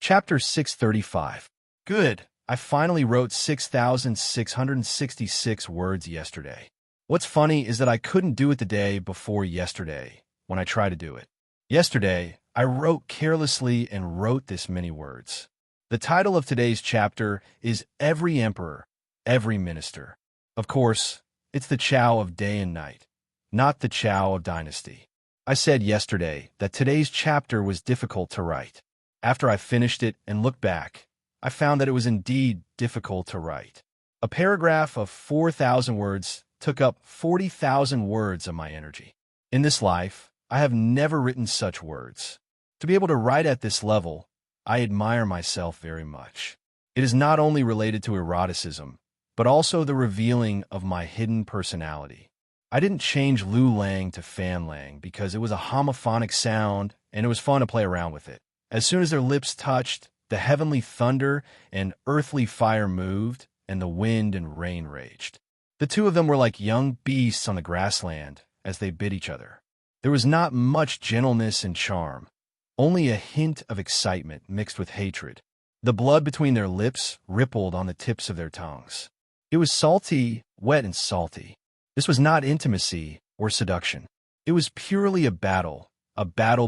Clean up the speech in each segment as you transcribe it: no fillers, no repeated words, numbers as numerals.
Chapter 635. Good. I finally wrote 6,666 words yesterday. What's funny is that I couldn't do it the day before yesterday when I tried to do it. Yesterday, I wrote carelessly and wrote this many words. The title of today's chapter is Every Emperor, Every Minister. Of course, it's the Chow of day and night, not the Chow of dynasty. I said yesterday that today's chapter was difficult to write. After I finished it and looked back, I found that it was indeed difficult to write. A paragraph of 4,000 words took up 40,000 words of my energy. In this life, I have never written such words. To be able to write at this level, I admire myself very much. It is not only related to eroticism, but also the revealing of my hidden personality. I didn't change Lu Lang to Fan Lang because it was a homophonic sound and it was fun to play around with it. As soon as their lips touched, the heavenly thunder and earthly fire moved, and the wind and rain raged. The two of them were like young beasts on the grassland as they bit each other. There was not much gentleness and charm, only a hint of excitement mixed with hatred. The blood between their lips rippled on the tips of their tongues. It was salty, wet and salty. This was not intimacy or seduction. It was purely a battle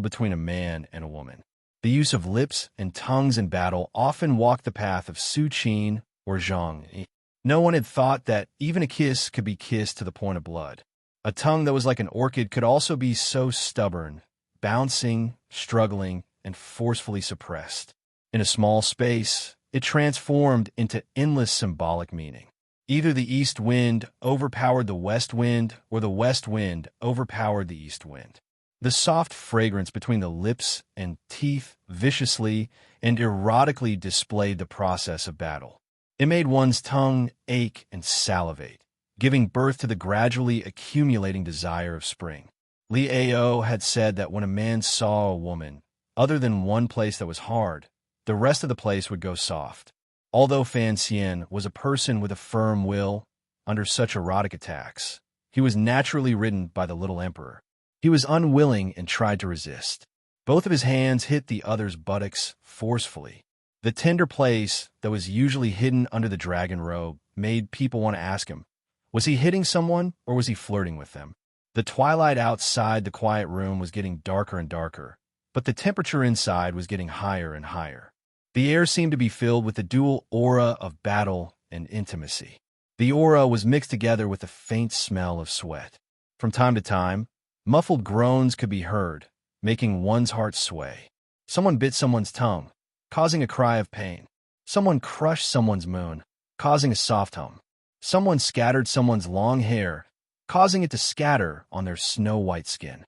between a man and a woman. The use of lips and tongues in battle often walked the path of Su Qin or Zhang. No one had thought that even a kiss could be kissed to the point of blood. A tongue that was like an orchid could also be so stubborn, bouncing, struggling, and forcefully suppressed. In a small space, it transformed into endless symbolic meaning. Either the east wind overpowered the west wind, or the west wind overpowered the east wind. The soft fragrance between the lips and teeth viciously and erotically displayed the process of battle. It made one's tongue ache and salivate, giving birth to the gradually accumulating desire of spring. Li Ao had said that when a man saw a woman, other than one place that was hard, the rest of the place would go soft. Although Fan Xian was a person with a firm will, under such erotic attacks, he was naturally ridden by the little emperor. He was unwilling and tried to resist. Both of his hands hit the other's buttocks forcefully. The tender place that was usually hidden under the dragon robe made people want to ask him, was he hitting someone or was he flirting with them? The twilight outside the quiet room was getting darker and darker, but the temperature inside was getting higher and higher. The air seemed to be filled with the dual aura of battle and intimacy. The aura was mixed together with a faint smell of sweat. From time to time, muffled groans could be heard, making one's heart sway. Someone bit someone's tongue, causing a cry of pain. Someone crushed someone's moon, causing a soft hum. Someone scattered someone's long hair, causing it to scatter on their snow-white skin.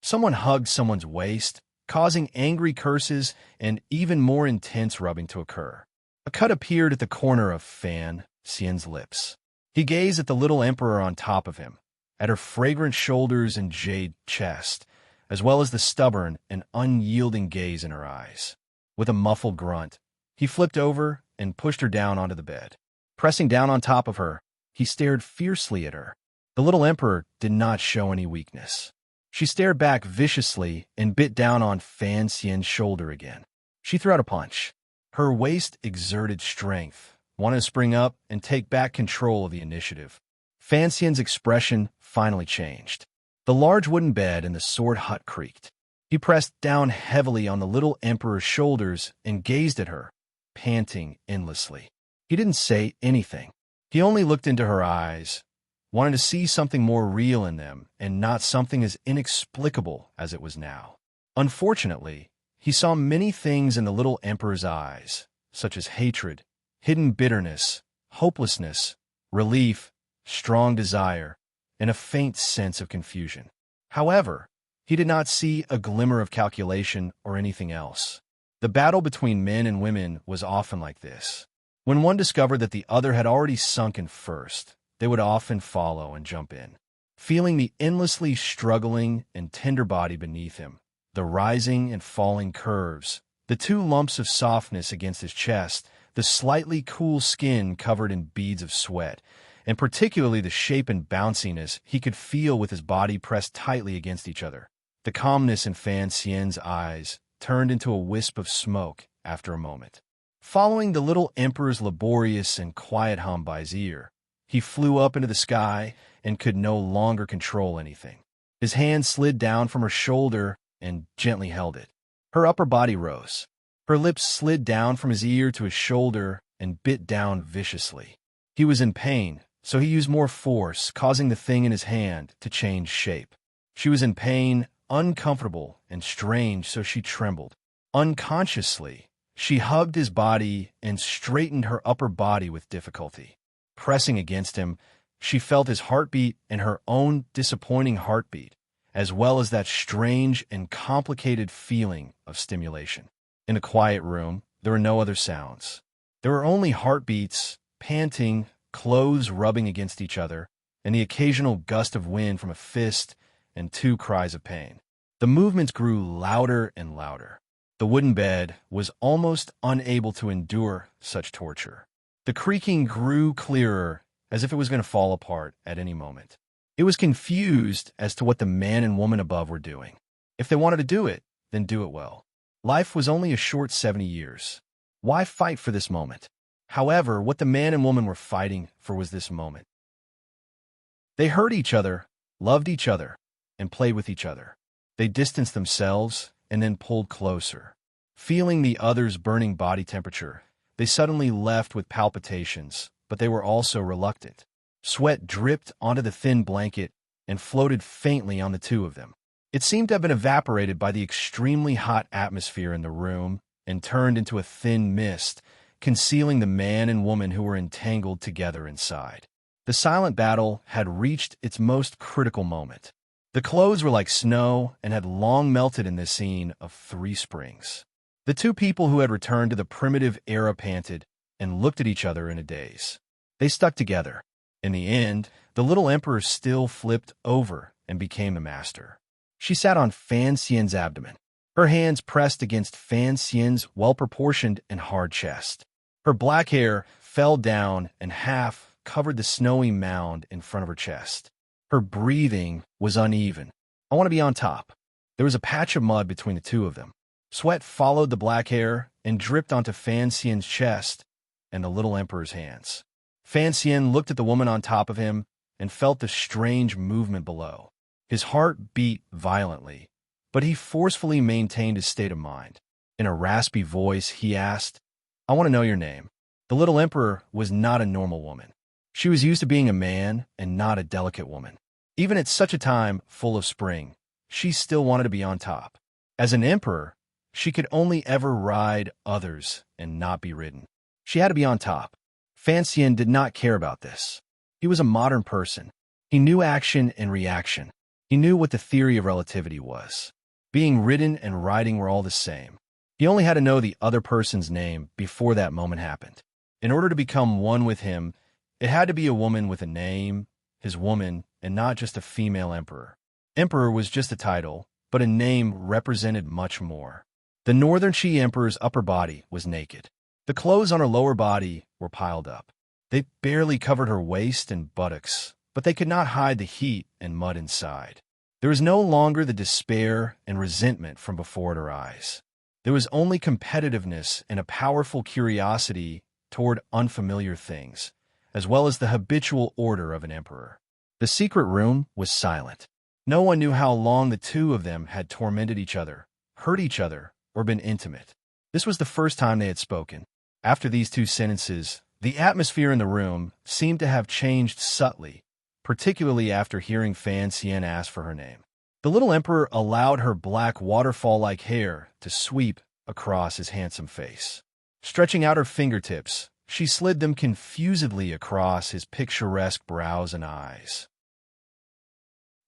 Someone hugged someone's waist, causing angry curses and even more intense rubbing to occur. A cut appeared at the corner of Fan Xian's lips. He gazed at the little emperor on top of him, at her fragrant shoulders and jade chest, as well as the stubborn and unyielding gaze in her eyes. With a muffled grunt, he flipped over and pushed her down onto the bed. Pressing down on top of her, he stared fiercely at her. The little emperor did not show any weakness. She stared back viciously and bit down on Fan Xian's shoulder again. She threw out a punch. Her waist exerted strength, wanted to spring up and take back control of the initiative. Fan Xian's expression finally changed. The large wooden bed in the sword hut creaked. He pressed down heavily on the little emperor's shoulders and gazed at her, panting endlessly. He didn't say anything. He only looked into her eyes, wanted to see something more real in them and not something as inexplicable as it was now. Unfortunately, he saw many things in the little emperor's eyes, such as hatred, hidden bitterness, hopelessness, relief, strong desire, and a faint sense of confusion. However, he did not see a glimmer of calculation or anything else. The battle between men and women was often like this. When one discovered that the other had already sunken first, they would often follow and jump in. Feeling the endlessly struggling and tender body beneath him, the rising and falling curves, the two lumps of softness against his chest, the slightly cool skin covered in beads of sweat, and particularly the shape and bounciness he could feel with his body pressed tightly against each other. The calmness in Fan Xian's eyes turned into a wisp of smoke after a moment. Following the little emperor's laborious and quiet hum by his ear, he flew up into the sky and could no longer control anything. His hand slid down from her shoulder and gently held it. Her upper body rose. Her lips slid down from his ear to his shoulder and bit down viciously. He was in pain, so he used more force, causing the thing in his hand to change shape. She was in pain, uncomfortable, and strange, so she trembled. Unconsciously, she hugged his body and straightened her upper body with difficulty. Pressing against him, she felt his heartbeat and her own disappointing heartbeat, as well as that strange and complicated feeling of stimulation. In the quiet room, there were no other sounds. There were only heartbeats, panting, clothes rubbing against each other, and the occasional gust of wind from a fist and two cries of pain. The movements grew louder and louder. The wooden bed was almost unable to endure such torture. The creaking grew clearer, as if it was going to fall apart at any moment. It was confused as to what the man and woman above were doing. If they wanted to do it, then do it well. Life was only a short 70 years. Why fight for this moment? However, what the man and woman were fighting for was this moment. They heard each other, loved each other, and played with each other. They distanced themselves and then pulled closer. Feeling the other's burning body temperature, they suddenly left with palpitations, but they were also reluctant. Sweat dripped onto the thin blanket and floated faintly on the two of them. It seemed to have been evaporated by the extremely hot atmosphere in the room and turned into a thin mist, concealing the man and woman who were entangled together inside. The silent battle had reached its most critical moment. The clothes were like snow and had long melted in this scene of 3 springs. The two people who had returned to the primitive era panted and looked at each other in a daze. They stuck together. In the end, the little emperor still flipped over and became the master. She sat on Fan Xian's abdomen, her hands pressed against Fan Xian's well-proportioned and hard chest. Her black hair fell down and half covered the snowy mound in front of her chest. Her breathing was uneven. "I want to be on top." There was a patch of mud between the two of them. Sweat followed the black hair and dripped onto Fan Xian's chest and the little emperor's hands. Fan Xian looked at the woman on top of him and felt the strange movement below. His heart beat violently, but he forcefully maintained his state of mind. In a raspy voice, he asked, "I want to know your name." The little emperor was not a normal woman. She was used to being a man and not a delicate woman. Even at such a time full of spring, she still wanted to be on top. As an emperor, she could only ever ride others and not be ridden. She had to be on top. Fan Xian did not care about this. He was a modern person. He knew action and reaction. He knew what the theory of relativity was. Being ridden and riding were all the same. He only had to know the other person's name before that moment happened. In order to become one with him, it had to be a woman with a name, his woman, and not just a female emperor. Emperor was just a title, but a name represented much more. The Northern Qi Emperor's upper body was naked. The clothes on her lower body were piled up. They barely covered her waist and buttocks, but they could not hide the heat and mud inside. There was no longer the despair and resentment from before her eyes. There was only competitiveness and a powerful curiosity toward unfamiliar things, as well as the habitual order of an emperor. The secret room was silent. No one knew how long the two of them had tormented each other, hurt each other, or been intimate. This was the first time they had spoken. After these 2 sentences, the atmosphere in the room seemed to have changed subtly, particularly after hearing Fan Xian ask for her name. The little emperor allowed her black waterfall-like hair to sweep across his handsome face. Stretching out her fingertips, she slid them confusedly across his picturesque brows and eyes.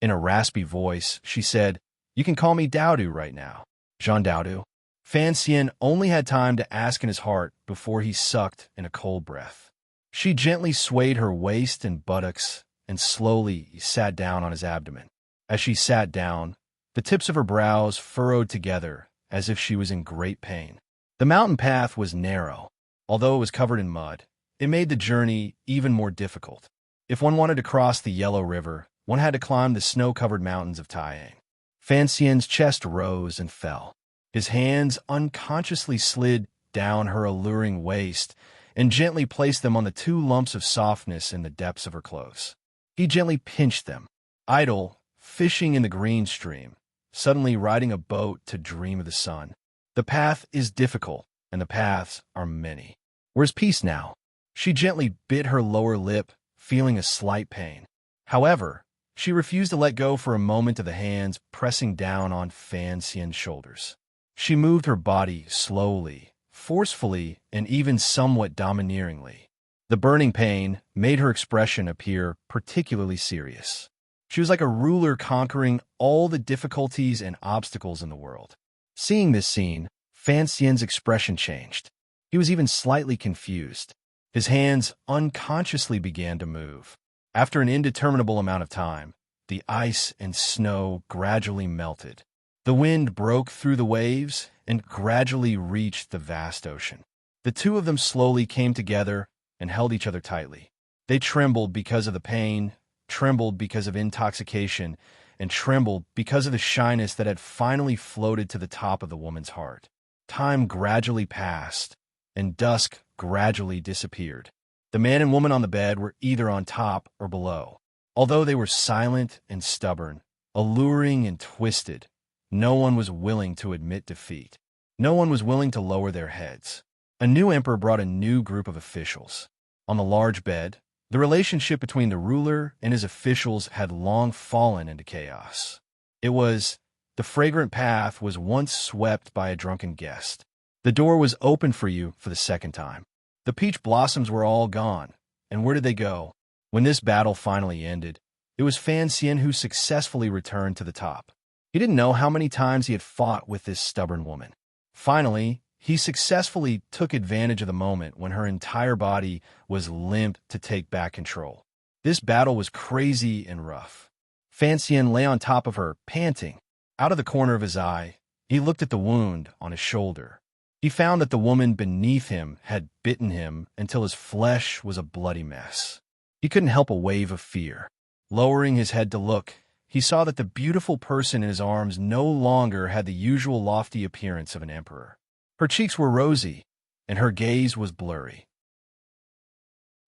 In a raspy voice, she said, "You can call me Daodu right now." Jean Daodu. Fan Xian only had time to ask in his heart before he sucked in a cold breath. She gently swayed her waist and buttocks and slowly sat down on his abdomen. As she sat down, the tips of her brows furrowed together as if she was in great pain. The mountain path was narrow. Although it was covered in mud, it made the journey even more difficult. If one wanted to cross the Yellow River, one had to climb the snow-covered mountains of Taiyang. Fan Xian's chest rose and fell. His hands unconsciously slid down her alluring waist and gently placed them on the two lumps of softness in the depths of her clothes. He gently pinched them, idle, fishing in the green stream, suddenly riding a boat to dream of the sun. The path is difficult, and the paths are many. Where's peace now? She gently bit her lower lip, feeling a slight pain. However, she refused to let go for a moment of the hands pressing down on Fan Xian's shoulders. She moved her body slowly, forcefully, and even somewhat domineeringly. The burning pain made her expression appear particularly serious. She was like a ruler conquering all the difficulties and obstacles in the world. Seeing this scene, Fan Xian's expression changed. He was even slightly confused. His hands unconsciously began to move. After an indeterminable amount of time, the ice and snow gradually melted. The wind broke through the waves and gradually reached the vast ocean. The two of them slowly came together and held each other tightly. They trembled because of the pain, trembled because of intoxication, and trembled because of the shyness that had finally floated to the top of the woman's heart. Time gradually passed, and dusk gradually disappeared. The man and woman on the bed were either on top or below. Although they were silent and stubborn, alluring and twisted, no one was willing to admit defeat. No one was willing to lower their heads. A new emperor brought a new group of officials. On the large bed, the relationship between the ruler and his officials had long fallen into chaos. The fragrant path was once swept by a drunken guest. The door was open for you for the second time. The peach blossoms were all gone. And where did they go? When this battle finally ended, it was Fan Xian who successfully returned to the top. He didn't know how many times he had fought with this stubborn woman. Finally, he successfully took advantage of the moment when her entire body was limp to take back control. This battle was crazy and rough. Fan Xian lay on top of her, panting. Out of the corner of his eye, he looked at the wound on his shoulder. He found that the woman beneath him had bitten him until his flesh was a bloody mess. He couldn't help a wave of fear. Lowering his head to look, he saw that the beautiful person in his arms no longer had the usual lofty appearance of an emperor. Her cheeks were rosy, and her gaze was blurry.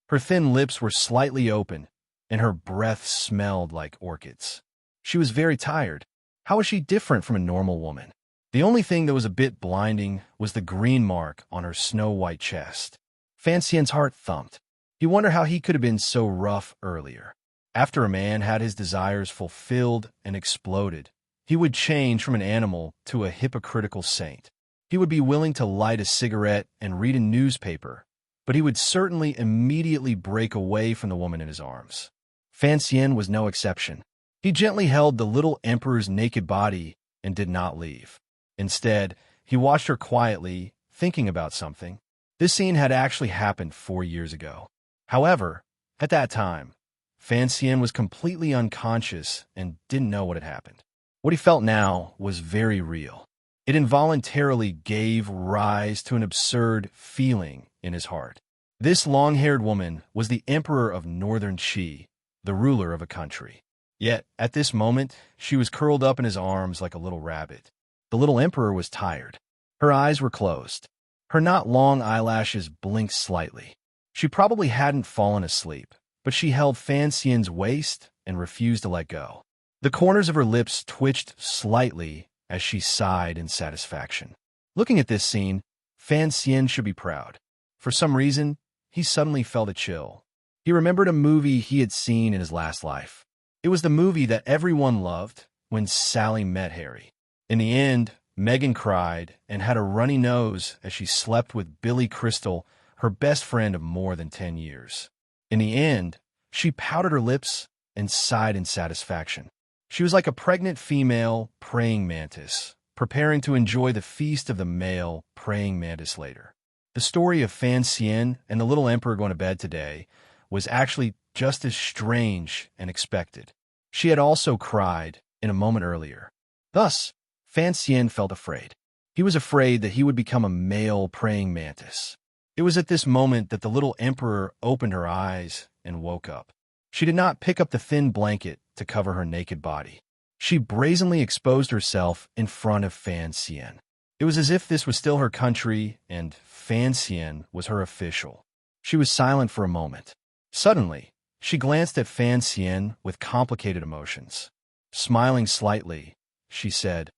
Her thin lips were slightly open, and her breath smelled like orchids. She was very tired. How was she different from a normal woman? The only thing that was a bit blinding was the green mark on her snow-white chest. Fan Xian's heart thumped. He wondered how he could have been so rough earlier. After a man had his desires fulfilled and exploded, he would change from an animal to a hypocritical saint. He would be willing to light a cigarette and read a newspaper, but he would certainly immediately break away from the woman in his arms. Fan Xian was no exception. He gently held the little emperor's naked body and did not leave. Instead, he watched her quietly, thinking about something. This scene had actually happened 4 years ago. However, at that time, Fan Xian was completely unconscious and didn't know what had happened. What he felt now was very real. It involuntarily gave rise to an absurd feeling in his heart. This long-haired woman was the emperor of Northern Qi, the ruler of a country. Yet, at this moment, she was curled up in his arms like a little rabbit. The little emperor was tired. Her eyes were closed. Her not long eyelashes blinked slightly. She probably hadn't fallen asleep, but she held Fan Xian's waist and refused to let go. The corners of her lips twitched slightly as she sighed in satisfaction. Looking at this scene, Fan Xian should be proud. For some reason, he suddenly felt a chill. He remembered a movie he had seen in his last life. It was the movie that everyone loved, When Sally Met Harry. In the end, Megan cried and had a runny nose as she slept with Billy Crystal, her best friend of more than 10 years. In the end, she pouted her lips and sighed in satisfaction. She was like a pregnant female praying mantis, preparing to enjoy the feast of the male praying mantis later. The story of Fan Xian and the little emperor going to bed today was actually just as strange and expected. She had also cried in a moment earlier. Thus, Fan Xian felt afraid. He was afraid that he would become a male praying mantis. It was at this moment that the little emperor opened her eyes and woke up. She did not pick up the thin blanket to cover her naked body. She brazenly exposed herself in front of Fan Xian. It was as if this was still her country and Fan Xian was her official. She was silent for a moment. Suddenly, she glanced at Fan Xian with complicated emotions. Smiling slightly, she said,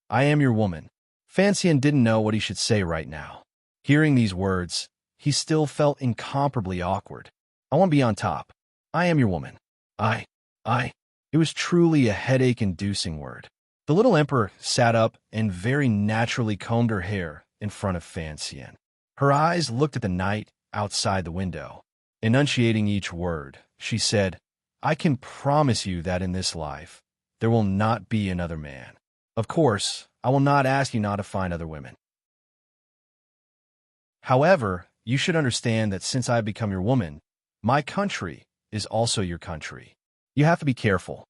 "I am your woman." Fan Xian didn't know what he should say right now. Hearing these words, he still felt incomparably awkward. "I want to be on top. I am your woman. I. It was truly a headache-inducing word. The little emperor sat up and very naturally combed her hair in front of Fan Xian. Her eyes looked at the night outside the window. Enunciating each word, she said, "I can promise you that in this life, there will not be another man. Of course, I will not ask you not to find other women. However, you should understand that since I have become your woman, my country is also your country. You have to be careful."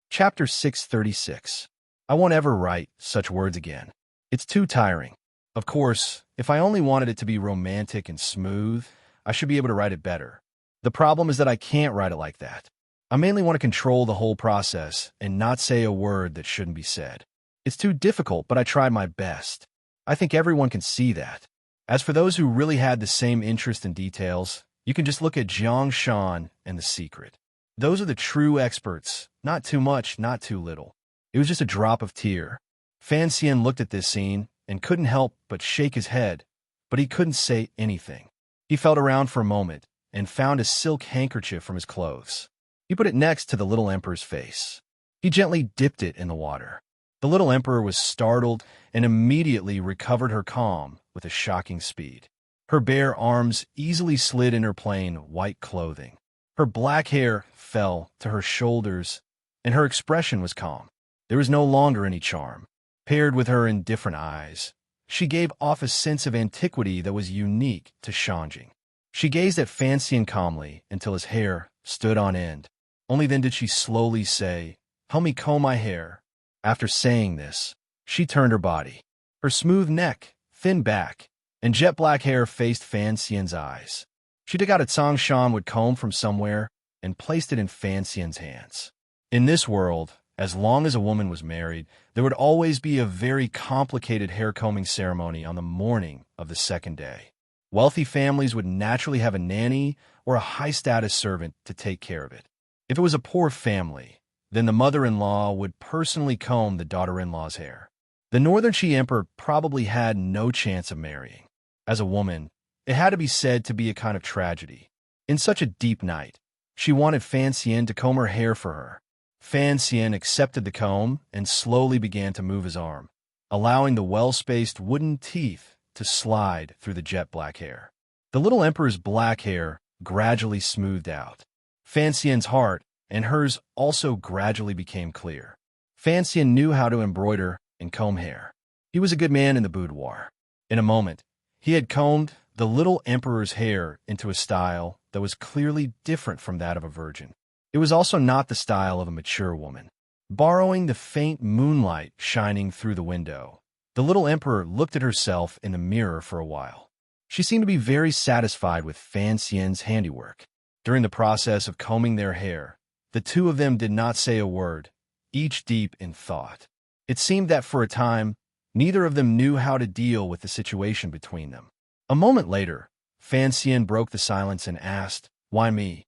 Chapter 636. I won't ever write such words again. It's too tiring. Of course, if I only wanted it to be romantic and smooth, I should be able to write it better. The problem is that I can't write it like that. I mainly want to control the whole process and not say a word that shouldn't be said. It's too difficult, but I tried my best. I think everyone can see that. As for those who really had the same interest in details, you can just look at Jiang Shan and The Secret. Those are the true experts, not too much, not too little. It was just a drop of tear. Fan Xian looked at this scene and couldn't help but shake his head, but he couldn't say anything. He felt around for a moment and found a silk handkerchief from his clothes. He put it next to the little emperor's face. He gently dipped it in the water. The little emperor was startled and immediately recovered her calm with a shocking speed. Her bare arms easily slid in her plain white clothing. Her black hair fell to her shoulders, and her expression was calm. There was no longer any charm. Paired with her indifferent eyes, she gave off a sense of antiquity that was unique to Shanjing. She gazed at Fan Xian calmly until his hair stood on end. Only then did she slowly say, "Help me comb my hair." After saying this, she turned her body. Her smooth neck, thin back, and jet black hair faced Fan Xian's eyes. She took out a Tsang Shan wood comb from somewhere and placed it in Fan Xian's hands. In this world, as long as a woman was married, there would always be a very complicated hair-combing ceremony on the morning of the second day. Wealthy families would naturally have a nanny or a high-status servant to take care of it. If it was a poor family, then the mother-in-law would personally comb the daughter-in-law's hair. The Northern Qi Emperor probably had no chance of marrying. As a woman, it had to be said to be a kind of tragedy. In such a deep night, she wanted Fan Xian to comb her hair for her. Fan Xian accepted the comb and slowly began to move his arm, allowing the well-spaced wooden teeth to slide through the jet black hair. The little emperor's black hair gradually smoothed out. Fan Xian's heart and hers also gradually became clear. Fan Xian knew how to embroider and comb hair. He was a good man in the boudoir. In a moment, he had combed the little emperor's hair into a style that was clearly different from that of a virgin. It was also not the style of a mature woman. Borrowing the faint moonlight shining through the window, the little emperor looked at herself in the mirror for a while. She seemed to be very satisfied with Fan Xian's handiwork. During the process of combing their hair, the two of them did not say a word, each deep in thought. It seemed that for a time, neither of them knew how to deal with the situation between them. A moment later, Fan Xian broke the silence and asked, "Why me?"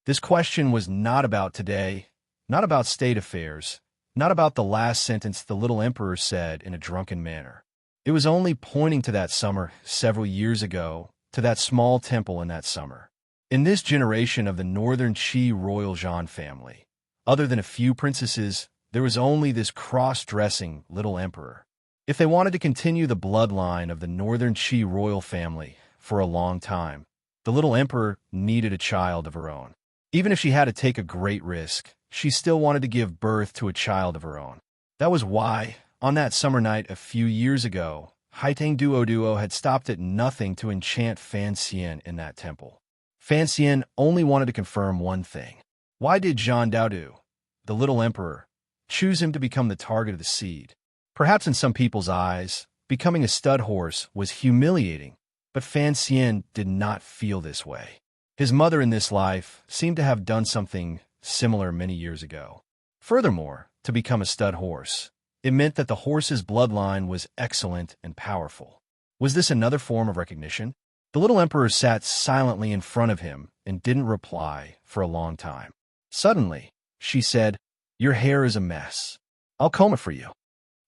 This question was not about today, not about state affairs, not about the last sentence the little emperor said in a drunken manner. It was only pointing to that summer several years ago, to that small temple in that summer. In this generation of the Northern Qi royal Zhan family, other than a few princesses, there was only this cross-dressing little emperor. If they wanted to continue the bloodline of the Northern Qi royal family for a long time, the little emperor needed a child of her own. Even if she had to take a great risk, she still wanted to give birth to a child of her own. That was why, on that summer night a few years ago, Haitang Duo had stopped at nothing to enchant Fan Xian in that temple. Fan Xian only wanted to confirm one thing. Why did Zhan Daodu, the little emperor, choose him to become the target of the seed? Perhaps in some people's eyes, becoming a stud horse was humiliating, but Fan Xian did not feel this way. His mother in this life seemed to have done something similar many years ago. Furthermore, to become a stud horse, it meant that the horse's bloodline was excellent and powerful. Was this another form of recognition? The little emperor sat silently in front of him and didn't reply for a long time. Suddenly, she said, "Your hair is a mess. I'll comb it for you."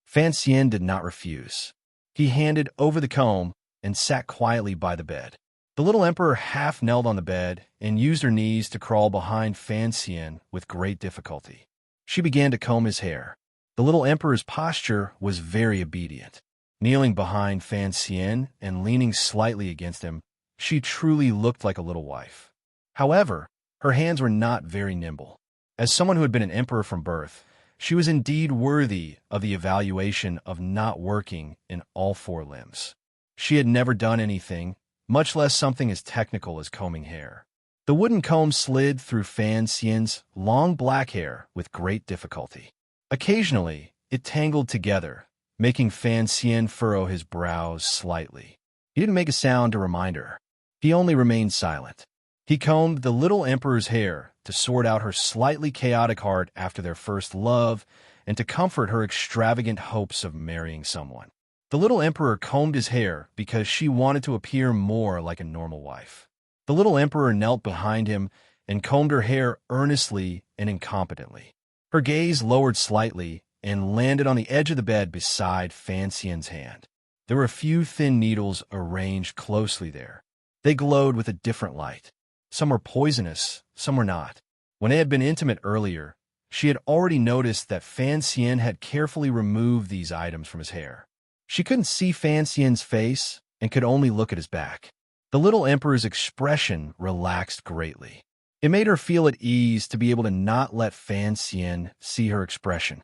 Fan Xian did not refuse. He handed over the comb and sat quietly by the bed. The little emperor half knelt on the bed and used her knees to crawl behind Fan Xian with great difficulty. She began to comb his hair. The little emperor's posture was very obedient. Kneeling behind Fan Xian and leaning slightly against him, she truly looked like a little wife. However, her hands were not very nimble. As someone who had been an emperor from birth, she was indeed worthy of the evaluation of not working in all four limbs. She had never done anything, much less something as technical as combing hair. The wooden comb slid through Fan Xian's long black hair with great difficulty. Occasionally, it tangled together, making Fan Xian furrow his brows slightly. He didn't make a sound to remind her. He only remained silent. He combed the little emperor's hair to sort out her slightly chaotic heart after their first love and to comfort her extravagant hopes of marrying someone. The little emperor combed his hair because she wanted to appear more like a normal wife. The little emperor knelt behind him and combed her hair earnestly and incompetently. Her gaze lowered slightly and landed on the edge of the bed beside Fan Xian's hand. There were a few thin needles arranged closely there. They glowed with a different light. Some were poisonous, some were not. When they had been intimate earlier, she had already noticed that Fan Xian had carefully removed these items from his hair. She couldn't see Fan Xian's face and could only look at his back. The little emperor's expression relaxed greatly. It made her feel at ease to be able to not let Fan Xian see her expression.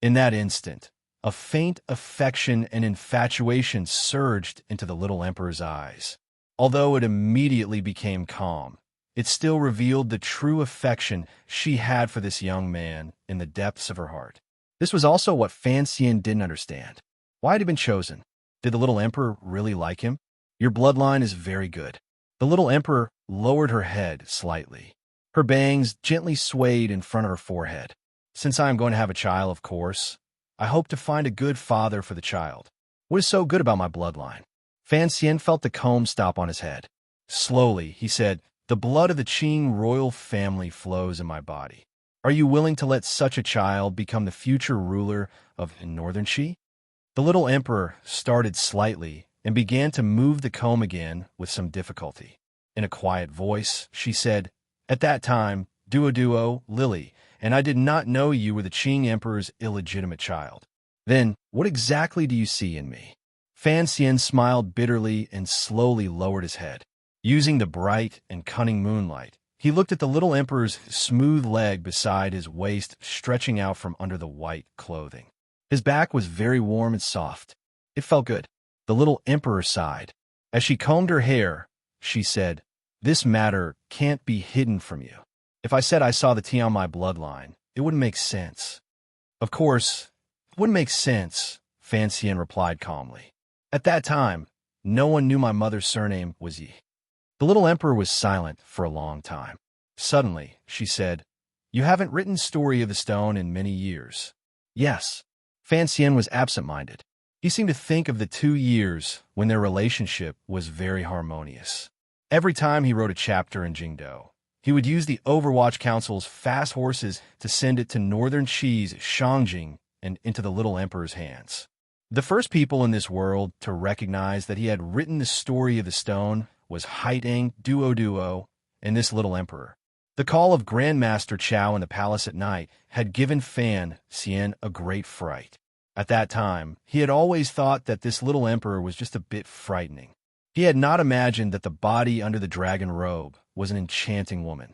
In that instant, a faint affection and infatuation surged into the little emperor's eyes. Although it immediately became calm, it still revealed the true affection she had for this young man in the depths of her heart. This was also what Fan Xian didn't understand. Why had he been chosen? Did the little emperor really like him? Your bloodline is very good. The little emperor lowered her head slightly. Her bangs gently swayed in front of her forehead. Since I am going to have a child, of course, I hope to find a good father for the child. What is so good about my bloodline? Fan Xian felt the comb stop on his head. Slowly, he said, "The blood of the Qing royal family flows in my body. Are you willing to let such a child become the future ruler of Northern Qi?" The little emperor started slightly and began to move the comb again with some difficulty. In a quiet voice, she said, "At that time, Duo, Lily, and I did not know you were the Qing emperor's illegitimate child. Then, what exactly do you see in me?" Fan Xian smiled bitterly and slowly lowered his head. Using the bright and cunning moonlight, he looked at the little emperor's smooth leg beside his waist stretching out from under the white clothing. His back was very warm and soft. It felt good. The little emperor sighed. As she combed her hair, she said, "This matter can't be hidden from you. If I said I saw the tea on my bloodline, it wouldn't make sense." "Of course, it wouldn't make sense," Fan Xian replied calmly. "At that time, no one knew my mother's surname was Yi." The little emperor was silent for a long time. Suddenly, she said, "You haven't written Story of the Stone in many years." "Yes." Fan Xian was absent-minded. He seemed to think of the 2 years when their relationship was very harmonious. Every time he wrote a chapter in Jingdou, he would use the Overwatch Council's fast horses to send it to Northern Qi's Shangjing and into the little emperor's hands. The first people in this world to recognize that he had written the Story of the Stone was Haideng Duo and this little emperor. The call of Grandmaster Chao in the palace at night had given Fan Xian a great fright. At that time, he had always thought that this little emperor was just a bit frightening. He had not imagined that the body under the dragon robe was an enchanting woman.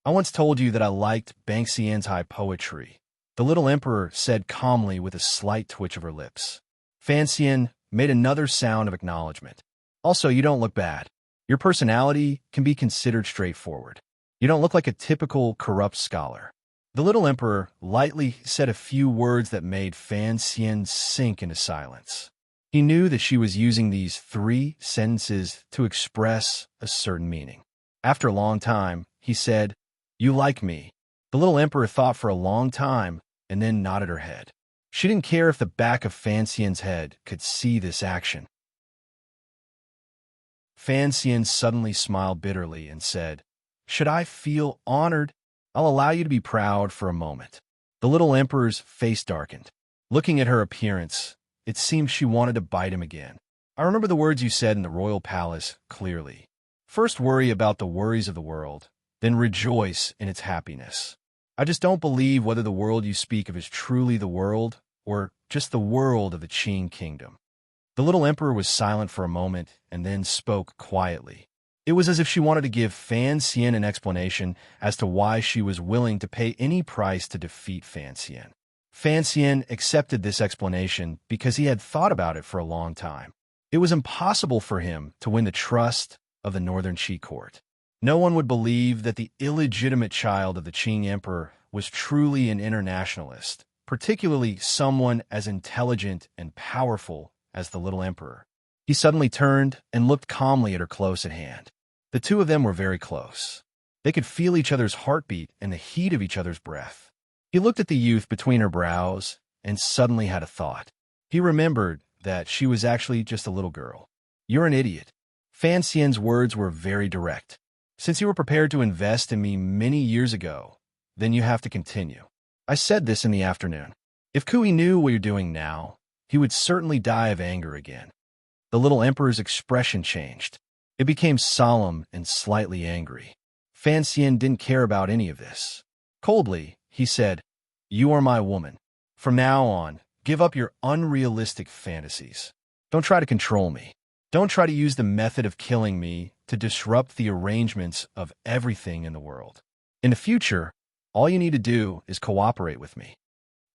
"I once told you that I liked Banxian's high poetry," the little emperor said calmly with a slight twitch of her lips. Fan Xian made another sound of acknowledgement. "Also, you don't look bad. Your personality can be considered straightforward. You don't look like a typical corrupt scholar." The little emperor lightly said a few words that made Fan Xian sink into silence. He knew that she was using these 3 sentences to express a certain meaning. After a long time, he said, "You like me. The little emperor thought for a long time and then nodded her head. She didn't care if the back of Fan Xian's head could see this action. Fan Xian suddenly smiled bitterly and said, "Should I feel honored? I'll allow you to be proud for a moment." The little emperor's face darkened. Looking at her appearance, it seemed she wanted to bite him again. "I remember the words you said in the royal palace clearly. First worry about the worries of the world, then rejoice in its happiness. I just don't believe whether the world you speak of is truly the world or just the world of the Qing kingdom." The little emperor was silent for a moment and then spoke quietly. It was as if she wanted to give Fan Xian an explanation as to why she was willing to pay any price to defeat Fan Xian. Fan Xian accepted this explanation because he had thought about it for a long time. It was impossible for him to win the trust of the Northern Qi court. No one would believe that the illegitimate child of the Qing emperor was truly an internationalist, particularly someone as intelligent and powerful as the little emperor. He suddenly turned and looked calmly at her close at hand. The two of them were very close. They could feel each other's heartbeat and the heat of each other's breath. He looked at the youth between her brows and suddenly had a thought. He remembered that she was actually just a little girl. "You're an idiot." Fan Xian's words were very direct. "Since you were prepared to invest in me many years ago, then you have to continue. I said this in the afternoon. If Kui knew what you're doing now, he would certainly die of anger again." The little emperor's expression changed. It became solemn and slightly angry. Fan Xian didn't care about any of this. Coldly, he said, "You are my woman. From now on, give up your unrealistic fantasies. Don't try to control me. Don't try to use the method of killing me to disrupt the arrangements of everything in the world. In the future, all you need to do is cooperate with me."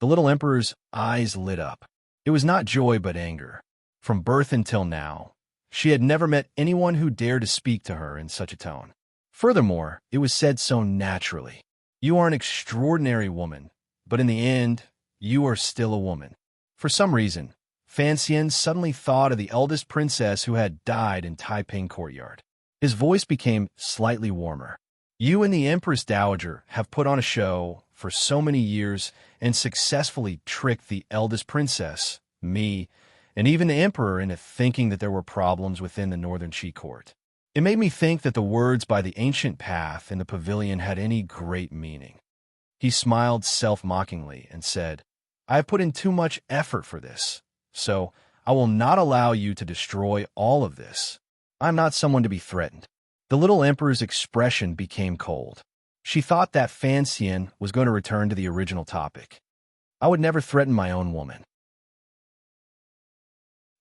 The little emperor's eyes lit up. It was not joy but anger. From birth until now, she had never met anyone who dared to speak to her in such a tone. Furthermore, it was said so naturally. "You are an extraordinary woman, but in the end, you are still a woman." For some reason, Fan Xian suddenly thought of the eldest princess who had died in Taiping Courtyard. His voice became slightly warmer. "You and the Empress Dowager have put on a show for so many years and successfully tricked the eldest princess, me, and even the emperor into thinking that there were problems within the Northern Qi court. It made me think that the words by the ancient path in the pavilion had any great meaning." He smiled self-mockingly and said, "I have put in too much effort for this, so I will not allow you to destroy all of this. I'm not someone to be threatened." The little emperor's expression became cold. She thought that Fan Xian was going to return to the original topic. "I would never threaten my own woman."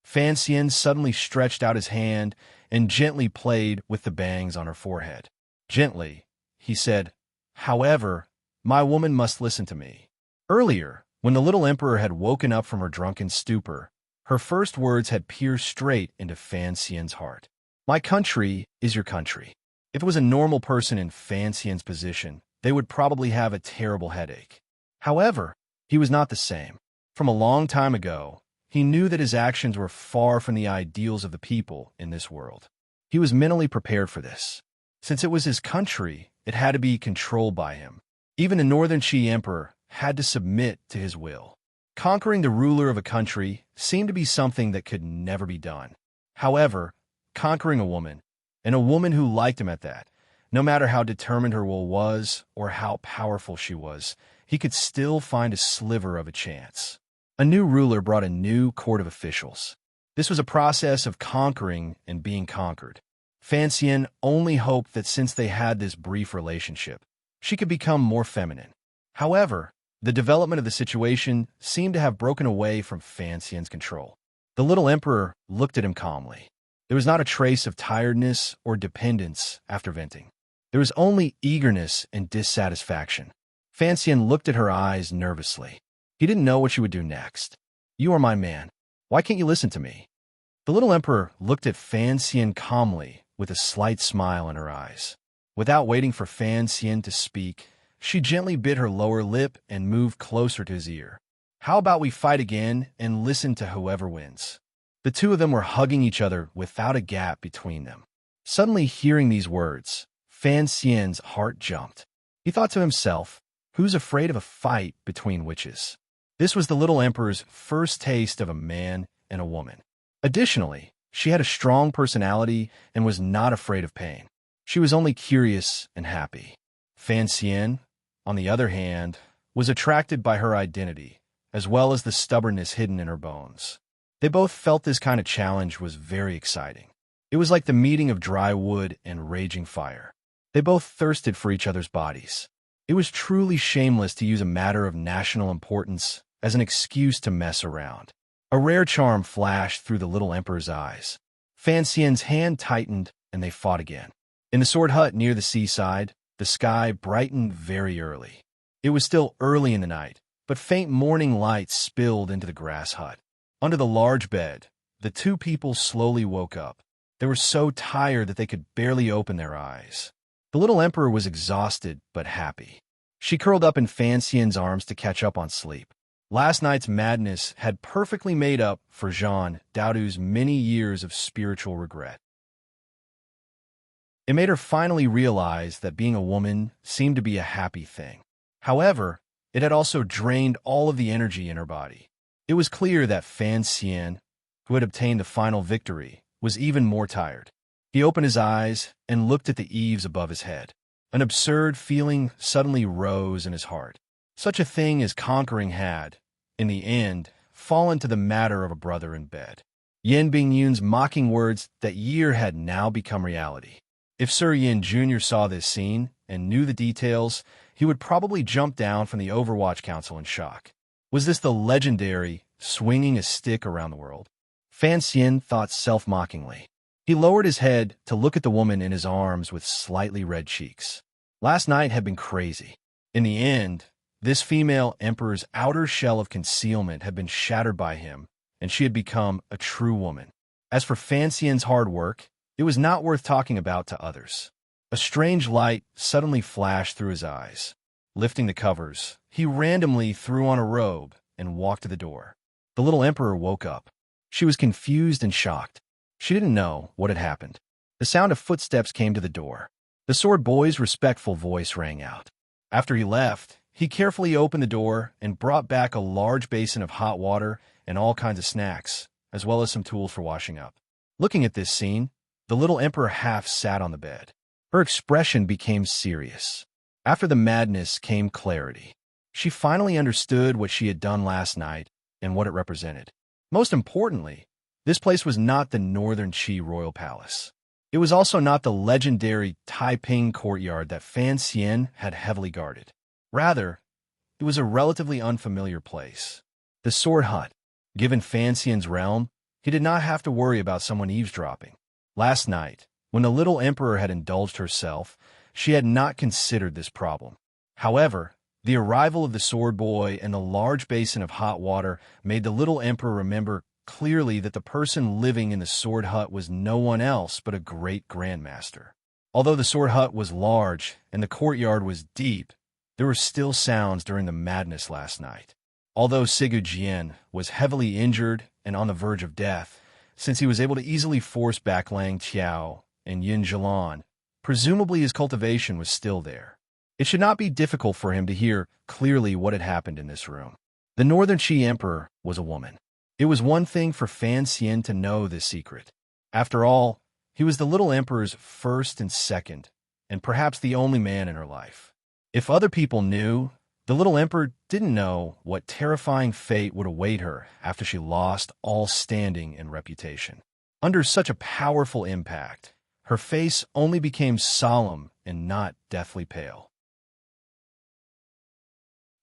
Fan Xian suddenly stretched out his hand and gently played with the bangs on her forehead. Gently, he said, "However, my woman must listen to me." Earlier, when the little emperor had woken up from her drunken stupor, her first words had pierced straight into Fan Xian's heart. "My country is your country." If it was a normal person in Fan Xian's position, they would probably have a terrible headache. However, he was not the same. From a long time ago, he knew that his actions were far from the ideals of the people in this world. He was mentally prepared for this. Since it was his country, it had to be controlled by him. Even the Northern Qi emperor had to submit to his will. Conquering the ruler of a country seemed to be something that could never be done. However, conquering a woman, and a woman who liked him at that, no matter how determined her will was or how powerful she was, he could still find a sliver of a chance. A new ruler brought a new court of officials. This was a process of conquering and being conquered. Fan Xian only hoped that since they had this brief relationship, she could become more feminine. However, the development of the situation seemed to have broken away from Fan Xian's control. The little emperor looked at him calmly. There was not a trace of tiredness or dependence after venting. There was only eagerness and dissatisfaction. Fan Xian looked at her eyes nervously. He didn't know what she would do next. "You are my man. Why can't you listen to me?" The little emperor looked at Fan Xian calmly with a slight smile in her eyes. Without waiting for Fan Xian to speak, she gently bit her lower lip and moved closer to his ear. "How about we fight again and listen to whoever wins?" The two of them were hugging each other without a gap between them. Suddenly hearing these words, Fan Xian's heart jumped. He thought to himself, Who's afraid of a fight between witches? This was the little emperor's first taste of a man and a woman. Additionally, she had a strong personality and was not afraid of pain. She was only curious and happy. Fan Xian, on the other hand, was attracted by her identity, as well as the stubbornness hidden in her bones. They both felt this kind of challenge was very exciting. It was like the meeting of dry wood and raging fire. They both thirsted for each other's bodies. It was truly shameless to use a matter of national importance as an excuse to mess around. A rare charm flashed through the little emperor's eyes. Fan Xian's hand tightened, and they fought again. In the sword hut near the seaside, the sky brightened very early. It was still early in the night, but faint morning light spilled into the grass hut. Under the large bed, the two people slowly woke up. They were so tired that they could barely open their eyes. The little emperor was exhausted but happy. She curled up in Fan Xian's arms to catch up on sleep. Last night's madness had perfectly made up for Jean Daudu's many years of spiritual regret. It made her finally realize that being a woman seemed to be a happy thing. However, it had also drained all of the energy in her body. It was clear that Fan Xian, who had obtained the final victory, was even more tired. He opened his eyes and looked at the eaves above his head. An absurd feeling suddenly rose in his heart. Such a thing as conquering had, in the end, fallen to the matter of a brother in bed. Yin Bingyun's mocking words that year had now become reality. If Sir Yin Jr. saw this scene and knew the details, he would probably jump down from the Overwatch Council in shock. Was this the legendary swinging a stick around the world? Fan Xian thought self-mockingly. He lowered his head to look at the woman in his arms with slightly red cheeks. Last night had been crazy. In the end, this female emperor's outer shell of concealment had been shattered by him, and she had become a true woman. As for Fan Xian's hard work, it was not worth talking about to others. A strange light suddenly flashed through his eyes. Lifting the covers, he randomly threw on a robe and walked to the door. The little emperor woke up. She was confused and shocked. She didn't know what had happened. The sound of footsteps came to the door. The sword boy's respectful voice rang out. After he left, he carefully opened the door and brought back a large basin of hot water and all kinds of snacks, as well as some tools for washing up. Looking at this scene, the little emperor half sat on the bed. Her expression became serious. After the madness came clarity. She finally understood what she had done last night and what it represented. Most importantly, this place was not the Northern Qi Royal Palace. It was also not the legendary Taiping courtyard that Fan Xian had heavily guarded. Rather, it was a relatively unfamiliar place. The sword hut. Given Fan Xian's realm, he did not have to worry about someone eavesdropping. Last night, when the little emperor had indulged herself, she had not considered this problem. However, the arrival of the sword boy and the large basin of hot water made the little emperor remember clearly that the person living in the sword hut was no one else but a great grandmaster. Although the sword hut was large and the courtyard was deep, there were still sounds during the madness last night. Although Sigu Jian was heavily injured and on the verge of death, since he was able to easily force back Lang Qiao and Yin Zhilan, presumably his cultivation was still there. It should not be difficult for him to hear clearly what had happened in this room. The Northern Qi Emperor was a woman. It was one thing for Fan Xian to know this secret. After all, he was the little emperor's first and second, and perhaps the only man in her life. If other people knew, the little emperor didn't know what terrifying fate would await her after she lost all standing and reputation. Under such a powerful impact, her face only became solemn and not deathly pale.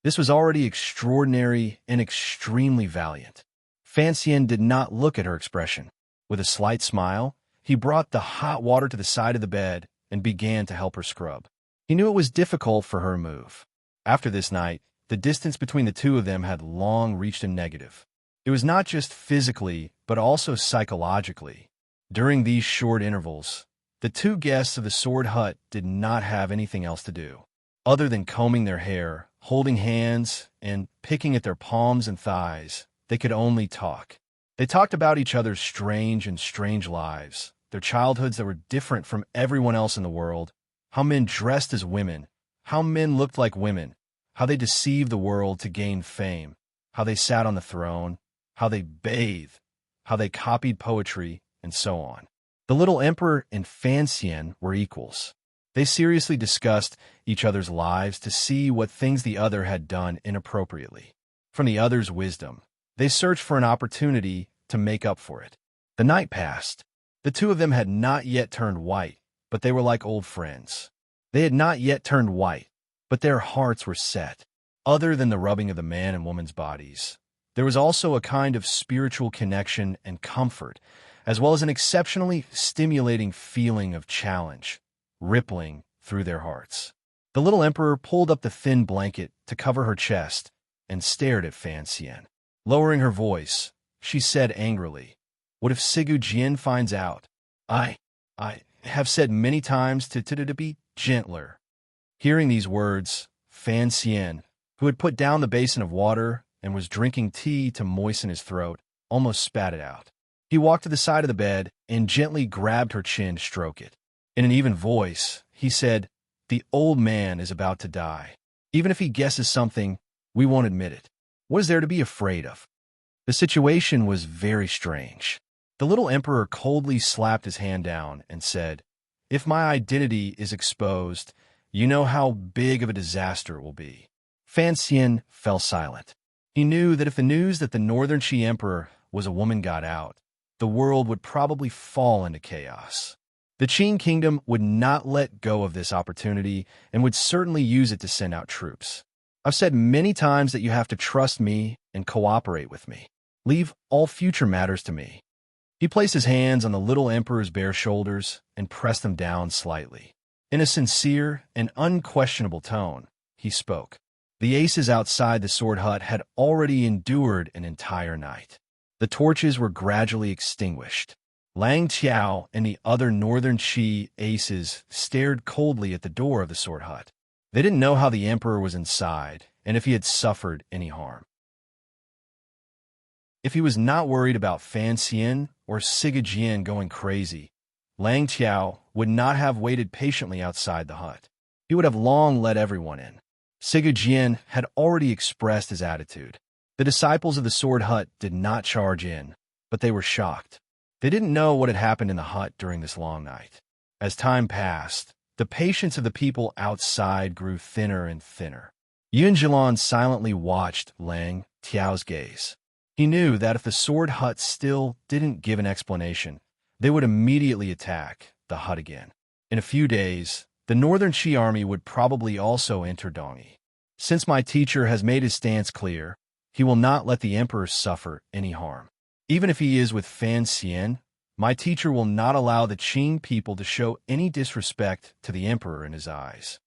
This was already extraordinary and extremely valiant. Fan Xian did not look at her expression. With a slight smile, he brought the hot water to the side of the bed and began to help her scrub. He knew it was difficult for her to move. After this night, the distance between the two of them had long reached a negative. It was not just physically, but also psychologically. During these short intervals, the two guests of the sword hut did not have anything else to do. Other than combing their hair, holding hands, and picking at their palms and thighs, they could only talk. They talked about each other's strange lives, their childhoods that were different from everyone else in the world, how men dressed as women, how men looked like women, how they deceived the world to gain fame, how they sat on the throne, how they bathed, how they copied poetry, and so on. The little emperor and Fan Xian were equals. They seriously discussed each other's lives to see what things the other had done inappropriately. From the other's wisdom, they searched for an opportunity to make up for it. The night passed. The two of them had not yet turned white, but they were like old friends. They had not yet turned white, but their hearts were set. Other than the rubbing of the man and woman's bodies, there was also a kind of spiritual connection and comfort, as well as an exceptionally stimulating feeling of challenge, rippling through their hearts. The little emperor pulled up the thin blanket to cover her chest and stared at Fan Xian. Lowering her voice, she said angrily, "What if Sigu Jian finds out? I have said many times to be gentler." Hearing these words, Fan Xian, who had put down the basin of water and was drinking tea to moisten his throat, almost spat it out. He walked to the side of the bed and gently grabbed her chin to stroke it. In an even voice, he said, "The old man is about to die. Even if he guesses something, we won't admit it. What is there to be afraid of?" The situation was very strange. The little emperor coldly slapped his hand down and said, "If my identity is exposed, you know how big of a disaster it will be." Fan Xian fell silent. He knew that if the news that the Northern Qi Emperor was a woman got out, the world would probably fall into chaos. The Qin kingdom would not let go of this opportunity and would certainly use it to send out troops. "I've said many times that you have to trust me and cooperate with me. Leave all future matters to me." He placed his hands on the little emperor's bare shoulders and pressed them down slightly. In a sincere and unquestionable tone, he spoke. The aces outside the sword hut had already endured an entire night. The torches were gradually extinguished. Lang Tiao and the other Northern Qi aces stared coldly at the door of the sword hut. They didn't know how the emperor was inside and if he had suffered any harm. If he was not worried about Fan Xian or Sigu Jian going crazy, Lang Tiao would not have waited patiently outside the hut. He would have long let everyone in. Sigu Jian had already expressed his attitude. The disciples of the sword hut did not charge in, but they were shocked. They didn't know what had happened in the hut during this long night. As time passed, the patience of the people outside grew thinner and thinner. Yun Jilan silently watched Lang Tiao's gaze. He knew that if the sword hut still didn't give an explanation, they would immediately attack the hut again. In a few days, the Northern Qi army would probably also enter Dongyi. Since my teacher has made his stance clear, he will not let the emperor suffer any harm. Even if he is with Fan Xian, my teacher will not allow the Qing people to show any disrespect to the emperor in his eyes."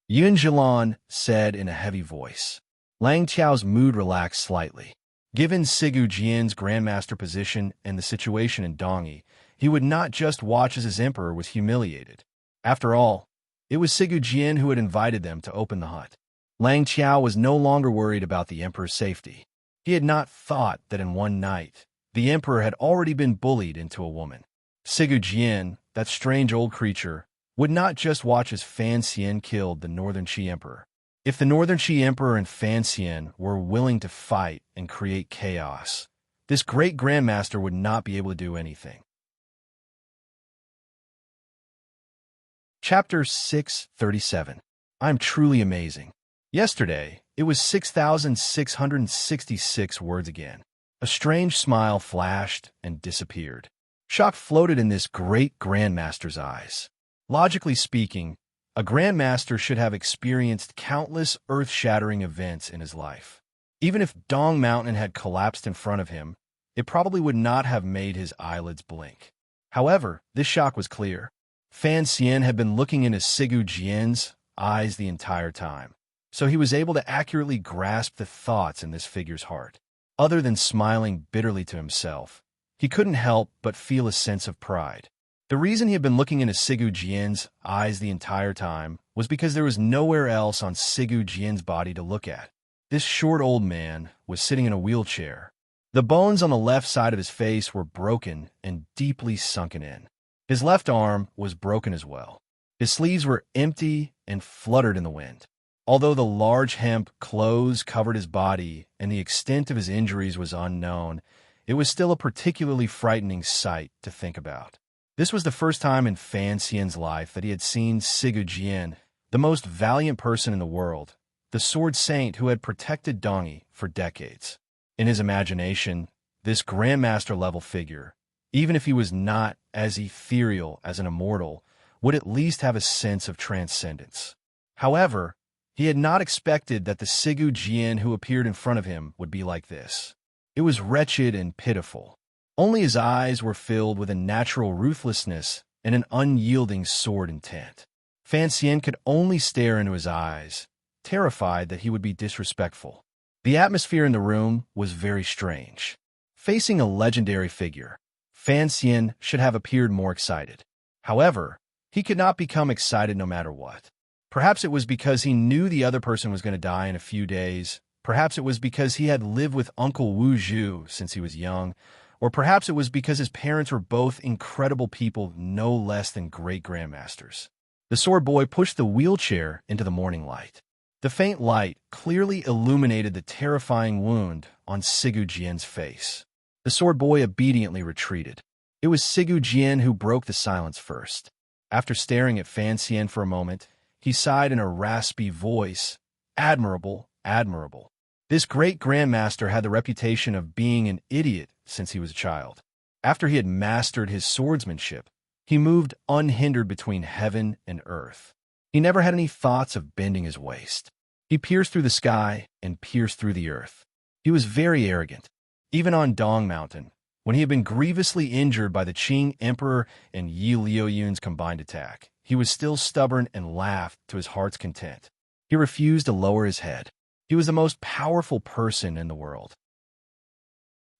Yun Jilan said in a heavy voice. Lang Tiao's mood relaxed slightly. Given Sigu Jian's grandmaster position and the situation in Dongyi, he would not just watch as his emperor was humiliated. After all, it was Sigu Jian who had invited them to open the hut. Lang Tiao was no longer worried about the emperor's safety. He had not thought that in one night, the emperor had already been bullied into a woman. Sigu Jian, that strange old creature, would not just watch as Fan Xian killed the Northern Qi Emperor. If the Northern Qi Emperor and Fan Xian were willing to fight and create chaos, this great grandmaster would not be able to do anything. Chapter 637. I'm truly amazing. Yesterday, it was 6,666 words again. A strange smile flashed and disappeared. Shock floated in this great grandmaster's eyes. Logically speaking, a grandmaster should have experienced countless earth-shattering events in his life. Even if Dong Mountain had collapsed in front of him, it probably would not have made his eyelids blink. However, this shock was clear. Fan Xian had been looking into Sigu Jian's eyes the entire time, so he was able to accurately grasp the thoughts in this figure's heart. Other than smiling bitterly to himself, he couldn't help but feel a sense of pride. The reason he had been looking into Sigu Jian's eyes the entire time was because there was nowhere else on Sigu Jian's body to look at. This short old man was sitting in a wheelchair. The bones on the left side of his face were broken and deeply sunken in. His left arm was broken as well. His sleeves were empty and fluttered in the wind. Although the large hemp clothes covered his body and the extent of his injuries was unknown, it was still a particularly frightening sight to think about. This was the first time in Fan Xian's life that he had seen Sigu Jian, the most valiant person in the world, the sword saint who had protected Dongyi for decades. In his imagination, this grandmaster-level figure, even if he was not as ethereal as an immortal, would at least have a sense of transcendence. However, he had not expected that the Sigu Jian who appeared in front of him would be like this. It was wretched and pitiful. Only his eyes were filled with a natural ruthlessness and an unyielding sword intent. Fan Xian could only stare into his eyes, terrified that he would be disrespectful. The atmosphere in the room was very strange. Facing a legendary figure, Fan Xian should have appeared more excited. However, he could not become excited no matter what. Perhaps it was because he knew the other person was going to die in a few days. Perhaps it was because he had lived with Uncle Wu Zhu since he was young. Or perhaps it was because his parents were both incredible people, no less than great grandmasters. The sword boy pushed the wheelchair into the morning light. The faint light clearly illuminated the terrifying wound on Sigu Jian's face. The sword boy obediently retreated. It was Sigu Jian who broke the silence first. After staring at Fan Xian for a moment, he sighed in a raspy voice, "Admirable, admirable." This great grandmaster had the reputation of being an idiot since he was a child. After he had mastered his swordsmanship, he moved unhindered between heaven and earth. He never had any thoughts of bending his waist. He pierced through the sky and pierced through the earth. He was very arrogant. Even on Dong Mountain, when he had been grievously injured by the Qing Emperor and Yi Liuyun's combined attack, he was still stubborn and laughed to his heart's content. He refused to lower his head. He was the most powerful person in the world.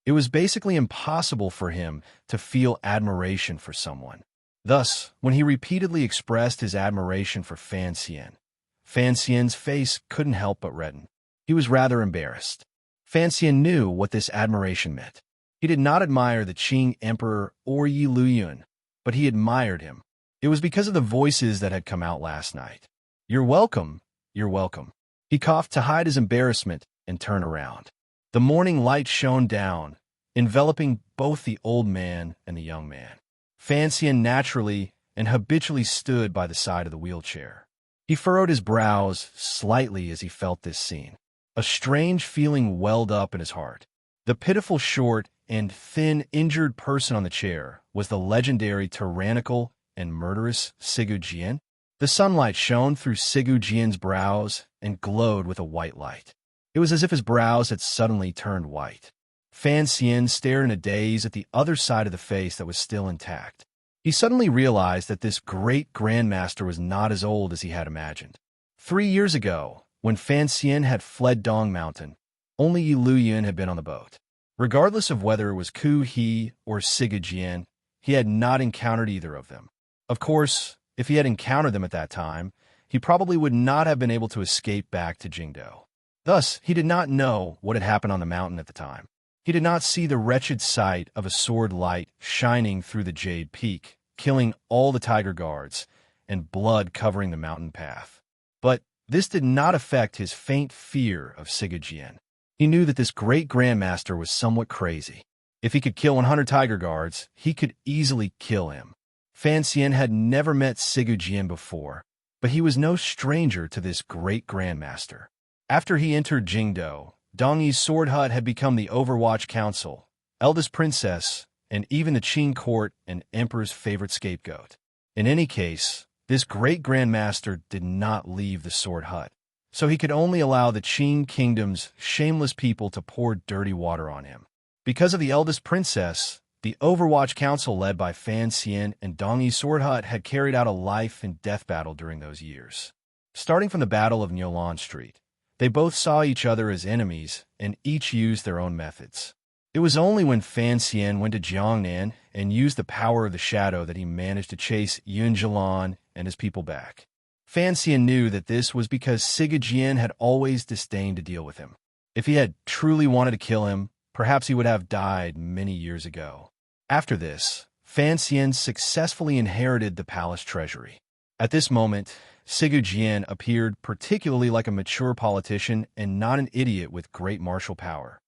It was basically impossible for him to feel admiration for someone. Thus, when he repeatedly expressed his admiration for Fan Xian's face couldn't help but redden. He was rather embarrassed. Fan Xian knew what this admiration meant. He did not admire the Qing Emperor or Yi Luyun, but he admired him. It was because of the voices that had come out last night. "You're welcome, you're welcome." He coughed to hide his embarrassment and turned around. The morning light shone down, enveloping both the old man and the young man. Fan Xian naturally and habitually stood by the side of the wheelchair. He furrowed his brows slightly as he felt this scene. A strange feeling welled up in his heart. The pitiful, short, and thin, injured person on the chair was the legendary, tyrannical, and murderous Sigu Jian. The sunlight shone through Sigu Jian's brows and glowed with a white light. It was as if his brows had suddenly turned white. Fan Xian stared in a daze at the other side of the face that was still intact. He suddenly realized that this great grandmaster was not as old as he had imagined. 3 years ago, when Fan Xian had fled Dong Mountain, only Yi Luyun had been on the boat. Regardless of whether it was Ku He or Sigu Jian, he had not encountered either of them. Of course, if he had encountered them at that time, he probably would not have been able to escape back to Jingdou. Thus, he did not know what had happened on the mountain at the time. He did not see the wretched sight of a sword light shining through the jade peak, killing all the tiger guards, and blood covering the mountain path. But this did not affect his faint fear of Sigu Jian. He knew that this great grandmaster was somewhat crazy. If he could kill 100 tiger guards, he could easily kill him. Fan Xian had never met Sigu Jian before, but he was no stranger to this great grandmaster. After he entered Jingdou, Dongyi's sword hut had become the Overwatch Council, eldest princess, and even the Qing court and emperor's favorite scapegoat. In any case, this great grandmaster did not leave the sword hut, so he could only allow the Qing kingdom's shameless people to pour dirty water on him. Because of the eldest princess, the Overwatch Council led by Fan Xian and Dongyi's sword hut had carried out a life and death battle during those years. Starting from the Battle of Nyolan Street, they both saw each other as enemies and each used their own methods. It was only when Fan Xian went to Jiangnan and used the power of the shadow that he managed to chase Yun Zhilan and his people back. Fan Xian knew that this was because Sigu Jian had always disdained to deal with him. If he had truly wanted to kill him, perhaps he would have died many years ago. After this, Fan Xian successfully inherited the palace treasury. At this moment, Sigu Jian appeared particularly like a mature politician and not an idiot with great martial power.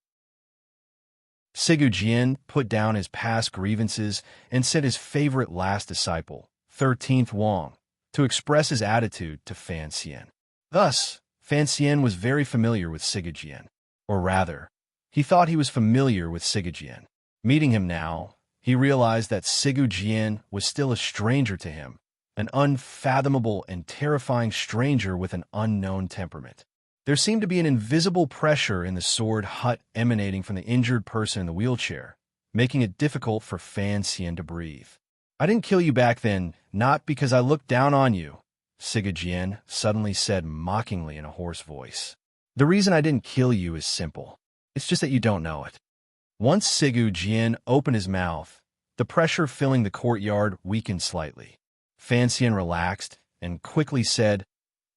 Sigu Jian put down his past grievances and sent his favorite last disciple, 13th Wang, to express his attitude to Fan Xian. Thus, Fan Xian was very familiar with Sigu Jian. Or rather, he thought he was familiar with Sigu Jian. Meeting him now, he realized that Sigu Jian was still a stranger to him, an unfathomable and terrifying stranger with an unknown temperament. There seemed to be an invisible pressure in the sword hut emanating from the injured person in the wheelchair, making it difficult for Fan Xian to breathe. "I didn't kill you back then, not because I looked down on you," Sigu Jian suddenly said mockingly in a hoarse voice. "The reason I didn't kill you is simple. It's just that you don't know it." Once Sigu Jian opened his mouth, the pressure filling the courtyard weakened slightly. Fan Xian relaxed and quickly said,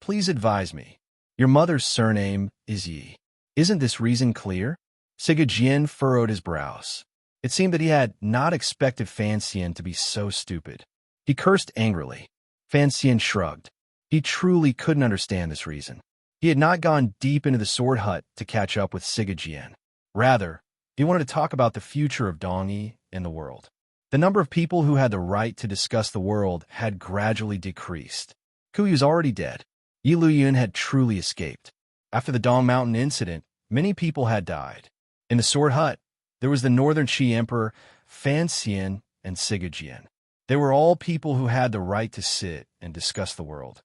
"Please advise me. Your mother's surname is Yi. Isn't this reason clear?" Sigu Jian furrowed his brows. It seemed that he had not expected Fan Xian to be so stupid. He cursed angrily. Fan Xian shrugged. He truly couldn't understand this reason. He had not gone deep into the sword hut to catch up with Sigu Jian. Rather, he wanted to talk about the future of Dongyi and the world. The number of people who had the right to discuss the world had gradually decreased. Kuyi was already dead. Yi Luyun had truly escaped. After the Dong Mountain incident, many people had died. In the sword hut, there was the Northern Qi Emperor, Fan Xian, and Sigu Jian. They were all people who had the right to sit and discuss the world.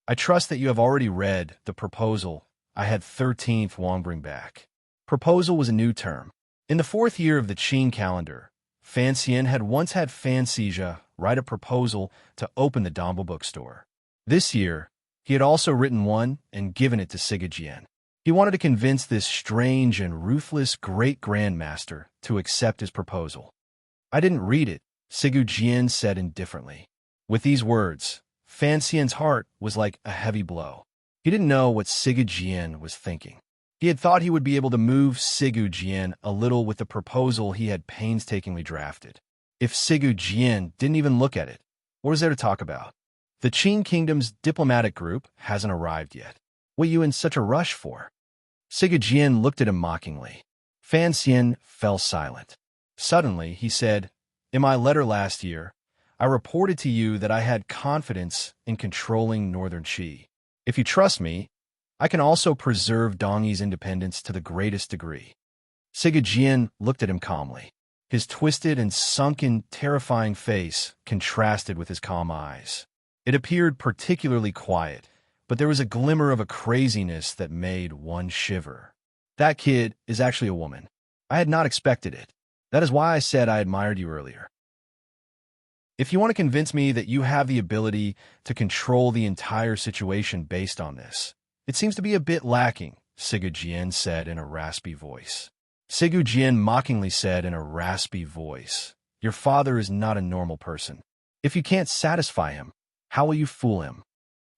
"I trust that you have already read the proposal I had 13th Wang bring back." Proposal was a new term. In the 4th year of the Qin calendar, Fan Xian had once had Fan Xizha write a proposal to open the Dongbo bookstore. This year, he had also written one and given it to Sigu Jian. He wanted to convince this strange and ruthless great-grandmaster to accept his proposal. "I didn't read it," Sigu Jian said indifferently. With these words, Fan Xian's heart was like a heavy blow. He didn't know what Sigu Jian was thinking. He had thought he would be able to move Sigu Jian a little with the proposal he had painstakingly drafted. If Sigu Jian didn't even look at it, what is there to talk about? "The Qin Kingdom's diplomatic group hasn't arrived yet. What are you in such a rush for?" Sigu Jian looked at him mockingly. Fan Xian fell silent. Suddenly, he said, "In my letter last year, I reported to you that I had confidence in controlling Northern Qi. If you trust me, I can also preserve Dongyi's independence to the greatest degree." Sigu Jian looked at him calmly. His twisted and sunken, terrifying face contrasted with his calm eyes. It appeared particularly quiet, but there was a glimmer of a craziness that made one shiver. "That kid is actually a woman. I had not expected it. That is why I said I admired you earlier. If you want to convince me that you have the ability to control the entire situation based on this, it seems to be a bit lacking," Sigu Jian said in a raspy voice. Sigu Jian mockingly said in a raspy voice, "Your father is not a normal person. If you can't satisfy him, how will you fool him?"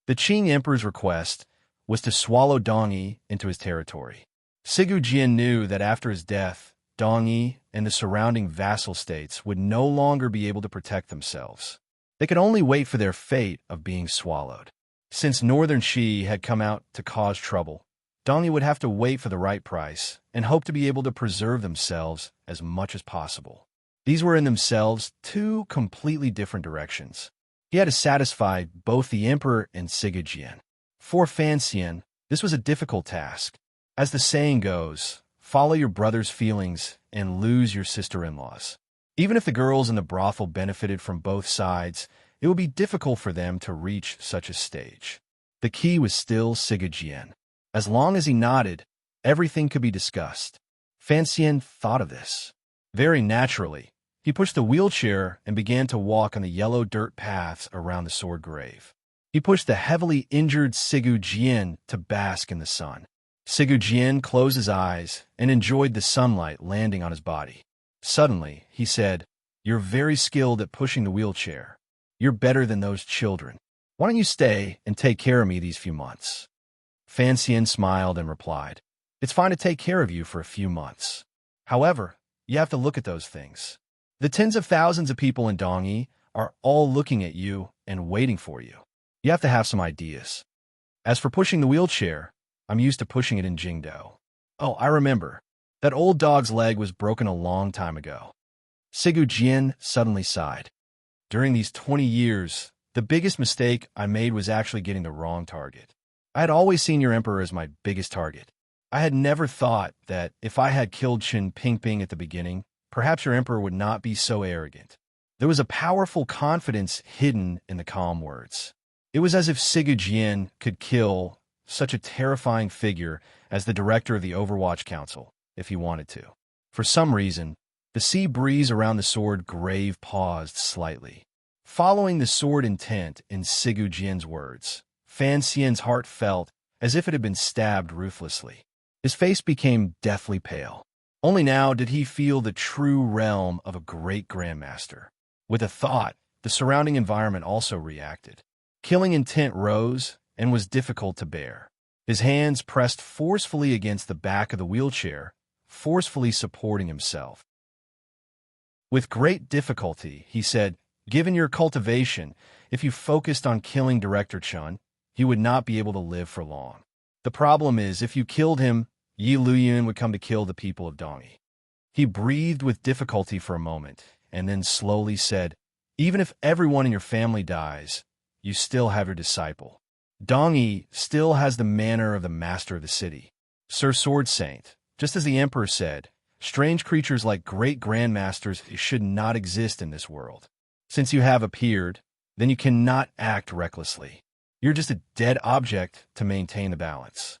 The Qing Emperor's request was to swallow Dongyi into his territory. Sigu Jian knew that after his death, Dongyi and the surrounding vassal states would no longer be able to protect themselves. They could only wait for their fate of being swallowed. Since Northern Qi had come out to cause trouble, Dongyi would have to wait for the right price and hope to be able to preserve themselves as much as possible. These were in themselves two completely different directions. He had to satisfy both the emperor and Sigu Jian. For Fan Xian, this was a difficult task. As the saying goes, follow your brother's feelings and lose your sister-in-laws. Even if the girls in the brothel benefited from both sides, it would be difficult for them to reach such a stage. The key was still Sigu Jian. As long as he nodded, everything could be discussed. Fan Xian thought of this. Very naturally, he pushed the wheelchair and began to walk on the yellow dirt paths around the sword grave. He pushed the heavily injured Sigu Jian to bask in the sun. Sigu Jian closed his eyes and enjoyed the sunlight landing on his body. Suddenly, he said, "You're very skilled at pushing the wheelchair. You're better than those children. Why don't you stay and take care of me these few months?" Fan Xian smiled and replied, "It's fine to take care of you for a few months. However, you have to look at those things. The tens of thousands of people in Dongyi are all looking at you and waiting for you. You have to have some ideas. As for pushing the wheelchair, I'm used to pushing it in Jingdo. Oh, I remember. That old dog's leg was broken a long time ago. Sigu Jian suddenly sighed. During these 20 years, the biggest mistake I made was actually getting the wrong target. I had always seen your emperor as my biggest target. I had never thought that if I had killed Qin Pingping at the beginning, perhaps your emperor would not be so arrogant. There was a powerful confidence hidden in the calm words. It was as if Sigu Jian could kill such a terrifying figure as the director of the Overwatch Council, if he wanted to. For some reason, the sea breeze around the sword grave paused slightly. Following the sword intent in Sigu Jian's words, Fan Xian's heart felt as if it had been stabbed ruthlessly. His face became deathly pale. Only now did he feel the true realm of a great grandmaster. With a thought, the surrounding environment also reacted. Killing intent rose and was difficult to bear. His hands pressed forcefully against the back of the wheelchair, forcefully supporting himself. With great difficulty, he said, "Given your cultivation, if you focused on killing Director Chun, he would not be able to live for long. The problem is, if you killed him, Yi Luyun would come to kill the people of Dongi." He breathed with difficulty for a moment, and then slowly said, "Even if everyone in your family dies, you still have your disciple. Dongi still has the manner of the master of the city. Sir Sword Saint, just as the Emperor said, strange creatures like great grandmasters should not exist in this world. Since you have appeared, then you cannot act recklessly. You're just a dead object to maintain the balance."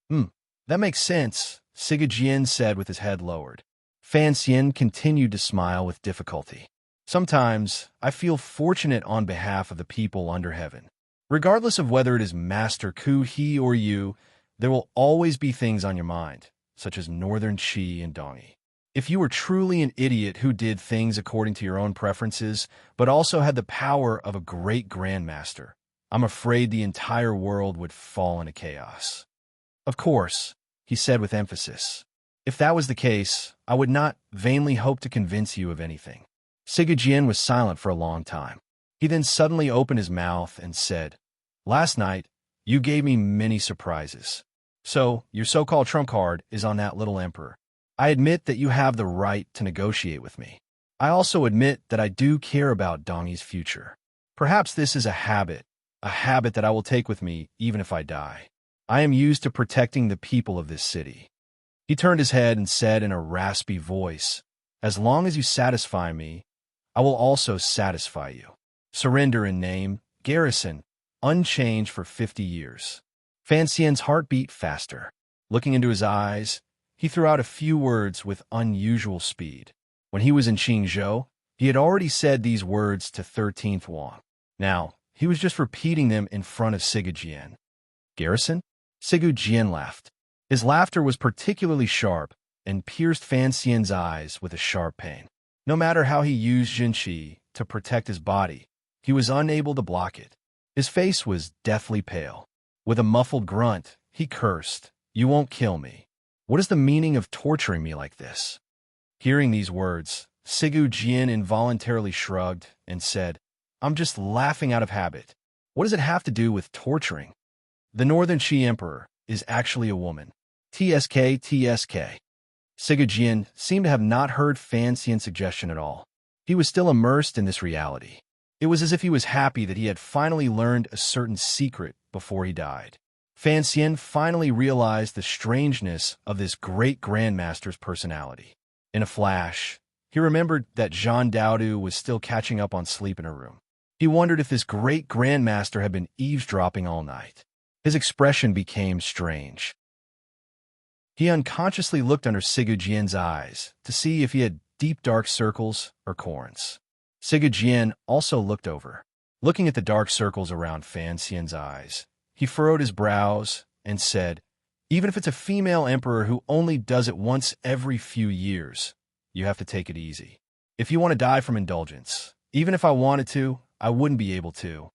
That makes sense," Sigu Jian said with his head lowered. Fan Xian continued to smile with difficulty. "Sometimes I feel fortunate on behalf of the people under heaven. Regardless of whether it is Master Ku, he, or you, there will always be things on your mind, such as Northern Qi and Dongi. If you were truly an idiot who did things according to your own preferences, but also had the power of a great grandmaster, I'm afraid the entire world would fall into chaos." "Of course," he said with emphasis. "If that was the case, I would not vainly hope to convince you of anything." Sigu Jian was silent for a long time. He then suddenly opened his mouth and said, "Last night, you gave me many surprises. So, your so-called trump card is on that little emperor. I admit that you have the right to negotiate with me. I also admit that I do care about Dongi's future. Perhaps this is a habit that I will take with me even if I die. I am used to protecting the people of this city." He turned his head and said in a raspy voice, "As long as you satisfy me, I will also satisfy you. Surrender in name, garrison, unchanged for 50 years. Fan Xian's heart beat faster. Looking into his eyes, he threw out a few words with unusual speed. When he was in Qingzhou, he had already said these words to 13th Wang. Now, he was just repeating them in front of Sigu Jian. "Garrison?" Sigu Jian laughed. His laughter was particularly sharp and pierced Fan Xian's eyes with a sharp pain. No matter how he used Jinqi to protect his body, he was unable to block it. His face was deathly pale. With a muffled grunt, he cursed, "You won't kill me. What is the meaning of torturing me like this?" Hearing these words, Sigu Jian involuntarily shrugged and said, "I'm just laughing out of habit. What does it have to do with torturing? The Northern Qi Emperor is actually a woman. TSK, TSK. Sigu Jian seemed to have not heard Fan Xian's suggestion at all. He was still immersed in this reality. It was as if he was happy that he had finally learned a certain secret before he died. Fan Xian finally realized the strangeness of this great grandmaster's personality. In a flash, he remembered that Zhang Daodu was still catching up on sleep in her room. He wondered if this great grandmaster had been eavesdropping all night. His expression became strange. He unconsciously looked under Sigu Jian's eyes to see if he had deep dark circles or corns. Sigu Jian also looked over. Looking at the dark circles around Fan Xian's eyes, he furrowed his brows and said, "Even if it's a female emperor who only does it once every few years, you have to take it easy. If you want to die from indulgence, even if I wanted to, I wouldn't be able to."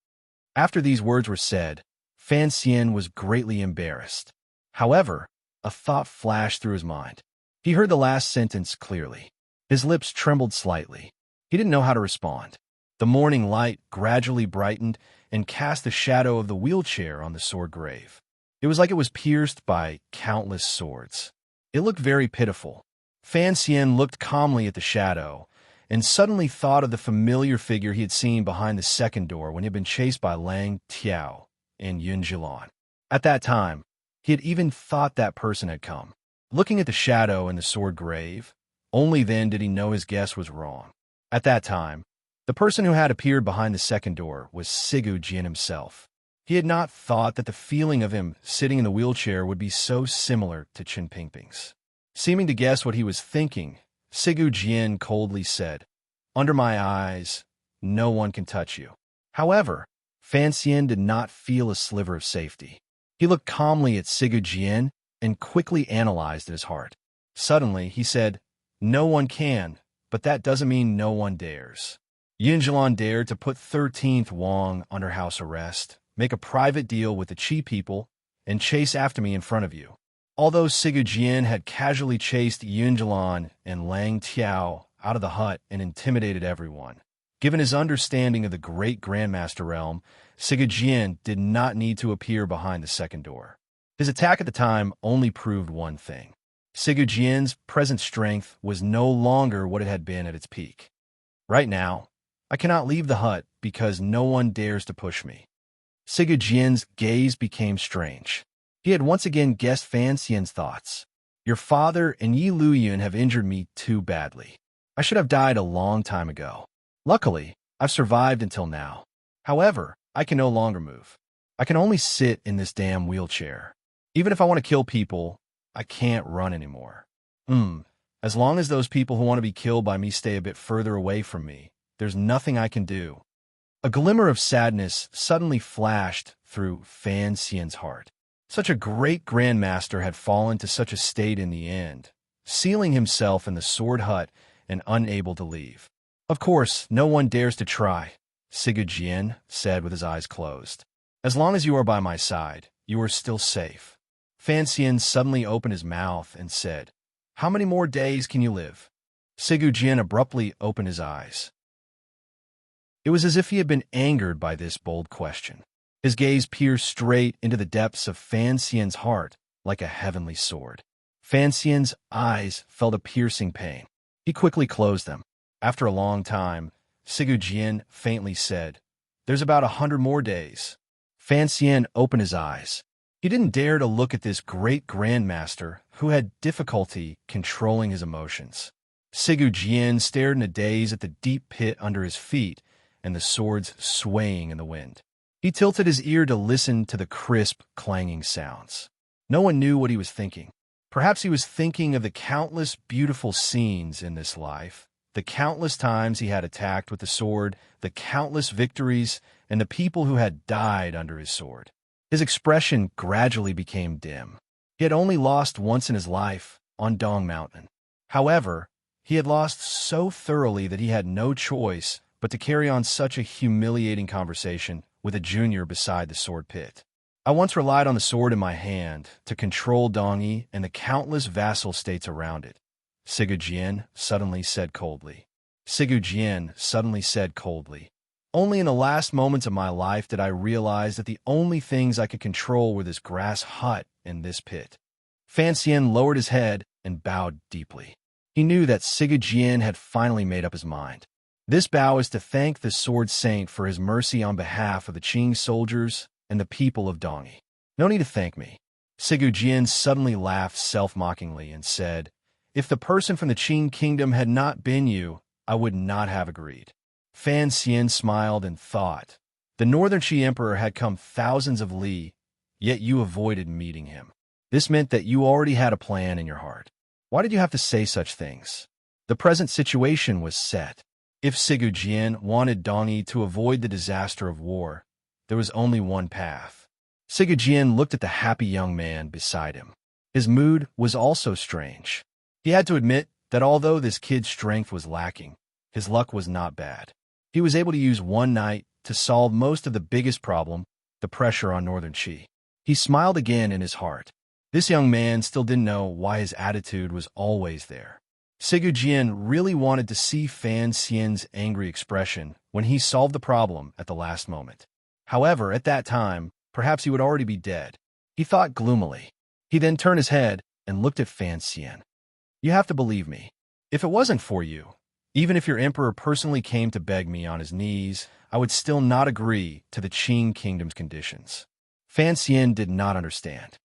After these words were said, Fan Xian was greatly embarrassed. However, a thought flashed through his mind. He heard the last sentence clearly. His lips trembled slightly. He didn't know how to respond. The morning light gradually brightened and cast the shadow of the wheelchair on the sword grave. It was like it was pierced by countless swords. It looked very pitiful. Fan Xian looked calmly at the shadow and suddenly thought of the familiar figure he had seen behind the second door when he had been chased by Lang Tiao and Yun Jilan. At that time, he had even thought that person had come. Looking at the shadow in the sword grave, only then did he know his guess was wrong. At that time, the person who had appeared behind the second door was Sigu Jian himself. He had not thought that the feeling of him sitting in the wheelchair would be so similar to Qin Pingping's. Seeming to guess what he was thinking, Sigu Jian coldly said, "Under my eyes, no one can touch you." However, Fan Xian did not feel a sliver of safety. He looked calmly at Sigu Jian and quickly analyzed in his heart. Suddenly, he said, "No one can, but that doesn't mean no one dares." Yun Jilan dared to put 13th Wang under house arrest, make a private deal with the Qi people, and chase after me in front of you. Although Sigu Jian had casually chased Yun Jilan and Lang Tiao out of the hut and intimidated everyone, given his understanding of the great Grandmaster realm, Sigu Jian did not need to appear behind the second door. His attack at the time only proved one thing. Sigu Jian's present strength was no longer what it had been at its peak. Right now, I cannot leave the hut because no one dares to push me. Sigu Jian's gaze became strange. He had once again guessed Fan Xian's thoughts. Your father and Yi Luyun have injured me too badly. I should have died a long time ago. Luckily, I've survived until now. However, I can no longer move. I can only sit in this damn wheelchair. Even if I want to kill people, I can't run anymore. As long as those people who want to be killed by me stay a bit further away from me, there's nothing I can do. A glimmer of sadness suddenly flashed through Fan Xian's heart. Such a great grandmaster had fallen to such a state in the end, sealing himself in the sword hut and unable to leave. Of course, no one dares to try, Sigu Jian said with his eyes closed. As long as you are by my side, you are still safe. Fan Xian suddenly opened his mouth and said, "How many more days can you live?" Sigu Jian abruptly opened his eyes. It was as if he had been angered by this bold question. His gaze pierced straight into the depths of Fan Xian's heart like a heavenly sword. Fan Xian's eyes felt a piercing pain. He quickly closed them. After a long time, Sigu Jian faintly said, "There's about 100 more days." Fan Xian opened his eyes. He didn't dare to look at this great grandmaster who had difficulty controlling his emotions. Sigu Jian stared in a daze at the deep pit under his feet and the swords swaying in the wind. He tilted his ear to listen to the crisp, clanging sounds. No one knew what he was thinking. Perhaps he was thinking of the countless beautiful scenes in this life, the countless times he had attacked with the sword, the countless victories, and the people who had died under his sword. His expression gradually became dim. He had only lost once in his life, on Dong Mountain. However, he had lost so thoroughly that he had no choice but to carry on such a humiliating conversation with a junior beside the sword pit. I once relied on the sword in my hand to control Dongyi and the countless vassal states around it, Sigu Jian suddenly said coldly. Sigu Jian suddenly said coldly. Only in the last moments of my life did I realize that the only things I could control were this grass hut and this pit. Fan Xian lowered his head and bowed deeply. He knew that Sigu Jian had finally made up his mind. This bow is to thank the Sword Saint for his mercy on behalf of the Qing soldiers and the people of Dongyi. No need to thank me. Sigu Jian suddenly laughed self-mockingly and said, "If the person from the Qing kingdom had not been you, I would not have agreed." Fan Xian smiled and thought, "The Northern Qi Emperor had come thousands of li, yet you avoided meeting him. This meant that you already had a plan in your heart. Why did you have to say such things? The present situation was set. If Sigu Jian wanted Dongyi to avoid the disaster of war, there was only one path." Sigu Jian looked at the happy young man beside him. His mood was also strange. He had to admit that although this kid's strength was lacking, his luck was not bad. He was able to use one night to solve most of the biggest problem, the pressure on Northern Qi. He smiled again in his heart. This young man still didn't know why his attitude was always there. Jian really wanted to see Fan Xian's angry expression when he solved the problem at the last moment. However, at that time, perhaps he would already be dead. He thought gloomily. He then turned his head and looked at Fan Xian. You have to believe me. If it wasn't for you, even if your emperor personally came to beg me on his knees, I would still not agree to the Qing kingdom's conditions. Fan Xian did not understand.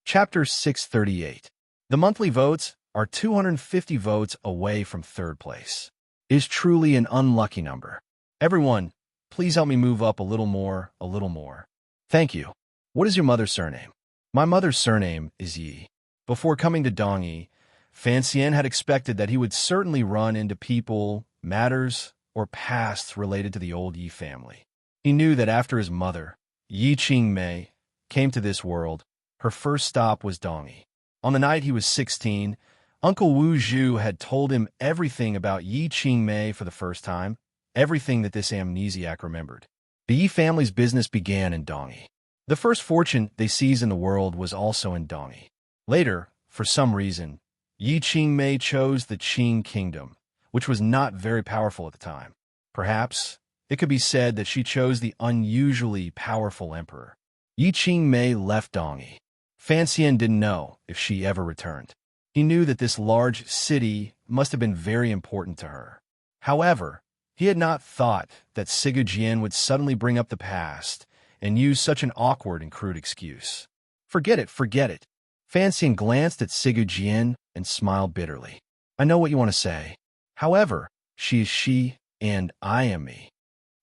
Chapter 638. The monthly votes are 250 votes away from third place. It is truly an unlucky number. Everyone, please help me move up a little more, a little more. Thank you. What is your mother's surname? My mother's surname is Yi. Before coming to Dongyi, Fan Xian had expected that he would certainly run into people, matters, or pasts related to the old Yi family. He knew that after his mother, Yi Qingmei, came to this world, her first stop was Dongyi. On the night he was 16, Uncle Wu Zhu had told him everything about Yi Qingmei for the first time, everything that this amnesiac remembered. The Yi family's business began in Dongyi. The first fortune they seized in the world was also in Dongyi. Later, for some reason, Yi Qingmei chose the Qing kingdom, which was not very powerful at the time. Perhaps it could be said that she chose the unusually powerful emperor. Yi Qingmei left Dongyi. Fan Xian didn't know if she ever returned. He knew that this large city must have been very important to her. However, he had not thought that Jian would suddenly bring up the past and use such an awkward and crude excuse. Forget it, forget it. Fan Xian glanced at Jian and smiled bitterly. I know what you want to say. However, she is she and I am me.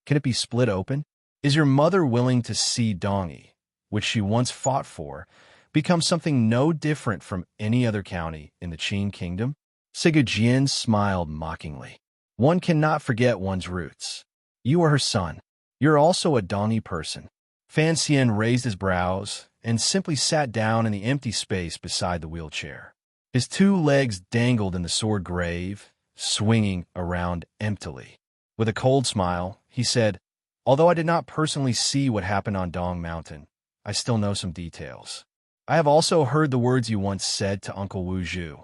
Can it be split open? Is your mother willing to see Dongyi, which she once fought for, become something no different from any other county in the Qing kingdom? Jian smiled mockingly. One cannot forget one's roots. You are her son. You're also a Dongyi person. Fan Xian raised his brows and simply sat down in the empty space beside the wheelchair. His two legs dangled in the sword grave, swinging around emptily. With a cold smile, he said, although I did not personally see what happened on Dong Mountain, I still know some details. I have also heard the words you once said to Uncle Wu Zhu.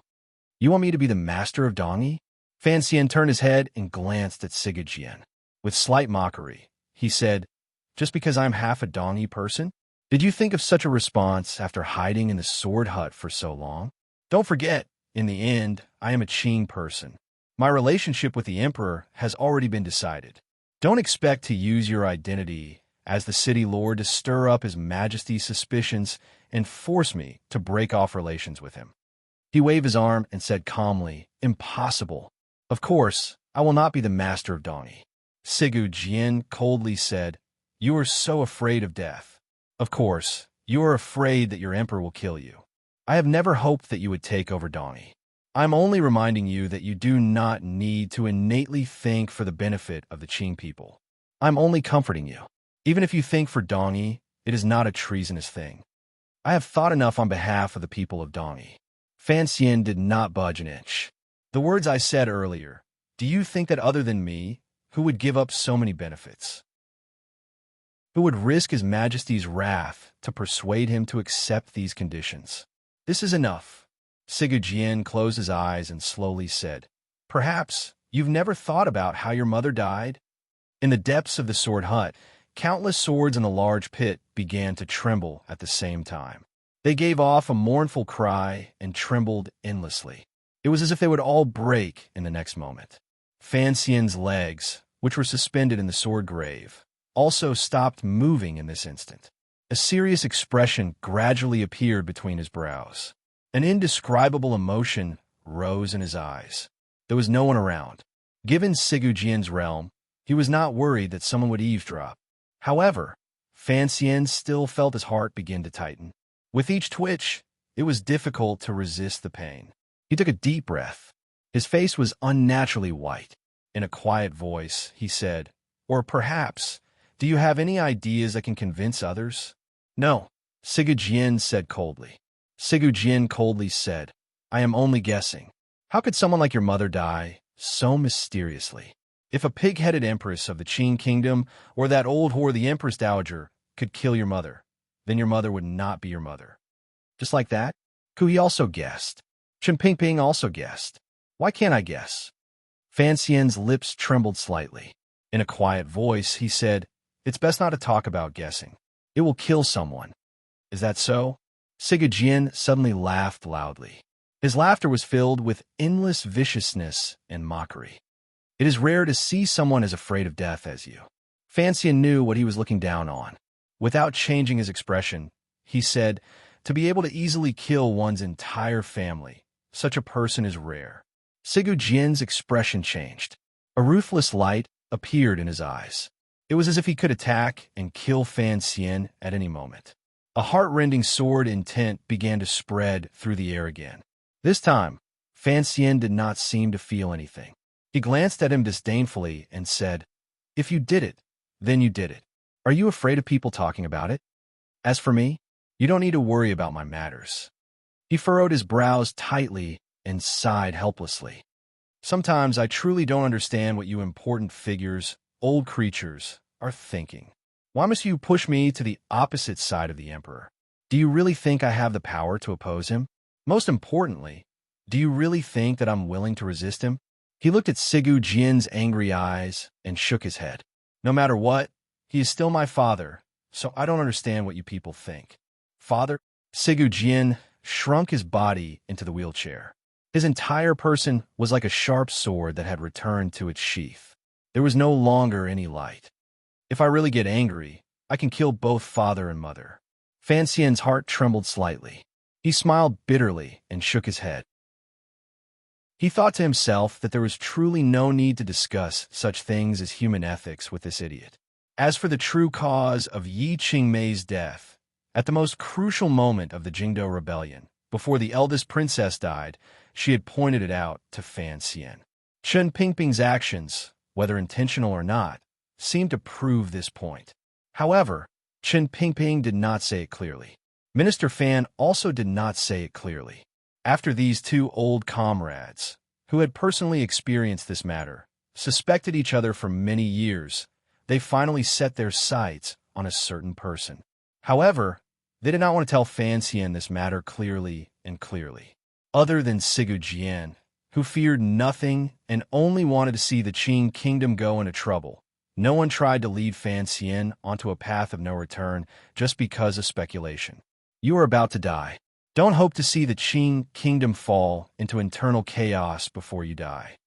You want me to be the master of Dongyi? Fan Xian turned his head and glanced at Jian. With slight mockery, he said, just because I'm half a Dongyi person? Did you think of such a response after hiding in the sword hut for so long? Don't forget, in the end, I am a Qing person. My relationship with the emperor has already been decided. Don't expect to use your identity as the city lord to stir up his majesty's suspicions and force me to break off relations with him. He waved his arm and said calmly, impossible. Of course, I will not be the master of Dongyi. Jian coldly said, you are so afraid of death. Of course, you are afraid that your emperor will kill you. I have never hoped that you would take over Dongyi. I'm only reminding you that you do not need to innately think for the benefit of the Qing people. I'm only comforting you. Even if you think for Dongyi, it is not a treasonous thing. I have thought enough on behalf of the people of Dongyi. Fan Xian did not budge an inch. The words I said earlier, do you think that other than me, who would give up so many benefits? Who would risk his majesty's wrath to persuade him to accept these conditions? This is enough. Jian closed his eyes and slowly said, perhaps you've never thought about how your mother died? In the depths of the sword hut, countless swords in the large pit began to tremble at the same time. They gave off a mournful cry and trembled endlessly. It was as if they would all break in the next moment. Fan Xian's legs, which were suspended in the sword grave, also stopped moving in this instant. A serious expression gradually appeared between his brows. An indescribable emotion rose in his eyes. There was no one around. Given Jian's realm, he was not worried that someone would eavesdrop. However, Fan Xian still felt his heart begin to tighten. With each twitch, it was difficult to resist the pain. He took a deep breath. His face was unnaturally white. In a quiet voice, he said, or perhaps, do you have any ideas that can convince others? No, Jian said coldly. Jian coldly said, I am only guessing. How could someone like your mother die so mysteriously? If a pig-headed empress of the Qing kingdom or that old whore the empress dowager could kill your mother, then your mother would not be your mother. Just like that? He also guessed. Chen Pingping also guessed. Why can't I guess? Fan Xian's lips trembled slightly. In a quiet voice, he said, "It's best not to talk about guessing. It will kill someone." "Is that so?" Sigu Jian suddenly laughed loudly. His laughter was filled with endless viciousness and mockery. "It is rare to see someone as afraid of death as you." Fan Xian knew what he was looking down on. Without changing his expression, he said, "To be able to easily kill one's entire family, such a person is rare." Sigu Jian's expression changed. A ruthless light appeared in his eyes. It was as if he could attack and kill Fan Xian at any moment. A heart-rending sword intent began to spread through the air again. This time, Fan Xian did not seem to feel anything. He glanced at him disdainfully and said, "If you did it, then you did it. Are you afraid of people talking about it? As for me, you don't need to worry about my matters." He furrowed his brows tightly and sighed helplessly. "Sometimes I truly don't understand what you important figures, old creatures, are thinking. Why must you push me to the opposite side of the Emperor? Do you really think I have the power to oppose him? Most importantly, do you really think that I'm willing to resist him?" He looked at Sigu Jian's angry eyes and shook his head. "No matter what, he is still my father, so I don't understand what you people think." "Father?" Sigu Jian shrunk his body into the wheelchair. His entire person was like a sharp sword that had returned to its sheath. There was no longer any light. "If I really get angry, I can kill both father and mother." Fan Xian's heart trembled slightly. He smiled bitterly and shook his head. He thought to himself that there was truly no need to discuss such things as human ethics with this idiot. As for the true cause of Yi Qingmei's death, at the most crucial moment of the Jingdo Rebellion, before the eldest princess died, she had pointed it out to Fan Xian. Chen Pingping's actions, whether intentional or not, seemed to prove this point. However, Chen Pingping did not say it clearly. Minister Fan also did not say it clearly. After these two old comrades, who had personally experienced this matter, suspected each other for many years, they finally set their sights on a certain person. However, they did not want to tell Fan Xian this matter clearly. Other than Sigu Jian, who feared nothing and only wanted to see the Qing kingdom go into trouble, no one tried to lead Fan Xian onto a path of no return just because of speculation. "You are about to die. Don't hope to see the Qing kingdom fall into internal chaos before you die."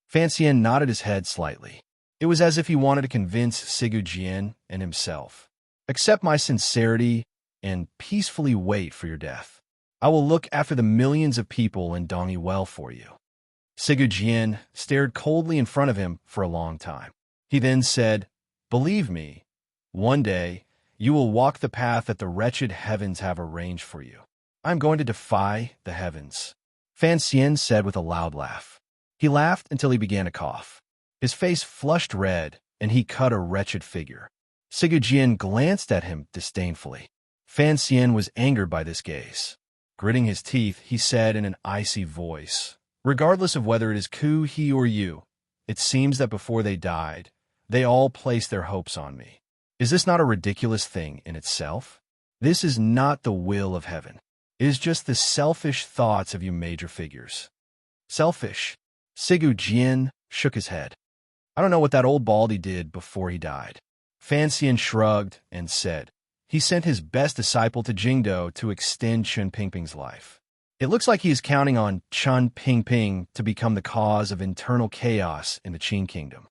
Fan Xian nodded his head slightly. It was as if he wanted to convince Sigu Jian and himself. "Accept my sincerity and peacefully wait for your death. I will look after the millions of people in Dongyi well for you." Sigu Jian stared coldly in front of him for a long time. He then said, "Believe me, one day you will walk the path that the wretched heavens have arranged for you. I am going to defy the heavens." Fan Xian said with a loud laugh. He laughed until he began to cough. His face flushed red, and he cut a wretched figure. Sigu Jian glanced at him disdainfully. Fan Xian was angered by this gaze. Gritting his teeth, he said in an icy voice, "Regardless of whether it is Ku, he, or you, it seems that before they died, they all placed their hopes on me. Is this not a ridiculous thing in itself? This is not the will of heaven. It is just the selfish thoughts of you major figures." "Selfish?" Sigu Jian shook his head. "I don't know what that old baldy did before he died." Fan Xian shrugged and said, "He sent his best disciple to Jingdo to extend Chen Pingping's life. It looks like he is counting on Chen Pingping to become the cause of internal chaos in the Qing kingdom."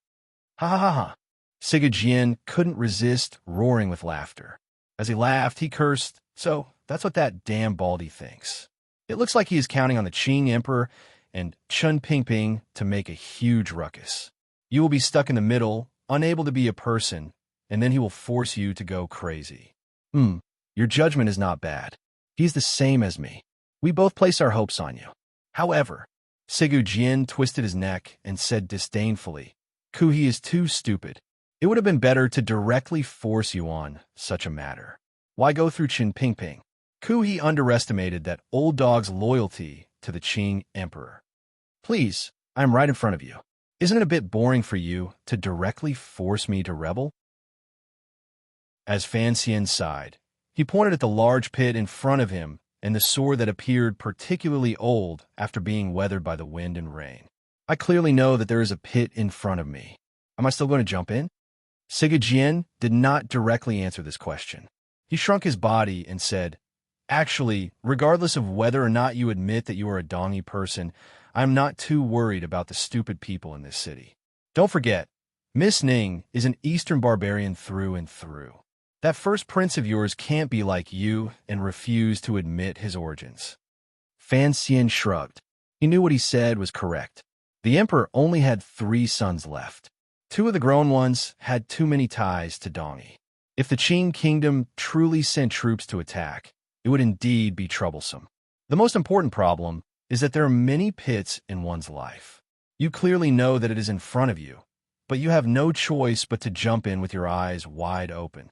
"Ha ha ha ha!" Sigu Jian couldn't resist roaring with laughter. As he laughed, he cursed, "So that's what that damn baldy thinks. It looks like he is counting on the Qing emperor and Chen Pingping to make a huge ruckus. You will be stuck in the middle, unable to be a person, and then he will force you to go crazy. Your judgment is not bad. He's the same as me. We both place our hopes on you. However," Sigu Jian twisted his neck and said disdainfully, "Kuhi is too stupid. It would have been better to directly force you on such a matter. Why go through Chen Pingping?" Kuhi underestimated that old dog's loyalty to the Qing emperor. "Please, I am right in front of you. Isn't it a bit boring for you to directly force me to rebel?" As Fan Xian sighed, he pointed at the large pit in front of him and the sword that appeared particularly old after being weathered by the wind and rain. I clearly know that there is a pit in front of me. Am I still going to jump in? Sigurd did not directly answer this question. He shrunk his body and said, "Actually, regardless of whether or not you admit that you are a dongy person, I am not too worried about the stupid people in this city. Don't forget, Miss Ning is an Eastern barbarian through and through. That first prince of yours can't be like you and refuse to admit his origins." Fan Xian shrugged. He knew what he said was correct. The emperor only had 3 sons left. 2 of the grown ones had too many ties to Dongi. If the Qing kingdom truly sent troops to attack, it would indeed be troublesome. The most important problem is that there are many pits in one's life. You clearly know that it is in front of you, but you have no choice but to jump in with your eyes wide open.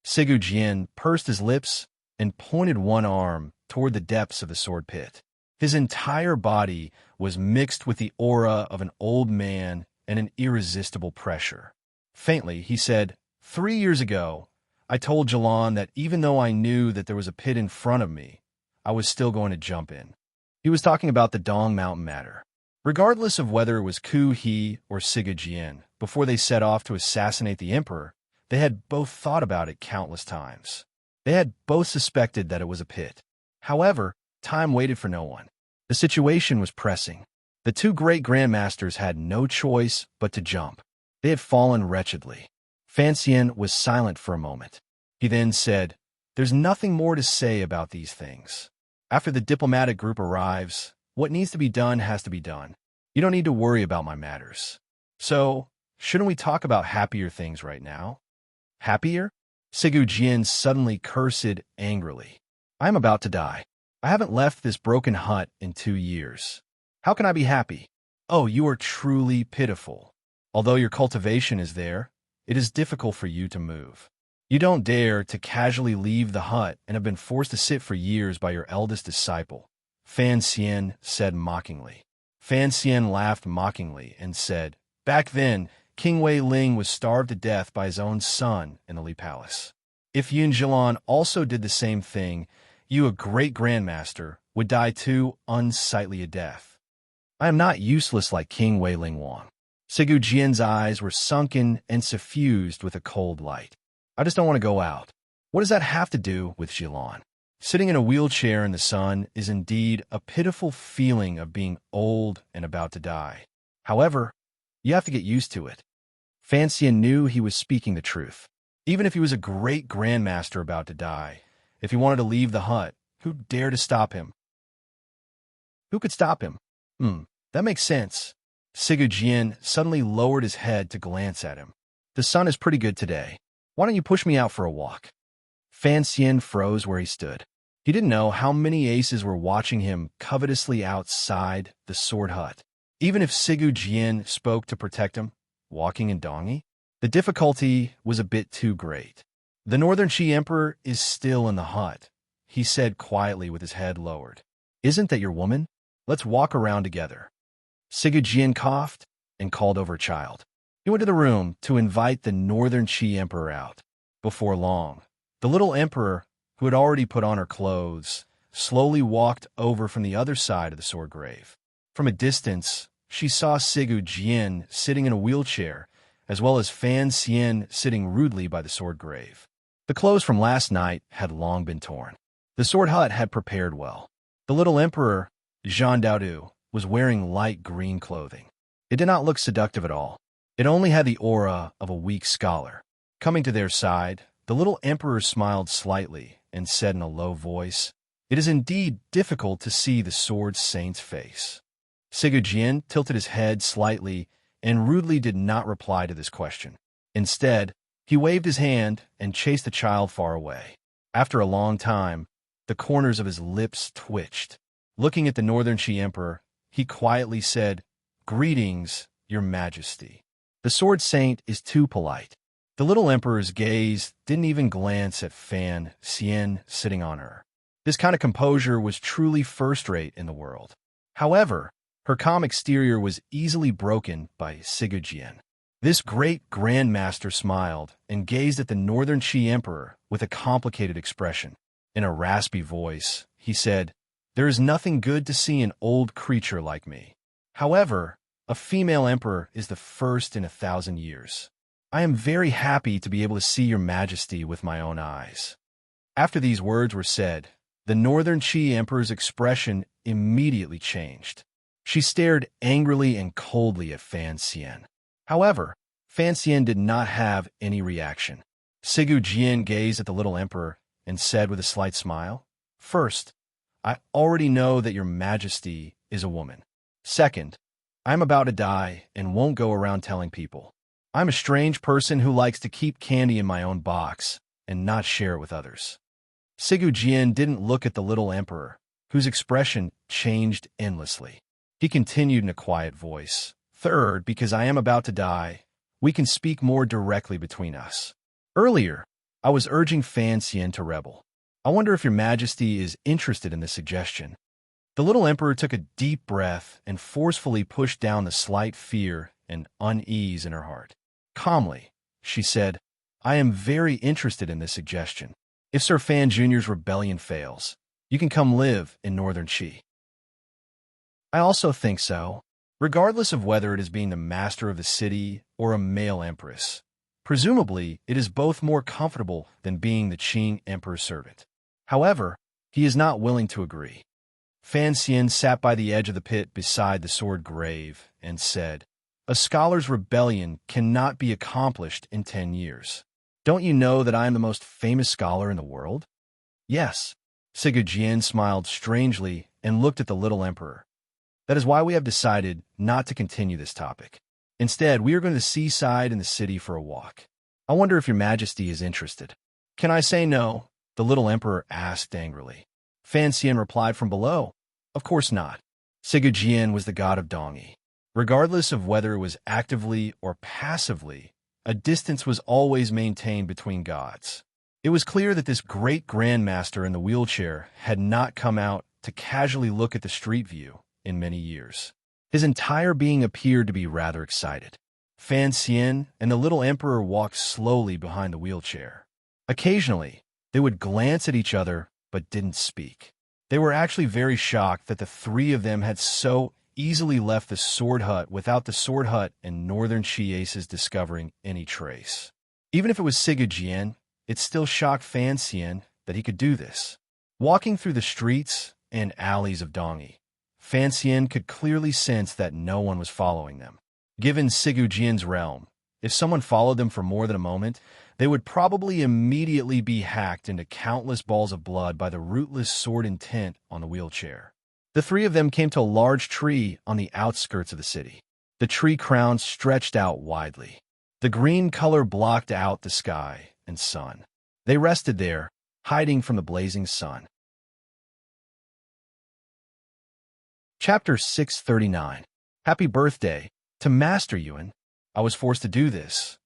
Sigurd pursed his lips and pointed one arm toward the depths of the sword pit. His entire body was mixed with the aura of an old man and an irresistible pressure. Faintly, he said, 3 years ago, I told Jalan that even though I knew that there was a pit in front of me, I was still going to jump in. He was talking about the Dong Mountain matter. Regardless of whether it was Ku He or Sigurd, before they set off to assassinate the emperor, they had both thought about it countless times. They had both suspected that it was a pit. However, time waited for no one. The situation was pressing. The 2 great grandmasters had no choice but to jump. They had fallen wretchedly. Fan Xian was silent for a moment. He then said, "There's nothing more to say about these things. After the diplomatic group arrives, what needs to be done has to be done. You don't need to worry about my matters. So, shouldn't we talk about happier things right now?" "Happier?" Sigurd suddenly cursed angrily. "I am about to die. I haven't left this broken hut in 2 years. How can I be happy? Oh, you are truly pitiful. Although your cultivation is there, it is difficult for you to move. You don't dare to casually leave the hut and have been forced to sit for years by your eldest disciple," Fan Xian said mockingly. Fan Xian laughed mockingly and said, "Back then, King Wei Ling was starved to death by his own son in the Li Palace. If Yun Jilan also did the same thing, you, a great grandmaster, would die too unsightly a death. I am not useless like King Wei Ling Wang." Sigurd eyes were sunken and suffused with a cold light. "I just don't want to go out. What does that have to do with Jilan? Sitting in a wheelchair in the sun is indeed a pitiful feeling of being old and about to die. However, you have to get used to it." Fan Xian knew he was speaking the truth. Even if he was a great grandmaster about to die, if he wanted to leave the hut, who dared to stop him? Who could stop him? That makes sense. Sigurd suddenly lowered his head to glance at him. "The sun is pretty good today. Why don't you push me out for a walk?" Fan Xian froze where he stood. He didn't know how many aces were watching him covetously outside the sword hut. Even if Sigurd spoke to protect him, walking in Dongi, the difficulty was a bit too great. "The Northern Qi Emperor is still in the hut," he said quietly with his head lowered. "Isn't that your woman? Let's walk around together." Sigurd coughed and called over a child. He went to the room to invite the Northern Qi Emperor out. Before long, the little emperor, who had already put on her clothes, slowly walked over from the other side of the sword grave. From a distance, she saw Sigurd sitting in a wheelchair, as well as Fan Xian sitting rudely by the sword grave. The clothes from last night had long been torn. The sword hut had prepared well. The little emperor, Zhang Daodu, was wearing light green clothing. It did not look seductive at all. It only had the aura of a weak scholar. Coming to their side, the little emperor smiled slightly and said in a low voice, "It is indeed difficult to see the sword saint's face." Sigurd tilted his head slightly and rudely did not reply to this question. Instead, he waved his hand and chased the child far away. After a long time, the corners of his lips twitched. Looking at the Northern Qi Emperor, he quietly said, "Greetings, Your Majesty." The sword saint is too polite. The little emperor's gaze didn't even glance at Fan Xian sitting on her. This kind of composure was truly first-rate in the world. However, her calm exterior was easily broken by Sigurd. This great grandmaster smiled and gazed at the Northern Qi Emperor with a complicated expression. In a raspy voice, he said, "there is nothing good to see an old creature like me. However, a female emperor is the first in 1,000 years. I am very happy to be able to see your majesty with my own eyes." After these words were said, the Northern Qi Emperor's expression immediately changed. She stared angrily and coldly at Fan Xian. However, Fan Xian did not have any reaction. Sigu Jian gazed at the little emperor and said with a slight smile, "First, I already know that your majesty is a woman. Second, I'm about to die and won't go around telling people. I'm a strange person who likes to keep candy in my own box and not share it with others." Sigu Jian didn't look at the little emperor, whose expression changed endlessly. He continued in a quiet voice, "Third, because I am about to die, we can speak more directly between us. Earlier, I was urging Fan Xian to rebel. I wonder if your majesty is interested in this suggestion." The little emperor took a deep breath and forcefully pushed down the slight fear and unease in her heart. Calmly, she said, "I am very interested in this suggestion. If Sir Fan Jr.'s rebellion fails, you can come live in Northern Qi." "I also think so, regardless of whether it is being the master of the city or a male empress. Presumably, it is both more comfortable than being the Qing emperor's servant." However, he is not willing to agree. Fan Xian sat by the edge of the pit beside the sword grave and said, "A scholar's rebellion cannot be accomplished in 10 years. Don't you know that I am the most famous scholar in the world?" "Yes." Sigu Jian smiled strangely and looked at the little emperor. "That is why we have decided not to continue this topic. Instead, we are going to the seaside in the city for a walk. I wonder if your majesty is interested." "Can I say no?" the little emperor asked angrily. Fan Xian replied from below, "Of course not." Sigu Jian was the god of Dongyi. Regardless of whether it was actively or passively, a distance was always maintained between gods. It was clear that this great grandmaster in the wheelchair had not come out to casually look at the street view in many years. His entire being appeared to be rather excited. Fan Xian and the little emperor walked slowly behind the wheelchair. Occasionally, they would glance at each other but didn't speak. They were actually very shocked that the three of them had so easily left the sword hut without the sword hut and Northern Qi aces discovering any trace. Even if it was Sigu Jian, it still shocked Fan Xian that he could do this. Walking through the streets and alleys of Dongyi, Fan Xian could clearly sense that no one was following them. Given Sigu Jian's realm, if someone followed them for more than a moment, they would probably immediately be hacked into countless balls of blood by the rootless sword intent on the wheelchair. The three of them came to a large tree on the outskirts of the city. The tree crown stretched out widely. The green color blocked out the sky and sun. They rested there, hiding from the blazing sun. Chapter 639. Happy birthday to Master Yuan. I was forced to do this.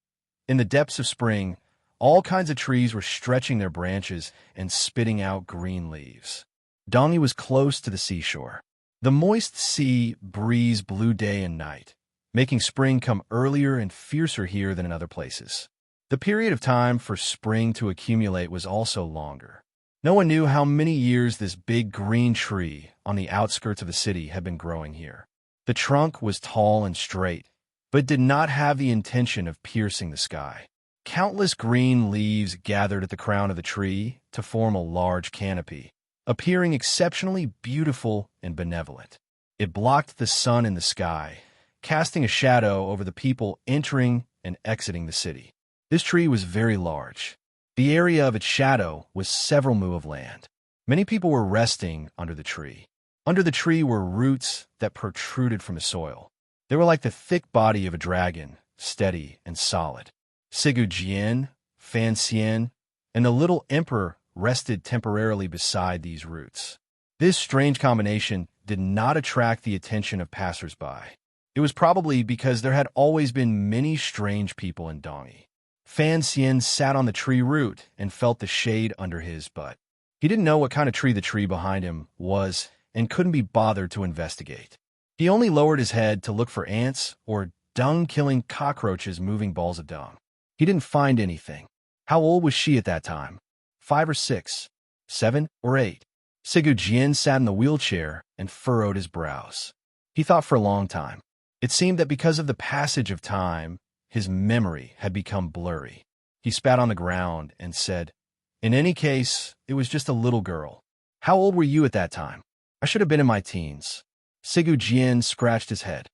In the depths of spring, all kinds of trees were stretching their branches and spitting out green leaves. Dongyi was close to the seashore. The moist sea breeze blew day and night, making spring come earlier and fiercer here than in other places. The period of time for spring to accumulate was also longer. No one knew how many years this big green tree on the outskirts of the city had been growing here. The trunk was tall and straight, but did not have the intention of piercing the sky. Countless green leaves gathered at the crown of the tree to form a large canopy, appearing exceptionally beautiful and benevolent. It blocked the sun in the sky, casting a shadow over the people entering and exiting the city. This tree was very large. The area of its shadow was several mu of land. Many people were resting under the tree. Under the tree were roots that protruded from the soil. They were like the thick body of a dragon, steady and solid. Sigu Jian, Fan Xian, and the little emperor rested temporarily beside these roots. This strange combination did not attract the attention of passers-by. It was probably because there had always been many strange people in Dongyi. Fan Xian sat on the tree root and felt the shade under his butt. He didn't know what kind of tree the tree behind him was and couldn't be bothered to investigate. He only lowered his head to look for ants or dung-killing cockroaches moving balls of dung. He didn't find anything. How old was she at that time? 5 or 6? 7 or 8? Jian sat in the wheelchair and furrowed his brows. He thought for a long time. It seemed that because of the passage of time, his memory had become blurry. He spat on the ground and said, "In any case, it was just a little girl. How old were you at that time?" "I should have been in my teens." Jian scratched his head.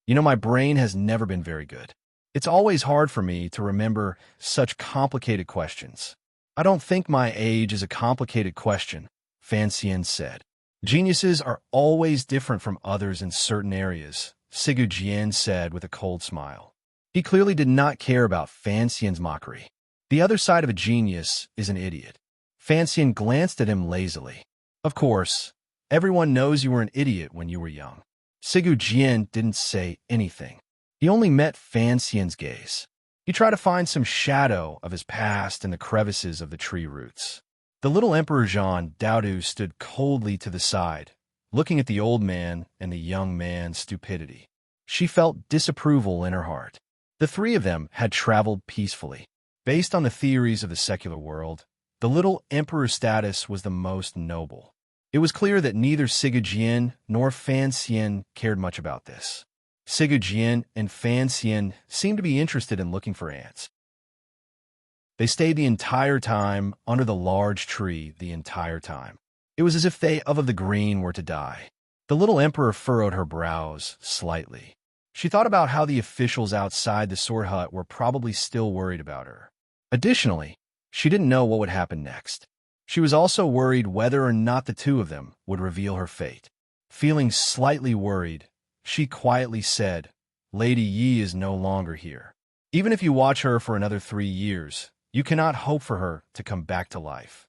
"You know, my brain has never been very good. It's always hard for me to remember such complicated questions." "I don't think my age is a complicated question," Xian said. "Geniuses are always different from others in certain areas," Jian said with a cold smile. He clearly did not care about Xian's mockery. The other side of a genius is an idiot. Xian glanced at him lazily. "Of course, everyone knows you were an idiot when you were young." Jian didn't say anything. He only met Xian's gaze. He tried to find some shadow of his past in the crevices of the tree roots. The little Emperor Jean Daodu stood coldly to the side, looking at the old man and the young man's stupidity. She felt disapproval in her heart. The three of them had traveled peacefully. Based on the theories of the secular world, the little emperor's status was the most noble. It was clear that neither Jian nor Xian cared much about this. Jian and Xian seemed to be interested in looking for ants. They stayed the entire time under the large tree the entire time. It was as if they of the green were to die. The little emperor furrowed her brows slightly. She thought about how the officials outside the sword hut were probably still worried about her. Additionally, she didn't know what would happen next. She was also worried whether or not the two of them would reveal her fate. Feeling slightly worried, she quietly said, "Lady Yi is no longer here. Even if you watch her for another 3 years, you cannot hope for her to come back to life."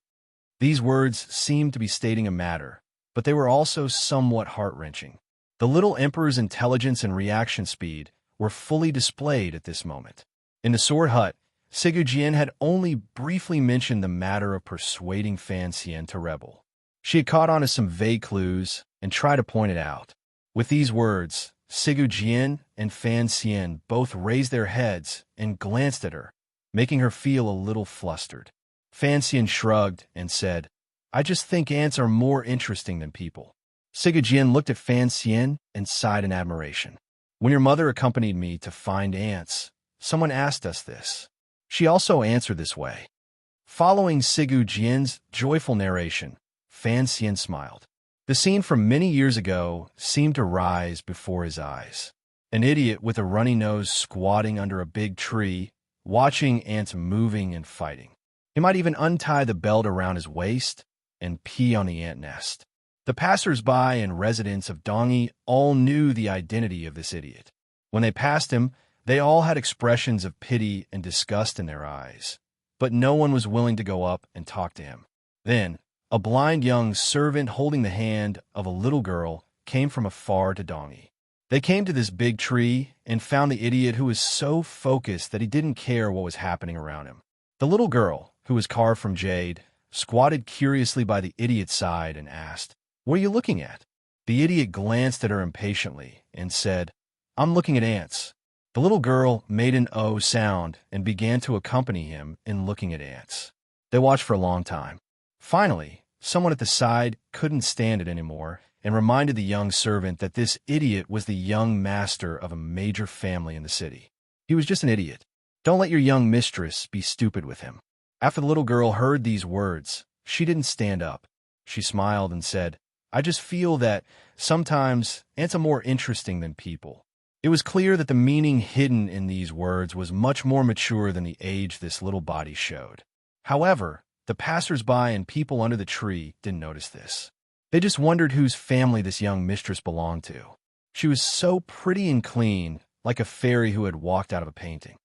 These words seemed to be stating a matter, but they were also somewhat heart-wrenching. The little emperor's intelligence and reaction speed were fully displayed at this moment. In the sword hut, Jian had only briefly mentioned the matter of persuading Xian to rebel. She had caught on to some vague clues and tried to point it out. With these words, Jian and Xian both raised their heads and glanced at her, making her feel a little flustered. Xian shrugged and said, "I just think ants are more interesting than people." Jian looked at Xian and sighed in admiration. "When your mother accompanied me to find ants, someone asked us this. She also answered this way." Following Jian's joyful narration, Xian smiled. The scene from many years ago seemed to rise before his eyes. An idiot with a runny nose squatting under a big tree, watching ants moving and fighting. He might even untie the belt around his waist and pee on the ant nest. The passers-by and residents of Dongyi all knew the identity of this idiot. When they passed him, they all had expressions of pity and disgust in their eyes, but no one was willing to go up and talk to him. Then, a blind young servant holding the hand of a little girl came from afar to Dongyi. They came to this big tree and found the idiot who was so focused that he didn't care what was happening around him. The little girl, who was carved from jade, squatted curiously by the idiot's side and asked, "What are you looking at?" The idiot glanced at her impatiently and said, "I'm looking at ants." The little girl made an O sound and began to accompany him in looking at ants. They watched for a long time. Finally, someone at the side couldn't stand it anymore and reminded the young servant that this idiot was the young master of a major family in the city. He was just an idiot. Don't let your young mistress be stupid with him. After the little girl heard these words, she didn't stand up. She smiled and said, "I just feel that sometimes ants are more interesting than people." It was clear that the meaning hidden in these words was much more mature than the age this little body showed. However, the passers-by and people under the tree didn't notice this. They just wondered whose family this young mistress belonged to. She was so pretty and clean, like a fairy who had walked out of a painting.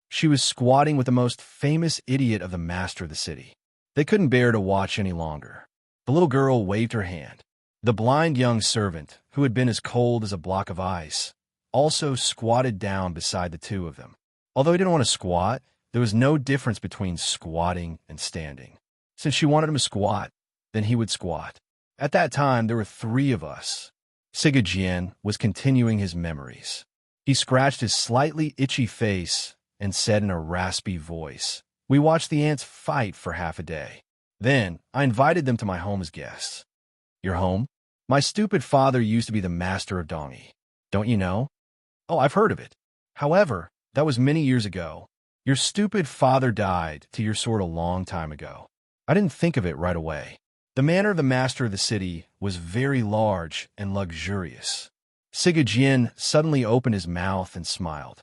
She was squatting with the most famous idiot of the master of the city. They couldn't bear to watch any longer. The little girl waved her hand. The blind young servant, who had been as cold as a block of ice, also squatted down beside the two of them. Although he didn't want to squat, there was no difference between squatting and standing. Since she wanted him to squat, then he would squat. At that time, there were 3 of us. Jian was continuing his memories. He scratched his slightly itchy face and said in a raspy voice, "We watched the ants fight for half a day. Then, I invited them to my home as guests. Your home? My stupid father used to be the master of Dongi. Don't you know? Oh, I've heard of it. However, that was many years ago. Your stupid father died to your sword a long time ago. I didn't think of it right away. The manor of the master of the city was very large and luxurious. Sigurjin suddenly opened his mouth and smiled.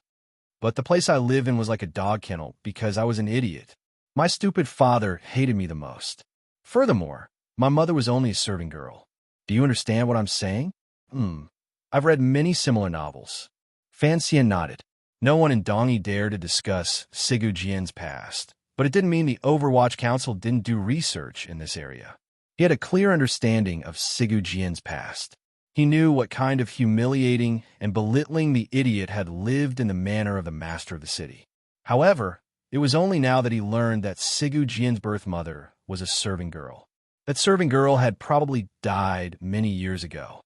But the place I live in was like a dog kennel because I was an idiot. My stupid father hated me the most. Furthermore, my mother was only a serving girl. Do you understand what I'm saying? I've read many similar novels. Fan Xian nodded. No one in Dongi dared to discuss Sigurjian's past, but it didn't mean the Overwatch Council didn't do research in this area. He had a clear understanding of Sigurjian's past. He knew what kind of humiliating and belittling the idiot had lived in the manor of the master of the city. However, it was only now that he learned that Sigurjian's birth mother was a serving girl. That serving girl had probably died many years ago.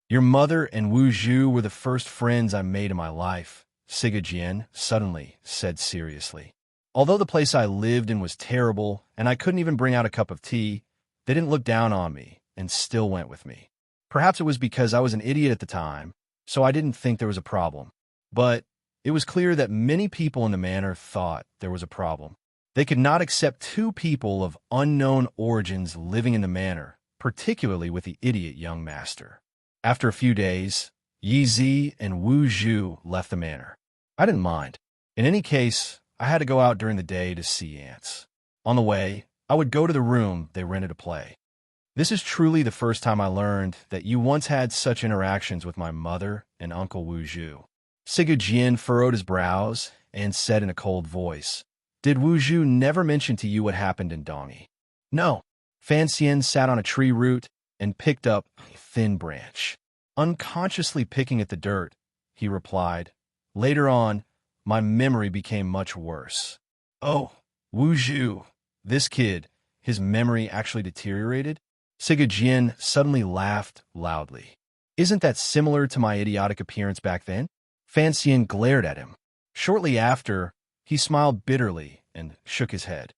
Your mother and Wu Zhu were the first friends I made in my life, Sigurjian suddenly said seriously. Although the place I lived in was terrible and I couldn't even bring out a cup of tea, they didn't look down on me and still went with me. Perhaps it was because I was an idiot at the time, so I didn't think there was a problem. But it was clear that many people in the manor thought there was a problem. They could not accept two people of unknown origins living in the manor, particularly with the idiot young master. After a few days, Yi Zi and Wu Zhu left the manor. I didn't mind. In any case, I had to go out during the day to see ants. On the way, I would go to the room they rented to play. This is truly the first time I learned that you once had such interactions with my mother and Uncle Wu Zhu. Sigurjin furrowed his brows and said in a cold voice, "Did Wu Zhu never mention to you what happened in Dongi?" "No." Fan Xian sat on a tree root and picked up a thin branch. Unconsciously picking at the dirt, he replied, "Later on, my memory became much worse." "Oh, Wu Zhu, this kid, his memory actually deteriorated?" Sigurjin suddenly laughed loudly. "Isn't that similar to my idiotic appearance back then?" Fan Xian glared at him. Shortly after, he smiled bitterly and shook his head.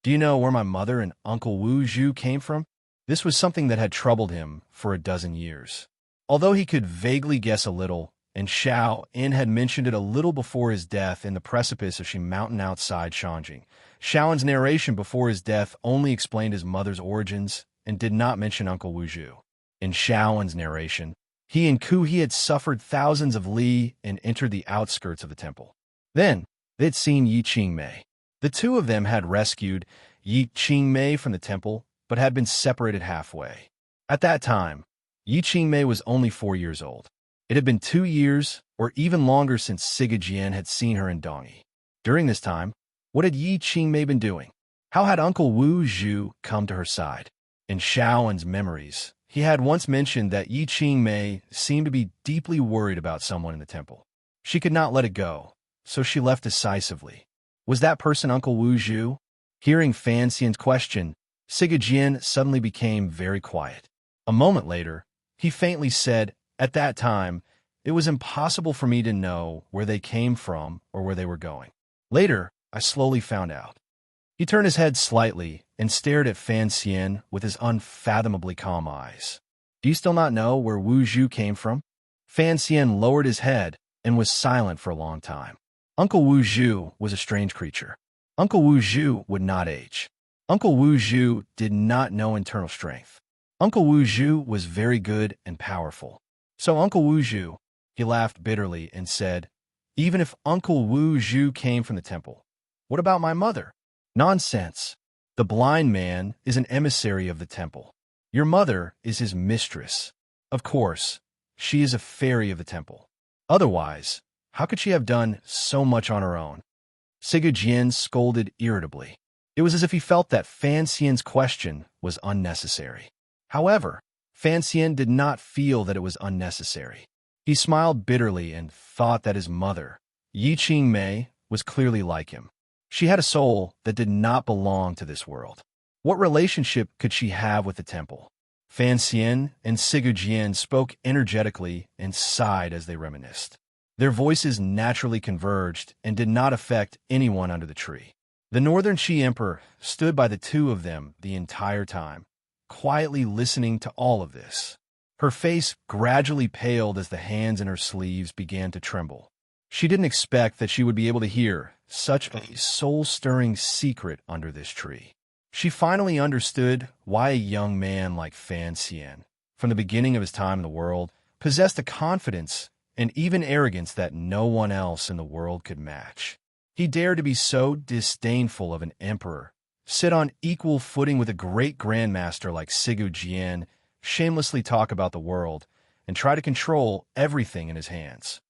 "Do you know where my mother and Uncle Wu Zhu came from?" This was something that had troubled him for a dozen years. Although he could vaguely guess a little, and Xiao En had mentioned it a little before his death in the precipice of Shi Mountain outside Shanjing. Xiaoen's narration before his death only explained his mother's origins and did not mention Uncle Wu Zhu. In Xiaoen's narration, he and Ku He had suffered thousands of li and entered the outskirts of the temple. Then, they had seen Yi Qingmei. The two of them had rescued Yi Qingmei from the temple, but had been separated halfway. At that time, Yi Qingmei was only 4 years old. It had been 2 years, or even longer, since Sigurjian had seen her in Dongi. During this time, what had Yi Qingmei been doing? How had Uncle Wu Zhu come to her side? In Xiaoen's memories, he had once mentioned that Yi Qingmei seemed to be deeply worried about someone in the temple. She could not let it go, so she left decisively. Was that person Uncle Wu Zhu? Hearing Fan Xian's question, Sigurjian suddenly became very quiet. A moment later, he faintly said, "At that time, it was impossible for me to know where they came from or where they were going. Later, I slowly found out." He turned his head slightly and stared at Fan Xian with his unfathomably calm eyes. "Do you still not know where Wu Zhu came from?" Fan Xian lowered his head and was silent for a long time. Uncle Wu Zhu was a strange creature. Uncle Wu Zhu would not age. Uncle Wu Zhu did not know internal strength. Uncle Wu Zhu was very good and powerful. So Uncle Wu Zhu, he laughed bitterly and said, "Even if Uncle Wu Zhu came from the temple, what about my mother?" "Nonsense. The blind man is an emissary of the temple. Your mother is his mistress. Of course, she is a fairy of the temple. Otherwise, how could she have done so much on her own?" Sigurjin scolded irritably. It was as if he felt that Fan Xian's question was unnecessary. However, Fan Xian did not feel that it was unnecessary. He smiled bitterly and thought that his mother, Yi Qingmei, was clearly like him. She had a soul that did not belong to this world. What relationship could she have with the temple? Fan Xian and Sigurjin spoke energetically and sighed as they reminisced. Their voices naturally converged and did not affect anyone under the tree. The Northern Shi Emperor stood by the two of them the entire time, quietly listening to all of this. Her face gradually paled as the hands in her sleeves began to tremble. She didn't expect that she would be able to hear such a soul-stirring secret under this tree. She finally understood why a young man like Fan Xian, from the beginning of his time in the world, possessed a confidence and even arrogance that no one else in the world could match. He dared to be so disdainful of an emperor, sit on equal footing with a great grandmaster like Sigu Jian, shamelessly talk about the world, and try to control everything in his hands.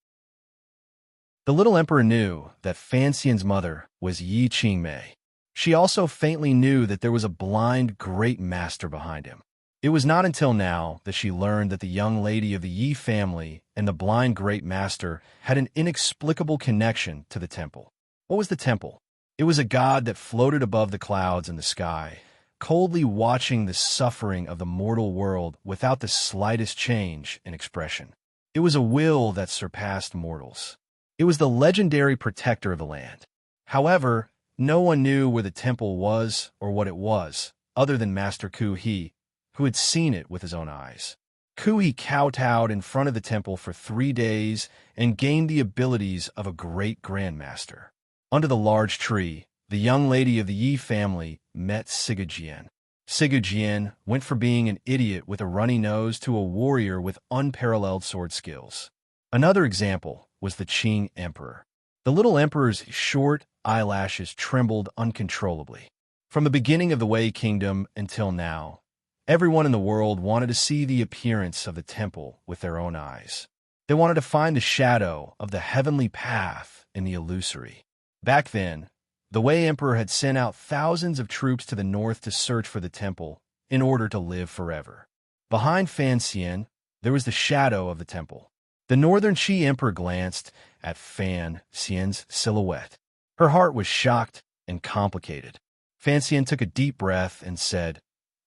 The little emperor knew that Fan Xian's mother was Yi Qingmei. She also faintly knew that there was a blind great master behind him. It was not until now that she learned that the young lady of the Yi family and the blind great master had an inexplicable connection to the temple. What was the temple? It was a god that floated above the clouds in the sky, coldly watching the suffering of the mortal world without the slightest change in expression. It was a will that surpassed mortals. It was the legendary protector of the land. However, no one knew where the temple was or what it was, other than Master Ku He, who had seen it with his own eyes. Ku He kowtowed in front of the temple for 3 days and gained the abilities of a great grandmaster. Under the large tree, the young lady of the Yi family met Sigu Jian. Sigu Jian went from being an idiot with a runny nose to a warrior with unparalleled sword skills. Another example was the Qing Emperor. The little emperor's short eyelashes trembled uncontrollably. From the beginning of the Wei Kingdom until now, everyone in the world wanted to see the appearance of the temple with their own eyes. They wanted to find the shadow of the heavenly path in the illusory. Back then, the Wei Emperor had sent out thousands of troops to the north to search for the temple in order to live forever. Behind Fan Xian, there was the shadow of the temple. The Northern Shi Emperor glanced at Fan Xian's silhouette. Her heart was shocked and complicated. Fan Xian took a deep breath and said,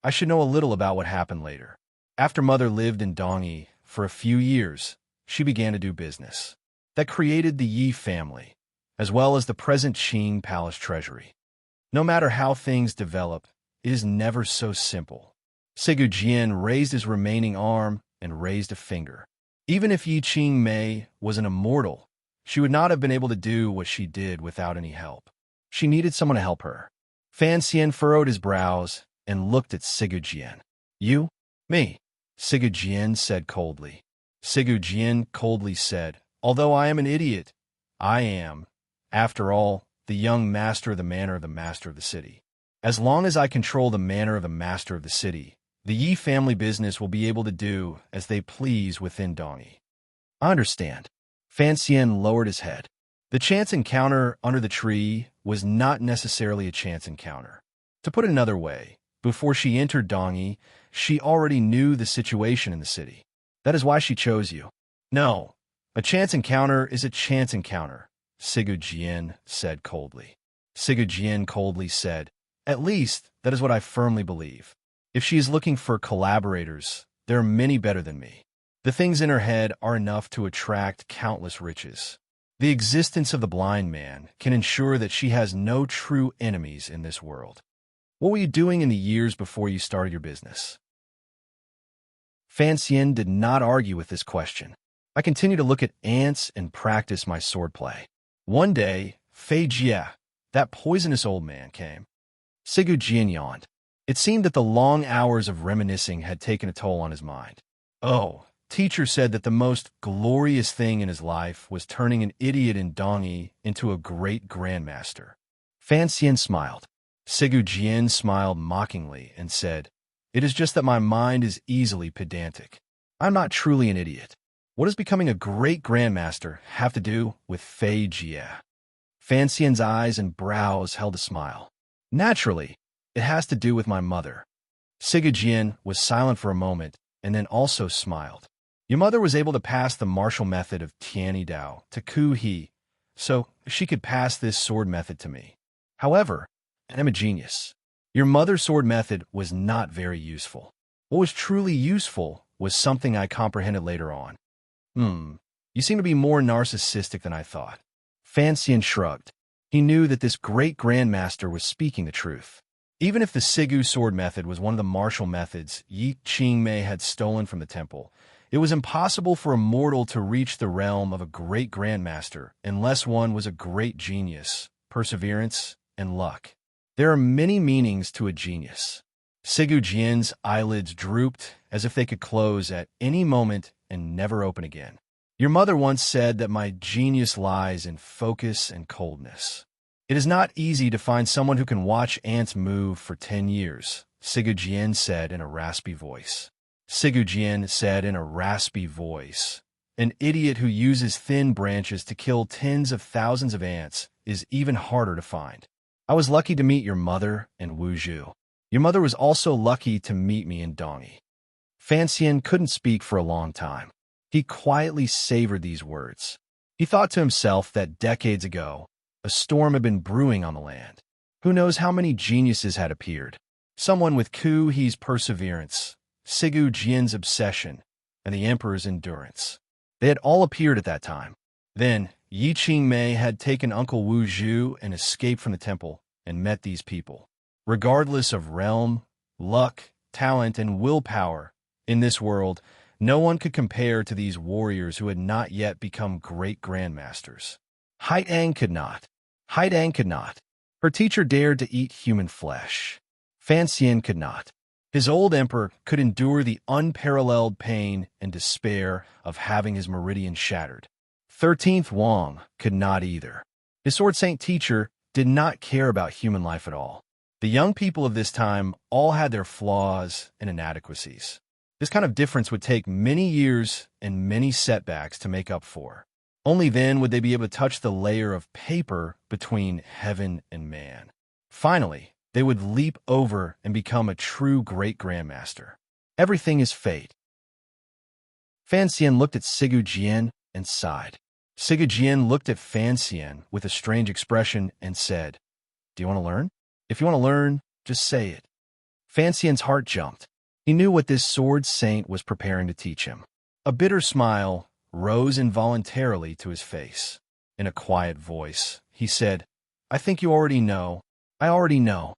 "I should know a little about what happened later." After Mother lived in Dongyi for a few years, she began to do business. That created the Yi family, as well as the present Qing palace treasury. No matter how things develop, it is never so simple. Sigu Jian raised his remaining arm and raised a finger. Even if Yi Qingmei was an immortal, she would not have been able to do what she did without any help. She needed someone to help her. Fan Xian furrowed his brows and looked at Sigu Jian. "You? Me?" Sigu Jian said coldly. Sigu Jian coldly said, "Although I am an idiot, I am, after all, the young master of the manor of the master of the city. As long as I control the manor of the master of the city, the Yi family business will be able to do as they please within Dongyi." "I understand." Fan Xian lowered his head. The chance encounter under the tree was not necessarily a chance encounter. To put it another way, before she entered Dongyi, she already knew the situation in the city. That is why she chose you. "No, a chance encounter is a chance encounter," Sigu Jian said coldly. Sigu Jian coldly said, "At least, that is what I firmly believe. If she is looking for collaborators, there are many better than me. The things in her head are enough to attract countless riches. The existence of the blind man can ensure that she has no true enemies in this world." "What were you doing in the years before you started your business?" Fan Xian did not argue with this question. "I continue to look at ants and practice my swordplay." One day, Fei Jie, that poisonous old man, came. Sigu Jian yawned. It seemed that the long hours of reminiscing had taken a toll on his mind. "Oh, teacher said that the most glorious thing in his life was turning an idiot in Dongyi into a great grandmaster." Fan Xian smiled. Sigu Jian smiled mockingly and said, "It is just that my mind is easily pedantic. I'm not truly an idiot. What does becoming a great grandmaster have to do with Fei Jie?" Fan Xian's eyes and brows held a smile. "Naturally, it has to do with my mother." Sigu Jian was silent for a moment and then also smiled. "Your mother was able to pass the martial method of Tianyi Dao to Ku He, so she could pass this sword method to me. However, I am a genius. Your mother's sword method was not very useful. What was truly useful was something I comprehended later on." You seem to be more narcissistic than I thought." Fan Xian shrugged. He knew that this great grandmaster was speaking the truth. Even if the Sigu sword method was one of the martial methods Yi Qingmei had stolen from the temple, it was impossible for a mortal to reach the realm of a great grandmaster unless one was a great genius, perseverance, and luck. There are many meanings to a genius. Sigu Jian's eyelids drooped as if they could close at any moment and never open again. Your mother once said that my genius lies in focus and coldness. It is not easy to find someone who can watch ants move for 10 years, Sigu Jian said in a raspy voice. Sigu Jian said in a raspy voice, an idiot who uses thin branches to kill tens of thousands of ants is even harder to find. I was lucky to meet your mother in Wuzhou. Your mother was also lucky to meet me in Dongyi. Fan Xian couldn't speak for a long time. He quietly savored these words. He thought to himself that decades ago, a storm had been brewing on the land. Who knows how many geniuses had appeared? Someone with Ku He's perseverance, Sigu Jian's obsession, and the emperor's endurance. They had all appeared at that time. Then, Yi Qingmei had taken Uncle Wu Zhu and escaped from the temple and met these people. Regardless of realm, luck, talent, and willpower, in this world, no one could compare to these warriors who had not yet become great grandmasters. Haidang could not. Haidang could not. Her teacher dared to eat human flesh. Fan Xian could not. His old emperor could endure the unparalleled pain and despair of having his meridian shattered. 13th Wang could not either. His sword saint teacher did not care about human life at all. The young people of this time all had their flaws and inadequacies. This kind of difference would take many years and many setbacks to make up for. Only then would they be able to touch the layer of paper between heaven and man. Finally, they would leap over and become a true great grandmaster. Everything is fate. Fan Xian looked at Sigu Jian and sighed. Sigu Jian looked at Fan Xian with a strange expression and said, "Do you want to learn? If you want to learn, just say it." Fan Xian's heart jumped. He knew what this sword saint was preparing to teach him. A bitter smile rose involuntarily to his face. In a quiet voice, he said, "I think you already know. I already know."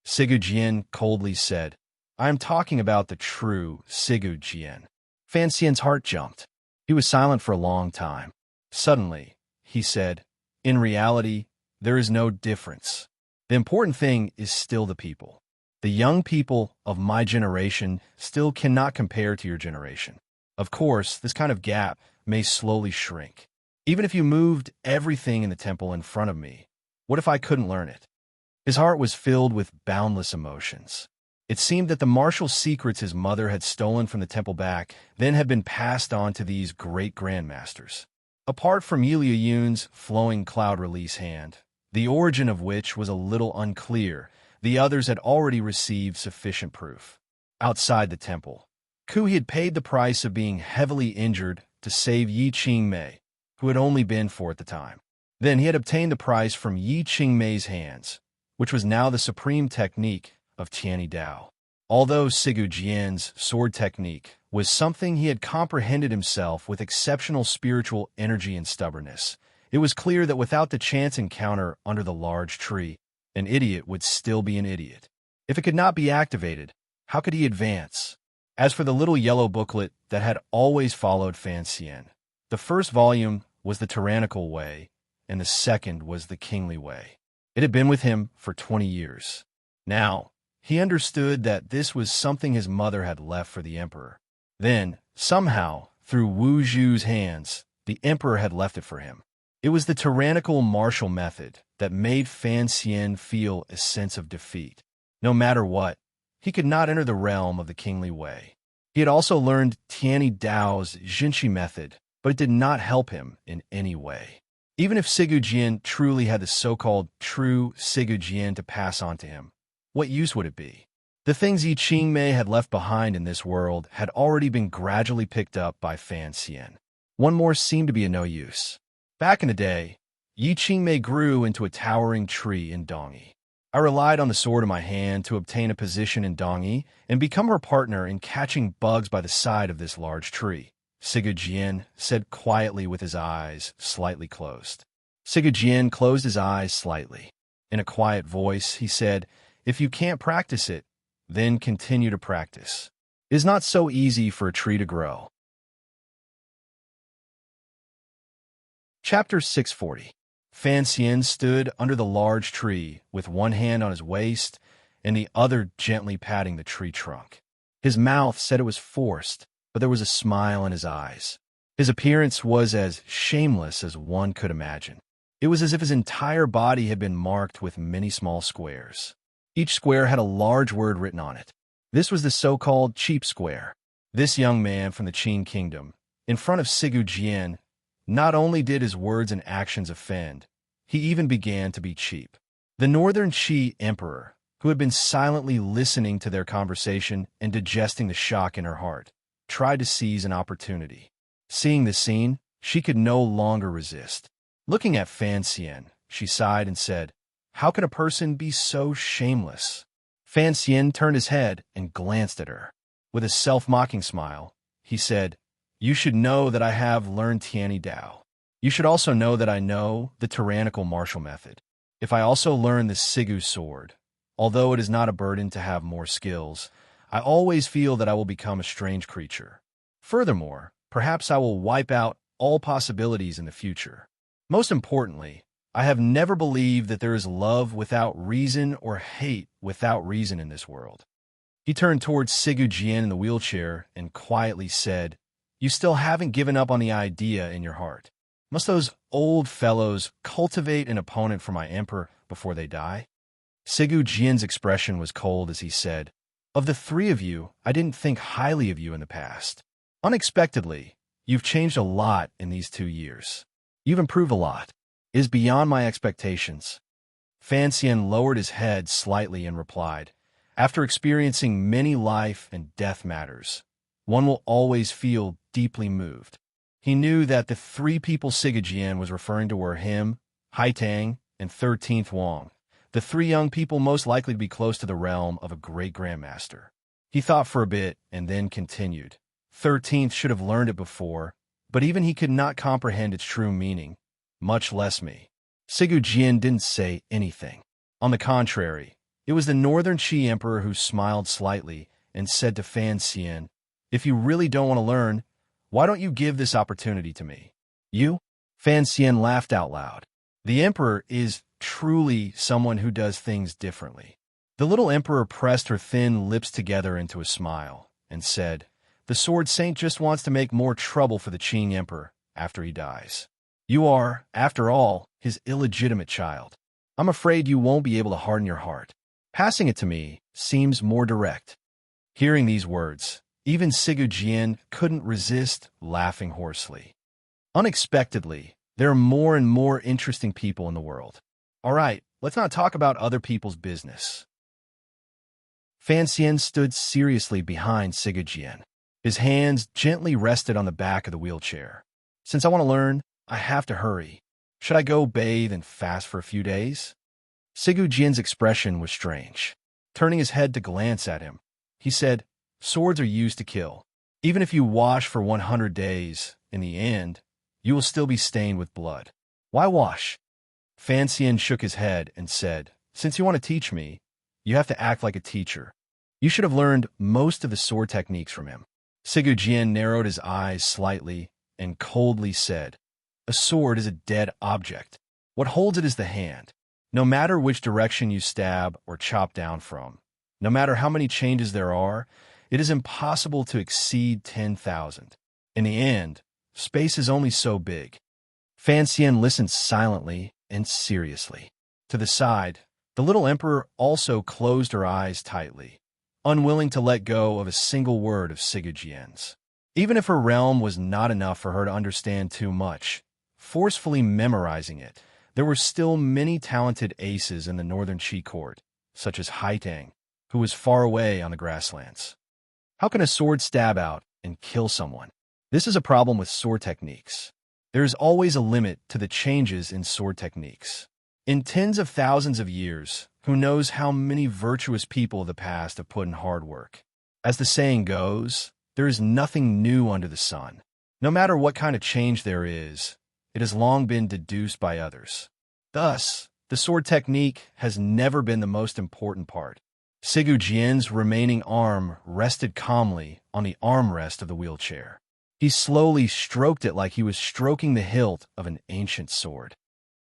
Sigu Jian coldly said, "I am talking about the true Sigu Jian." Fan Xian's heart jumped. He was silent for a long time. Suddenly, he said, "In reality, there is no difference. The important thing is still the people. The young people of my generation still cannot compare to your generation. Of course, this kind of gap may slowly shrink. Even if you moved everything in the temple in front of me, what if I couldn't learn it?" His heart was filled with boundless emotions. It seemed that the martial secrets his mother had stolen from the temple back then had been passed on to these great grandmasters. Apart from Yi Yun's flowing cloud release hand, the origin of which was a little unclear, the others had already received sufficient proof. Outside the temple, Ku had paid the price of being heavily injured to save Yi Qingmei, who had only been 4 at the time. Then he had obtained the prize from Yi Qingmei's hands, which was now the supreme technique of Tianyi Dao. Although Sigu Jian's sword technique was something he had comprehended himself with exceptional spiritual energy and stubbornness, it was clear that without the chance encounter under the large tree, an idiot would still be an idiot. If it could not be activated, how could he advance? As for the little yellow booklet that had always followed Fan Xian, the first volume was the tyrannical way, and the second was the kingly way. It had been with him for 20 years. Now, he understood that this was something his mother had left for the emperor. Then, somehow, through Wu Zhu's hands, the emperor had left it for him. It was the tyrannical martial method that made Fan Xian feel a sense of defeat. No matter what, he could not enter the realm of the kingly way. He had also learned Tianyi Dao's Jinshi method, but it did not help him in any way. Even if Sigu Jian truly had the so-called true Sigu Jian to pass on to him, what use would it be? The things Yi Qingmei had left behind in this world had already been gradually picked up by Fan Xian. One more seemed to be of no use. Back in the day, Yi Qingmei grew into a towering tree in Dongyi. I relied on the sword in my hand to obtain a position in Dongyi and become her partner in catching bugs by the side of this large tree, Sigu Jian said quietly with his eyes slightly closed. Sigurd closed his eyes slightly. In a quiet voice, he said, "If you can't practice it, then continue to practice. It is not so easy for a tree to grow." Chapter 640. Fan Xian stood under the large tree with one hand on his waist and the other gently patting the tree trunk. His mouth said it was forced, but there was a smile in his eyes. His appearance was as shameless as one could imagine. It was as if his entire body had been marked with many small squares. Each square had a large word written on it. This was the so-called cheap square. This young man from the Qin kingdom, in front of Sigurd, not only did his words and actions offend, he even began to be cheap. The Northern Qi emperor, who had been silently listening to their conversation and digesting the shock in her heart, tried to seize an opportunity. Seeing the scene, she could no longer resist. Looking at Fan Xian, she sighed and said, "How can a person be so shameless?" Fan Xian turned his head and glanced at her. With a self-mocking smile, he said, "You should know that I have learned Tianyi Dao. You should also know that I know the tyrannical martial method. If I also learn the Sigu sword, although it is not a burden to have more skills, I always feel that I will become a strange creature. Furthermore, perhaps I will wipe out all possibilities in the future. Most importantly, I have never believed that there is love without reason or hate without reason in this world." He turned towards Sigurd in the wheelchair and quietly said, "You still haven't given up on the idea in your heart. Must those old fellows cultivate an opponent for my emperor before they die?" Sigurd expression was cold as he said, "Of the three of you, I didn't think highly of you in the past. Unexpectedly, you've changed a lot in these 2 years. You've improved a lot. It is beyond my expectations." Fan Xian lowered his head slightly and replied, "After experiencing many life and death matters, one will always feel deeply moved." He knew that the three people Sigurd was referring to were him, Haitang, and 13th Wang, the three young people most likely to be close to the realm of a great grandmaster. He thought for a bit and then continued, 13th should have learned it before, but even he could not comprehend its true meaning, much less me. Sigurd didn't say anything. On the contrary, it was the Northern Qi Emperor who smiled slightly and said to Fan Xian, "If you really don't want to learn, why don't you give this opportunity to me?" "You?" Fan Xian laughed out loud. "The Emperor is truly someone who does things differently." The little Emperor pressed her thin lips together into a smile and said, "The Sword Saint just wants to make more trouble for the Qing Emperor after he dies. You are, after all, his illegitimate child. I'm afraid you won't be able to harden your heart. Passing it to me seems more direct." Hearing these words, even Sigurd couldn't resist laughing hoarsely. Unexpectedly, there are more and more interesting people in the world. All right, let's not talk about other people's business. Fan Xian stood seriously behind Sigurd. His hands gently rested on the back of the wheelchair. "Since I want to learn, I have to hurry. Should I go bathe and fast for a few days?" Sigurd expression was strange. Turning his head to glance at him, he said, "Swords are used to kill. Even if you wash for 100 days, in the end, you will still be stained with blood. Why wash?" Fan Xian shook his head and said, "Since you want to teach me, you have to act like a teacher. You should have learned most of the sword techniques from him." Sigurd narrowed his eyes slightly and coldly said, "A sword is a dead object. What holds it is the hand. No matter which direction you stab or chop down from, no matter how many changes there are, it is impossible to exceed 10,000. In the end, space is only so big." Fan Xian listened silently and seriously. To the side, the little emperor also closed her eyes tightly, unwilling to let go of a single word of Sigurd. Even if her realm was not enough for her to understand too much, forcefully memorizing it, there were still many talented aces in the Northern Qi court, such as Haitang, who was far away on the grasslands. How can a sword stab out and kill someone? This is a problem with sword techniques. There is always a limit to the changes in sword techniques. In tens of thousands of years, who knows how many virtuous people of the past have put in hard work. As the saying goes, there is nothing new under the sun. No matter what kind of change there is, it has long been deduced by others. Thus, the sword technique has never been the most important part. Sigu Jian's remaining arm rested calmly on the armrest of the wheelchair. He slowly stroked it like he was stroking the hilt of an ancient sword.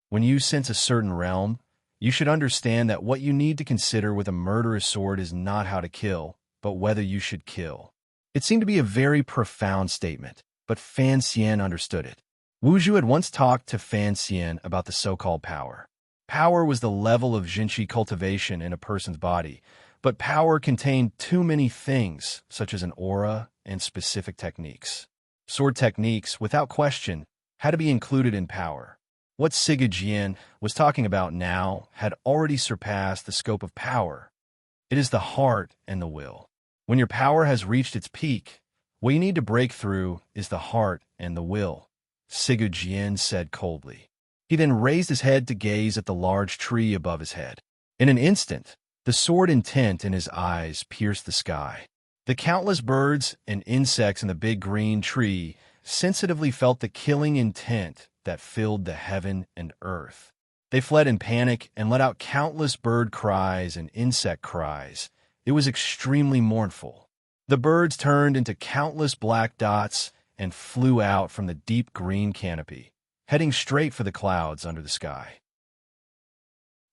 When you sense a certain realm, you should understand that what you need to consider with a murderous sword is not how to kill, but whether you should kill. It seemed to be a very profound statement, but Fan Xian understood it. Wu Zhu had once talked to Fan Xian about the so-called power. Power was the level of Jinqi cultivation in a person's body, but power contained too many things, such as an aura and specific techniques. Sword techniques, without question, had to be included in power. What Sigu Jian was talking about now had already surpassed the scope of power. It is the heart and the will. When your power has reached its peak, what you need to break through is the heart and the will, Sigu Jian said coldly. He then raised his head to gaze at the large tree above his head. In an instant, the sword intent in his eyes pierced the sky. The countless birds and insects in the big green tree sensitively felt the killing intent that filled the heaven and earth. They fled in panic and let out countless bird cries and insect cries. It was extremely mournful. The birds turned into countless black dots and flew out from the deep green canopy, heading straight for the clouds under the sky.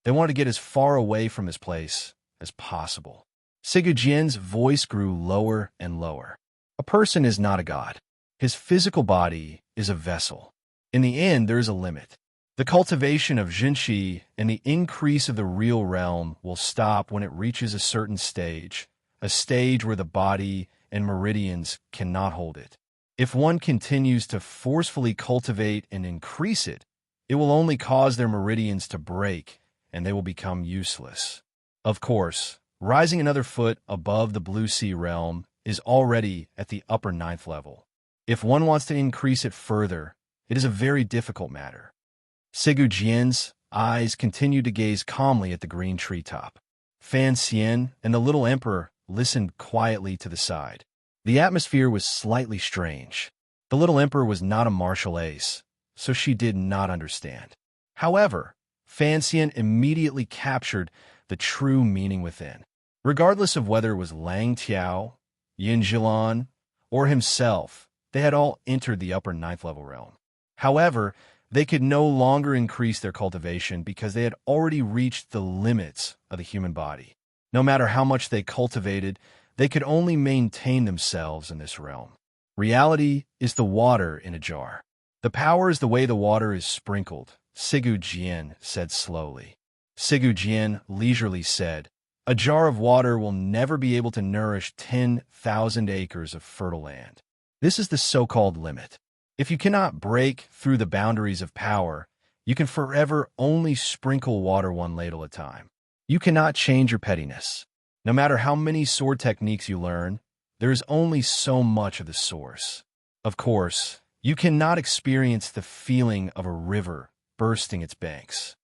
They wanted to get as far away from this place as possible. Sigu Jian's voice grew lower and lower. A person is not a god. His physical body is a vessel. In the end, there is a limit. The cultivation of Jinqi and the increase of the real realm will stop when it reaches a certain stage, a stage where the body and meridians cannot hold it. If one continues to forcefully cultivate and increase it, it will only cause their meridians to break, and they will become useless. Of course, rising another foot above the blue sea realm is already at the upper 9th level. If one wants to increase it further, it is a very difficult matter. Sigu Jian's eyes continued to gaze calmly at the green treetop. Fan Xian and the little emperor listened quietly to the side. The atmosphere was slightly strange. The little emperor was not a martial ace, so she did not understand. However, Fan Xian immediately captured the true meaning within. Regardless of whether it was Lang Tiao, Yin Zhilan, or himself, they had all entered the upper 9th level realm. However, they could no longer increase their cultivation because they had already reached the limits of the human body. No matter how much they cultivated, they could only maintain themselves in this realm. Reality is the water in a jar. The power is the way the water is sprinkled, Sigu Jian said slowly. Sigu Jian leisurely said, "A jar of water will never be able to nourish 10,000 acres of fertile land. This is the so-called limit. If you cannot break through the boundaries of power, you can forever only sprinkle water one ladle at a time. You cannot change your pettiness. No matter how many sword techniques you learn, there is only so much of the source. Of course, you cannot experience the feeling of a river bursting its banks.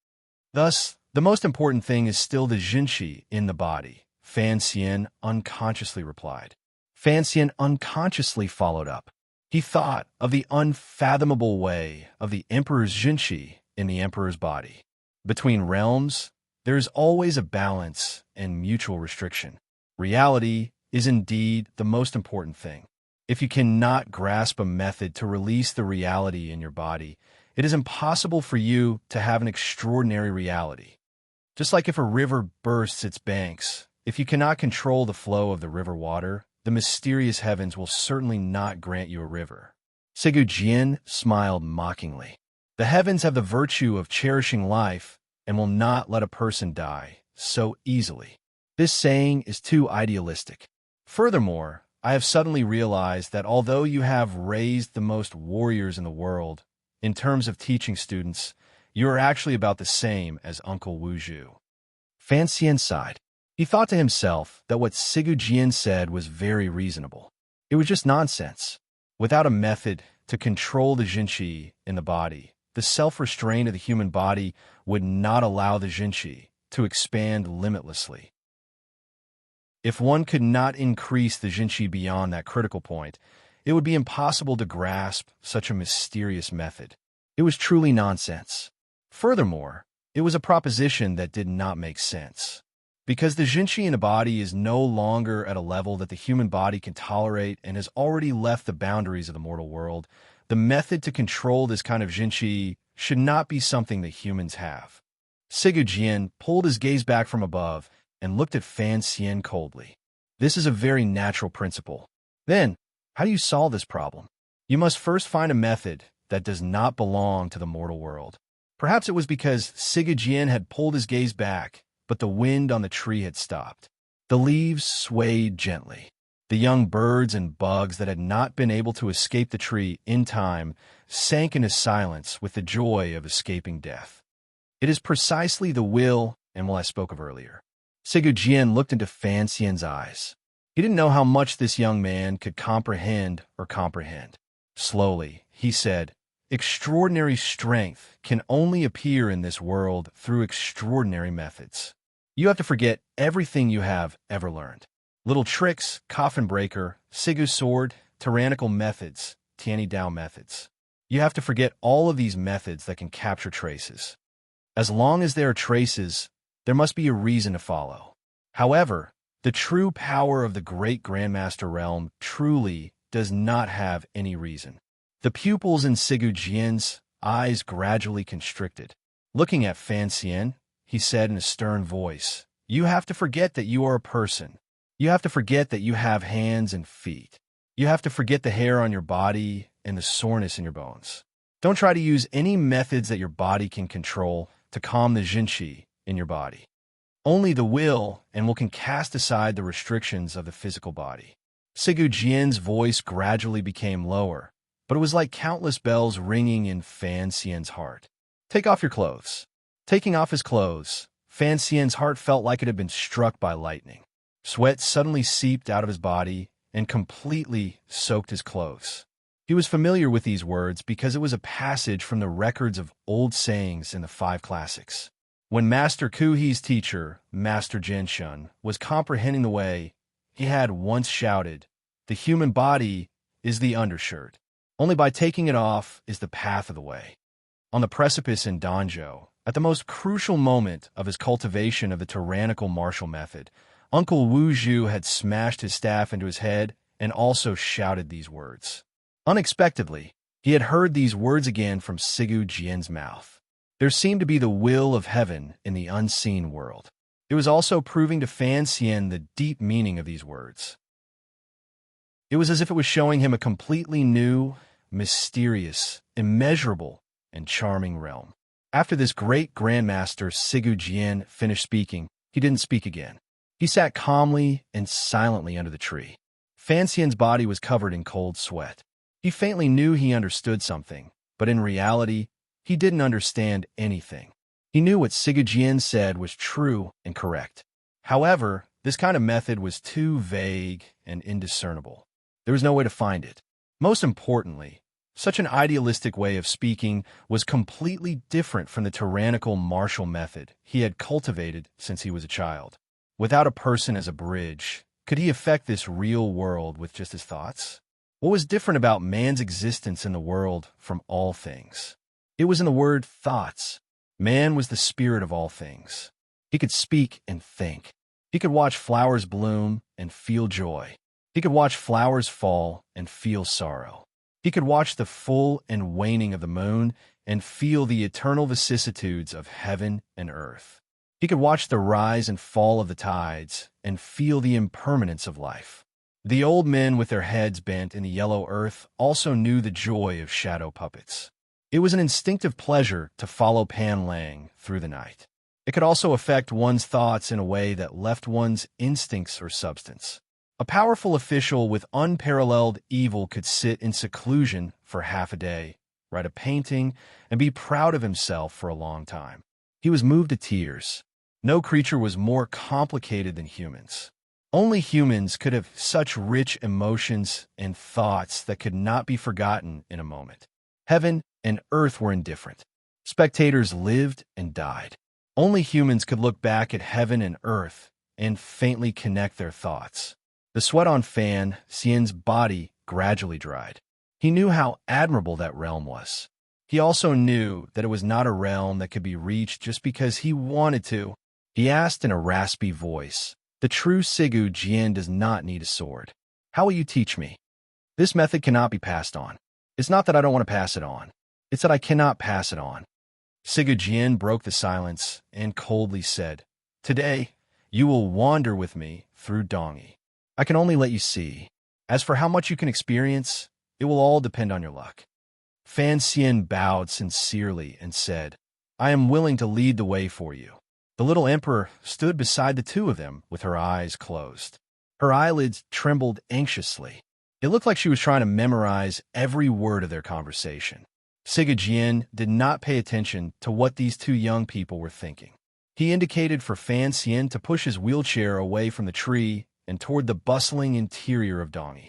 Thus, the most important thing is still the Jinqi in the body," Fan Xian unconsciously replied. Fan Xian unconsciously followed up. He thought of the unfathomable way of the emperor's Jinqi in the emperor's body. Between realms, there is always a balance and mutual restriction. Reality is indeed the most important thing. If you cannot grasp a method to release the reality in your body, it is impossible for you to have an extraordinary reality. Just like if a river bursts its banks, if you cannot control the flow of the river water, the mysterious heavens will certainly not grant you a river. Sigu Jian smiled mockingly. The heavens have the virtue of cherishing life and will not let a person die so easily. This saying is too idealistic. Furthermore, I have suddenly realized that although you have raised the most warriors in the world, in terms of teaching students, you are actually about the same as Uncle Wu Zhu. Fan Xian sighed. He thought to himself that what Sigu Jian said was very reasonable. It was just nonsense. Without a method to control the Jinqi in the body, the self-restraint of the human body would not allow the Jinqi to expand limitlessly. If one could not increase the Jinqi beyond that critical point, it would be impossible to grasp such a mysterious method. It was truly nonsense. Furthermore, it was a proposition that did not make sense. Because the Jinshi in a body is no longer at a level that the human body can tolerate and has already left the boundaries of the mortal world, the method to control this kind of Jinshi should not be something that humans have. Sigu Jian pulled his gaze back from above and looked at Fan Xian coldly. This is a very natural principle. Then, how do you solve this problem? You must first find a method that does not belong to the mortal world. Perhaps it was because Sigu Jian had pulled his gaze back, but the wind on the tree had stopped. The leaves swayed gently. The young birds and bugs that had not been able to escape the tree in time sank into silence with the joy of escaping death. It is precisely the will and will I spoke of earlier. Sigu Jian looked into Fan Xian's eyes. He didn't know how much this young man could comprehend. Slowly, he said, "Extraordinary strength can only appear in this world through extraordinary methods. You have to forget everything you have ever learned. Little tricks, coffin breaker, Sigu sword, tyrannical methods, Tianyi Dao methods. You have to forget all of these methods that can capture traces. As long as there are traces, there must be a reason to follow. However, the true power of the great Grandmaster realm truly does not have any reason." The pupils in Sigu Jian's eyes gradually constricted. Looking at Fan Xian, he said in a stern voice, "You have to forget that you are a person. You have to forget that you have hands and feet. You have to forget the hair on your body and the soreness in your bones. Don't try to use any methods that your body can control to calm the Jinshi in your body. Only the will can cast aside the restrictions of the physical body." Sigu Jian's voice gradually became lower, but it was like countless bells ringing in Fan Xian's heart. "Take off your clothes." Taking off his clothes, Fan Xian's heart felt like it had been struck by lightning. Sweat suddenly seeped out of his body and completely soaked his clothes. He was familiar with these words because it was a passage from the records of old sayings in the 5 classics. When Master Kuhi's teacher, Master Jianshun, was comprehending the way, he had once shouted, "The human body is the undershirt. Only by taking it off is the path of the way." On the precipice in Danzhou, at the most crucial moment of his cultivation of the tyrannical martial method, Uncle Wu Zhu had smashed his staff into his head and also shouted these words. Unexpectedly, he had heard these words again from Sigu Jian's mouth. There seemed to be the will of heaven in the unseen world. It was also proving to Fan Xian the deep meaning of these words. It was as if it was showing him a completely new, mysterious, immeasurable, and charming realm. After this great Grandmaster Sigu Jian finished speaking, he didn't speak again. He sat calmly and silently under the tree. Fan Xian's body was covered in cold sweat. He faintly knew he understood something, but in reality, he didn't understand anything. He knew what Sigu Jian said was true and correct. However, this kind of method was too vague and indiscernible. There was no way to find it. Most importantly, such an idealistic way of speaking was completely different from the tyrannical martial method he had cultivated since he was a child. Without a person as a bridge, could he affect this real world with just his thoughts? What was different about man's existence in the world from all things? It was in the word thoughts. Man was the spirit of all things. He could speak and think. He could watch flowers bloom and feel joy. He could watch flowers fall and feel sorrow. He could watch the full and waning of the moon and feel the eternal vicissitudes of heaven and earth. He could watch the rise and fall of the tides and feel the impermanence of life. The old men with their heads bent in the yellow earth also knew the joy of shadow puppets. It was an instinctive pleasure to follow Pan Lang through the night. It could also affect one's thoughts in a way that left one's instincts or substance. A powerful official with unparalleled evil could sit in seclusion for half a day, write a painting, and be proud of himself for a long time. He was moved to tears. No creature was more complicated than humans. Only humans could have such rich emotions and thoughts that could not be forgotten in a moment. Heaven and earth were indifferent. Spectators lived and died. Only humans could look back at heaven and earth and faintly connect their thoughts. The sweat on Fan Xian's body gradually dried. He knew how admirable that realm was. He also knew that it was not a realm that could be reached just because he wanted to. He asked in a raspy voice, "The true Sigu Jian does not need a sword. How will you teach me? This method cannot be passed on. It's not that I don't want to pass it on. It's that I cannot pass it on." Sigu Jian broke the silence and coldly said, "Today, you will wander with me through Dongi. I can only let you see. As for how much you can experience, it will all depend on your luck." Fan Xian bowed sincerely and said, "I am willing to lead the way for you." The little emperor stood beside the two of them with her eyes closed. Her eyelids trembled anxiously. It looked like she was trying to memorize every word of their conversation. Sigu Jian did not pay attention to what these two young people were thinking. He indicated for Fan Xian to push his wheelchair away from the tree and toward the bustling interior of Dongi.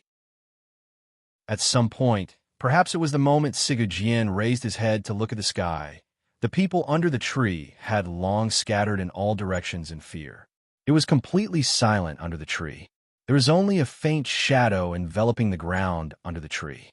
At some point, perhaps it was the moment Sigu Jian raised his head to look at the sky, the people under the tree had long scattered in all directions in fear. It was completely silent under the tree. There was only a faint shadow enveloping the ground under the tree.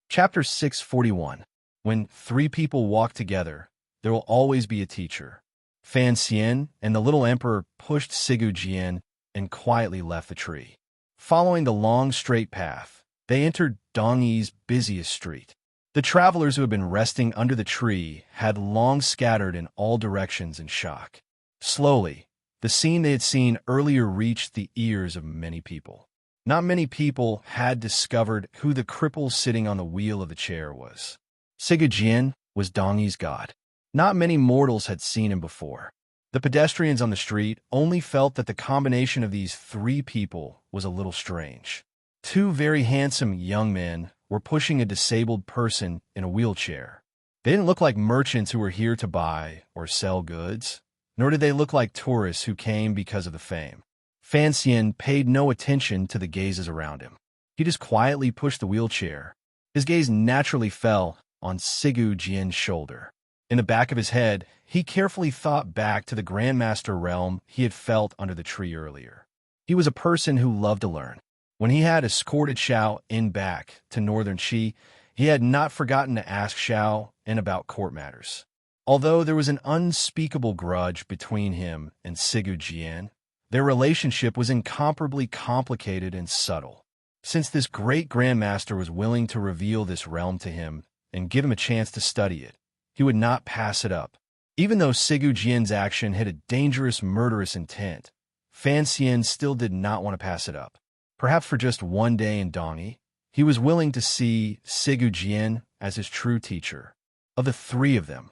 Chapter 641. When three people walk together, there will always be a teacher. Fan Xian and the little emperor pushed Sigu Jian and quietly left the tree. Following the long straight path, they entered Dongi's busiest street. The travelers who had been resting under the tree had long scattered in all directions in shock. Slowly, the scene they had seen earlier reached the ears of many people. Not many people had discovered who the cripple sitting on the wheel of the chair was. Sigu Jian was Dongi's god. Not many mortals had seen him before. The pedestrians on the street only felt that the combination of these three people was a little strange. Two very handsome young men were pushing a disabled person in a wheelchair. They didn't look like merchants who were here to buy or sell goods, nor did they look like tourists who came because of the fame. Fan Xian paid no attention to the gazes around him. He just quietly pushed the wheelchair. His gaze naturally fell on Sigu Jian's shoulder. In the back of his head, he carefully thought back to the Grandmaster realm he had felt under the tree earlier. He was a person who loved to learn. When he had escorted Xiao in back to Northern Qi, he had not forgotten to ask Xiao in about court matters. Although there was an unspeakable grudge between him and Sigu Jian, their relationship was incomparably complicated and subtle. Since this great Grandmaster was willing to reveal this realm to him and give him a chance to study it, he would not pass it up. Even though Sigu Jian's action had a dangerous, murderous intent, Fan Xian still did not want to pass it up. Perhaps for just one day in Dongi, he was willing to see Sigu Jian as his true teacher. Of the three of them,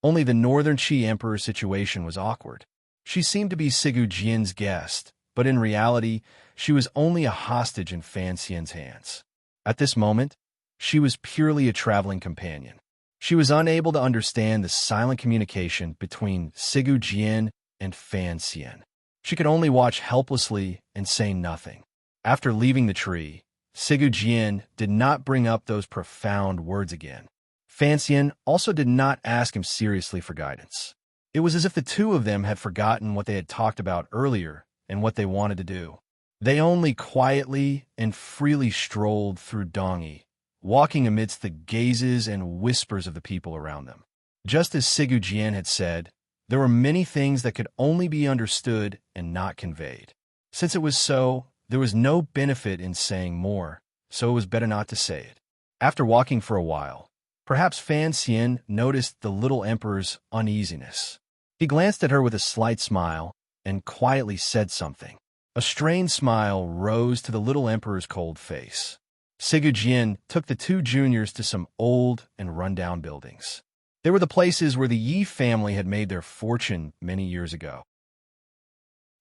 only the Northern Qi Emperor's situation was awkward. She seemed to be Sigu Jian's guest, but in reality, she was only a hostage in Fan Xian's hands. At this moment, she was purely a traveling companion. She was unable to understand the silent communication between Sigu Jian and Fan Xian. She could only watch helplessly and say nothing. After leaving the tree, Sigu Jian did not bring up those profound words again. Fan Xian also did not ask him seriously for guidance. It was as if the two of them had forgotten what they had talked about earlier and what they wanted to do. They only quietly and freely strolled through Dongi, walking amidst the gazes and whispers of the people around them. Just as Sigu Jian had said, there were many things that could only be understood and not conveyed. Since it was so, there was no benefit in saying more, so it was better not to say it. After walking for a while, perhaps Fan Xian noticed the little emperor's uneasiness. He glanced at her with a slight smile and quietly said something. A strained smile rose to the little emperor's cold face. Sigu Jian took the two juniors to some old and run-down buildings. They were the places where the Yi family had made their fortune many years ago.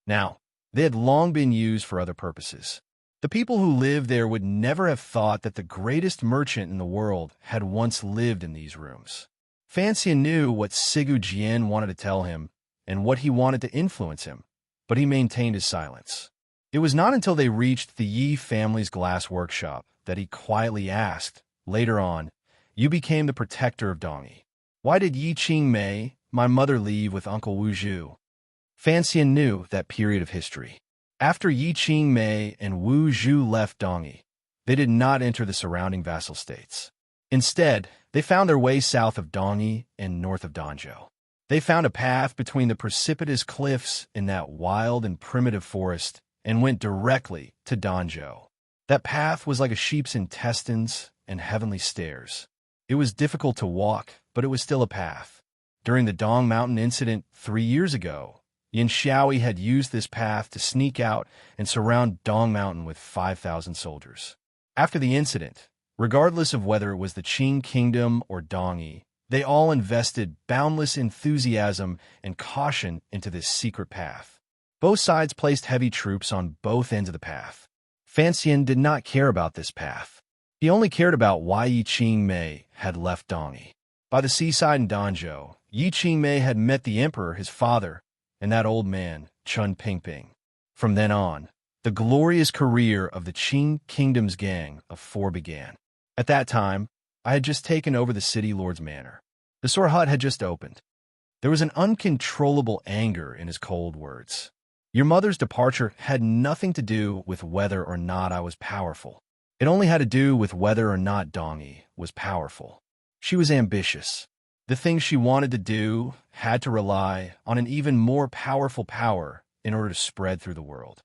Now, they had long been used for other purposes. The people who lived there would never have thought that the greatest merchant in the world had once lived in these rooms. Fan Xian knew what Sigu Jian wanted to tell him and what he wanted to influence him, but he maintained his silence. It was not until they reached the Yi family's glass workshop that he quietly asked, later on, "You became the protector of Dongi. Why did Yi Qingmei, my mother, leave with Uncle Wu Zhu?" Fan Xian knew that period of history. After Yi Qingmei and Wu Zhu left Dongi, They did not enter the surrounding vassal states. Instead, they found their way south of Dongi and north of Danzhou. They found a path between the precipitous cliffs in that wild and primitive forest and went directly to Danzhou. That path was like a sheep's intestines and heavenly stairs. It was difficult to walk, but it was still a path. During the Dong Mountain incident 3 years ago, Yin Xiaoyi had used this path to sneak out and surround Dong Mountain with 5,000 soldiers. After the incident, regardless of whether it was the Qing Kingdom or Dongi, they all invested boundless enthusiasm and caution into this secret path. Both sides placed heavy troops on both ends of the path. Fan Xian did not care about this path. He only cared about why Yi Qingmei had left Dongi. By the seaside in Danzhou, Yi Qingmei had met the emperor, his father, and that old man, Chun Pingping. From then on, the glorious career of the Qing Kingdom's Gang of Four began. At that time, I had just taken over the city lord's manor. The Sore Hut had just opened. There was an uncontrollable anger in his cold words. Your mother's departure had nothing to do with whether or not I was powerful. It only had to do with whether or not Dongi was powerful. She was ambitious. The things she wanted to do had to rely on an even more powerful power in order to spread through the world.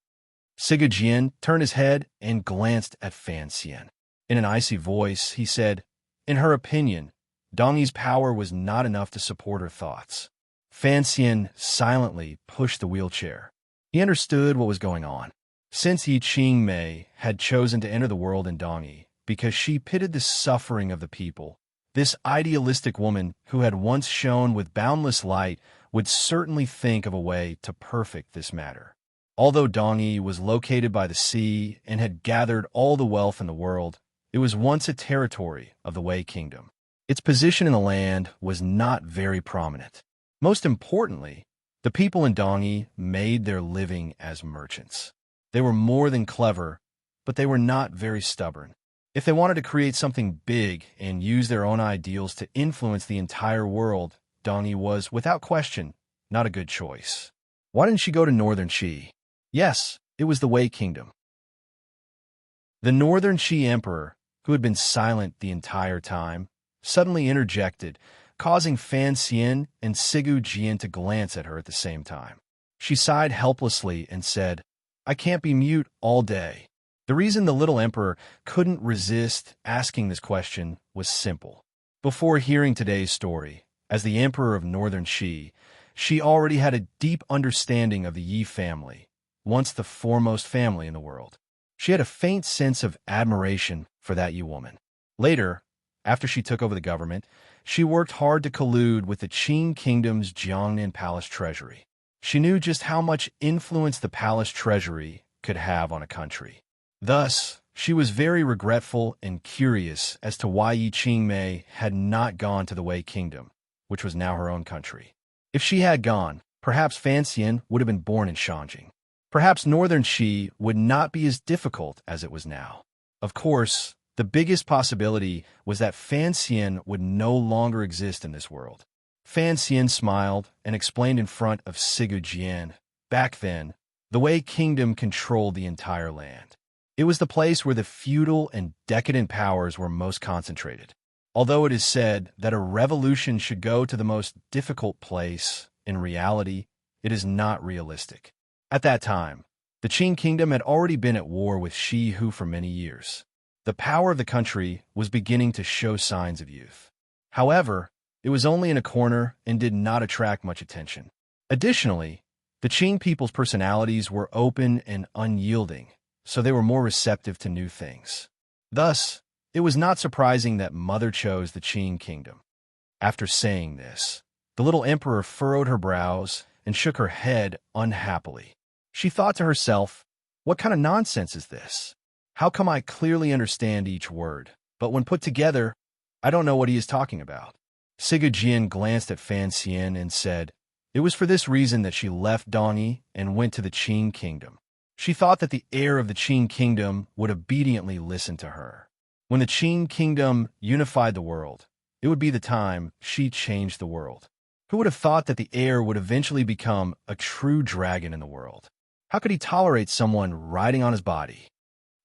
Sigu Jian turned his head and glanced at Fan Xian. In an icy voice, he said, in her opinion, Dongi's power was not enough to support her thoughts. Fan Xian silently pushed the wheelchair. He understood what was going on. Since Yi Qingmei had chosen to enter the world in Dongi because she pitied the suffering of the people, this idealistic woman who had once shone with boundless light would certainly think of a way to perfect this matter. Although Dongi was located by the sea and had gathered all the wealth in the world, it was once a territory of the Wei Kingdom. Its position in the land was not very prominent. Most importantly, the people in Dongi made their living as merchants. They were more than clever, but they were not very stubborn. If they wanted to create something big and use their own ideals to influence the entire world, Dongi was, without question, not a good choice. Why didn't she go to Northern Qi? Yes, it was the Wei Kingdom. The Northern Qi Emperor, who had been silent the entire time, suddenly interjected, causing Fan Xian and Sigu Jian to glance at her at the same time. She sighed helplessly and said, I can't be mute all day. The reason the little emperor couldn't resist asking this question was simple. Before hearing today's story, as the emperor of Northern Qi, she already had a deep understanding of the Yi family, once the foremost family in the world. She had a faint sense of admiration for that Yi woman. Later, after she took over the government, she worked hard to collude with the Qing Kingdom's Jiangnan Palace treasury. She knew just how much influence the palace treasury could have on a country. Thus, she was very regretful and curious as to why Yi Qingmei had not gone to the Wei Kingdom, which was now her own country. If she had gone, perhaps Fan Xian would have been born in Shanjing. Perhaps Northern Qi would not be as difficult as it was now. Of course, the biggest possibility was that Fan Xian would no longer exist in this world. Fan Xian smiled and explained in front of Sigu Jian. Back then, the Wei Kingdom controlled the entire land. It was the place where the feudal and decadent powers were most concentrated. Although it is said that a revolution should go to the most difficult place, in reality, it is not realistic. At that time, the Qing Kingdom had already been at war with Shi Hu for many years. The power of the country was beginning to show signs of youth. However, it was only in a corner and did not attract much attention. Additionally, the Qing people's personalities were open and unyielding, so they were more receptive to new things. Thus, it was not surprising that Mother chose the Qing Kingdom. After saying this, the little emperor furrowed her brows and shook her head unhappily. She thought to herself, what kind of nonsense is this? How come I clearly understand each word, but when put together, I don't know what he is talking about? Sigu Jian glanced at Fan Xian and said, it was for this reason that she left Dongi and went to the Qing Kingdom. She thought that the heir of the Qing Kingdom would obediently listen to her. When the Qing Kingdom unified the world, it would be the time she changed the world. Who would have thought that the heir would eventually become a true dragon in the world? How could he tolerate someone riding on his body?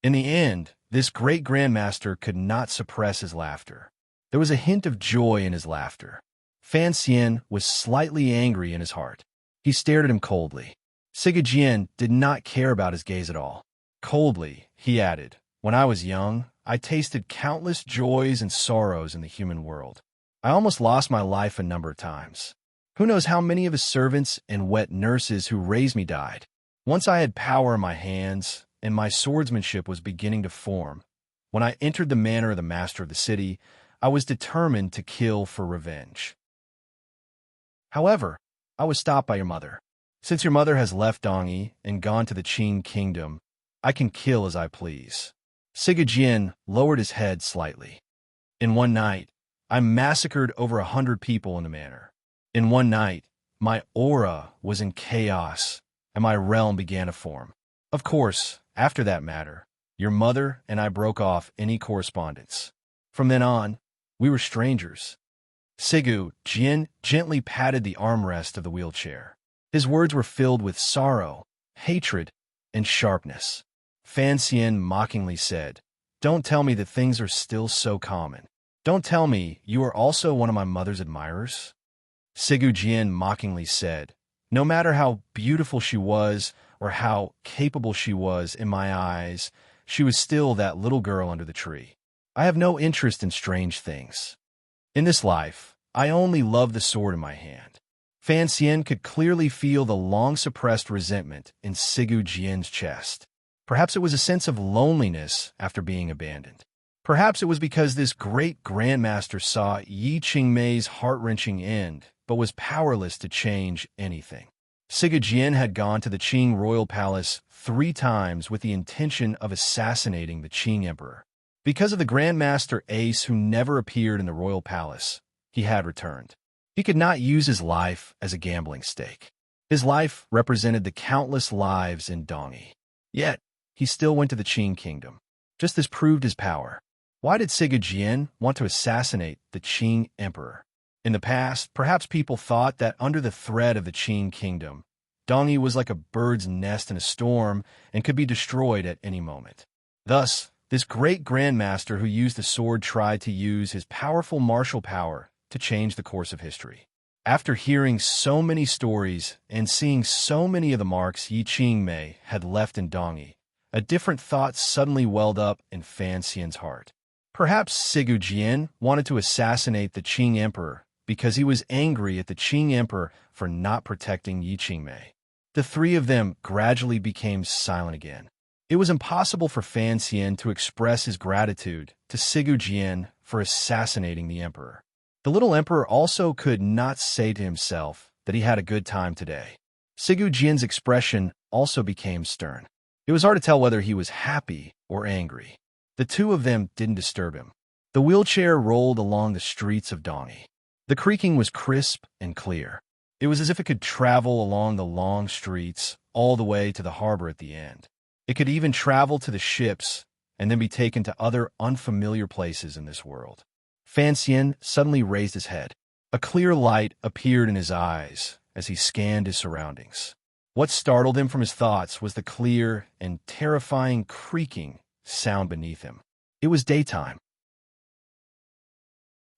In the end, This great grandmaster could not suppress his laughter. There was a hint of joy in his laughter. Fan Xian was slightly angry in his heart. He stared at him coldly. Sigurd did not care about his gaze at all. Coldly, he added, "When I was young, I tasted countless joys and sorrows in the human world. I almost lost my life a number of times. Who knows how many of his servants and wet nurses who raised me died? Once I had power in my hands, and my swordsmanship was beginning to form. When I entered the manor of the master of the city, I was determined to kill for revenge. However, I was stopped by your mother. Since your mother has left Dongyi and gone to the Qing kingdom, I can kill as I please." Sigurd lowered his head slightly. "In one night, I massacred over 100 people in the manor. In one night, my aura was in chaos, and my realm began to form. Of course, after that matter, your mother and I broke off any correspondence. From then on, we were strangers." Sigurd gently patted the armrest of the wheelchair. His words were filled with sorrow, hatred, and sharpness. Fan Xian mockingly said, "Don't tell me that things are still so common. Don't tell me you are also one of my mother's admirers?" Sigurd mockingly said, "No matter how beautiful she was or how capable she was in my eyes, she was still that little girl under the tree. I have no interest in strange things. In this life, I only love the sword in my hand." Fan Xian could clearly feel the long-suppressed resentment in Sigurd's chest. Perhaps it was a sense of loneliness after being abandoned. Perhaps it was because this great grandmaster saw Yi Qingmei's heart-wrenching end, but was powerless to change anything. Sigurd had gone to the Qing royal palace 3 times with the intention of assassinating the Qing emperor. Because of the grandmaster ace who never appeared in the royal palace, he had returned. He could not use his life as a gambling stake. His life represented the countless lives in Dongyi. Yet, he still went to the Qing kingdom. Just this proved his power. Why did Sigurd want to assassinate the Qing emperor? In the past, perhaps people thought that under the threat of the Qing kingdom, Dongyi was like a bird's nest in a storm and could be destroyed at any moment. Thus, this great grandmaster who used the sword tried to use his powerful martial power to change the course of history. After hearing so many stories and seeing so many of the marks Yi Qingmei had left in Dongyi, a different thought suddenly welled up in Fan Xian's heart. Perhaps Sigurd wanted to assassinate the Qing emperor because he was angry at the Qing emperor for not protecting Yi Qingmei. The 3 of them gradually became silent again. It was impossible for Fan Xian to express his gratitude to Sigurd for assassinating the emperor. The little emperor also could not say to himself that he had a good time today. Sigurd's expression also became stern. It was hard to tell whether he was happy or angry. The 2 of them didn't disturb him. The wheelchair rolled along the streets of Dongyi. The creaking was crisp and clear. It was as if it could travel along the long streets all the way to the harbor at the end. It could even travel to the ships and then be taken to other unfamiliar places in this world. Fan Xian suddenly raised his head. A clear light appeared in his eyes as he scanned his surroundings. What startled him from his thoughts was the clear and terrifying creaking sound beneath him. It was daytime.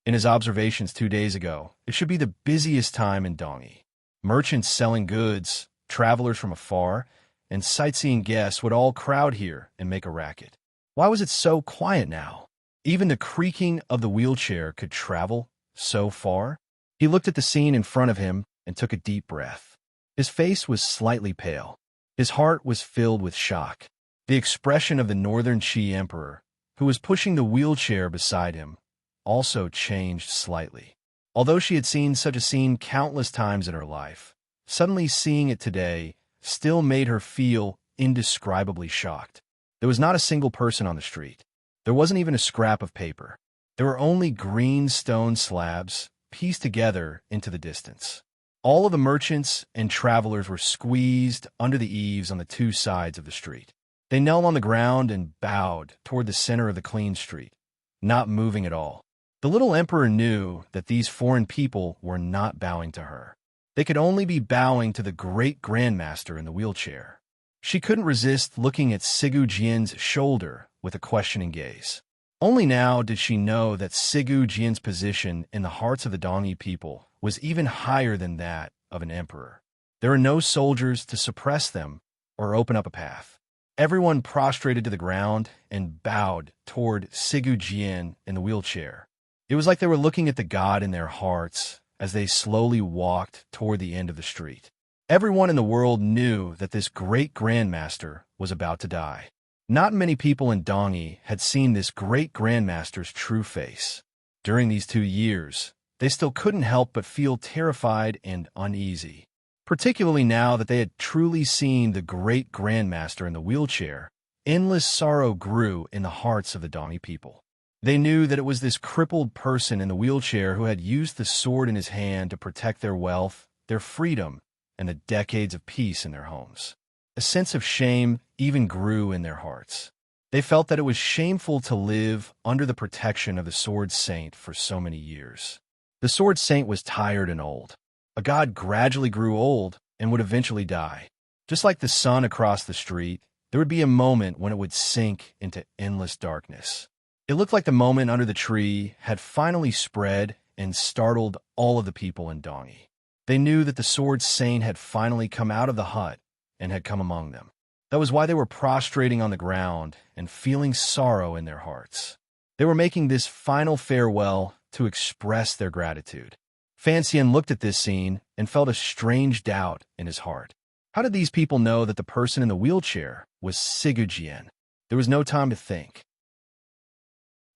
In his observations 2 days ago, it should be the busiest time in Dongyi. Merchants selling goods, travelers from afar, and sightseeing guests would all crowd here and make a racket. Why was it so quiet now? Even the creaking of the wheelchair could travel so far. He looked at the scene in front of him and took a deep breath. His face was slightly pale. His heart was filled with shock. The expression of the Northern Qi Emperor, who was pushing the wheelchair beside him, also changed slightly. Although she had seen such a scene countless times in her life, suddenly seeing it today still made her feel indescribably shocked. There was not a single person on the street. There wasn't even a scrap of paper. There were only green stone slabs pieced together into the distance. All of the merchants and travelers were squeezed under the eaves on the 2 sides of the street. They knelt on the ground and bowed toward the center of the clean street, not moving at all. The little emperor knew that these foreign people were not bowing to her. They could only be bowing to the great grandmaster in the wheelchair. She couldn't resist looking at Sigu Jian's shoulder with a questioning gaze. Only now did she know that Sigu Jian's position in the hearts of the Dongyi people was even higher than that of an emperor. There were no soldiers to suppress them or open up a path. Everyone prostrated to the ground and bowed toward Sigu Jian in the wheelchair. It was like they were looking at the god in their hearts as they slowly walked toward the end of the street. Everyone in the world knew that this great grandmaster was about to die. Not many people in Dongyi had seen this great grandmaster's true face. During these 2 years, they still couldn't help but feel terrified and uneasy. Particularly now that they had truly seen the great grandmaster in the wheelchair, endless sorrow grew in the hearts of the Dongyi people. They knew that it was this crippled person in the wheelchair who had used the sword in his hand to protect their wealth, their freedom, and the decades of peace in their homes. A sense of shame even grew in their hearts. They felt that it was shameful to live under the protection of the Sword Saint for so many years. The Sword Saint was tired and old. A god gradually grew old and would eventually die. Just like the sun across the street, there would be a moment when it would sink into endless darkness. It looked like the moment under the tree had finally spread and startled all of the people in Dongyi. They knew that the Sword Saint had finally come out of the hut and had come among them. That was why they were prostrating on the ground and feeling sorrow in their hearts. They were making this final farewell to express their gratitude. Fan Xian looked at this scene and felt a strange doubt in his heart. How did these people know that the person in the wheelchair was Sigu Jian? There was no time to think.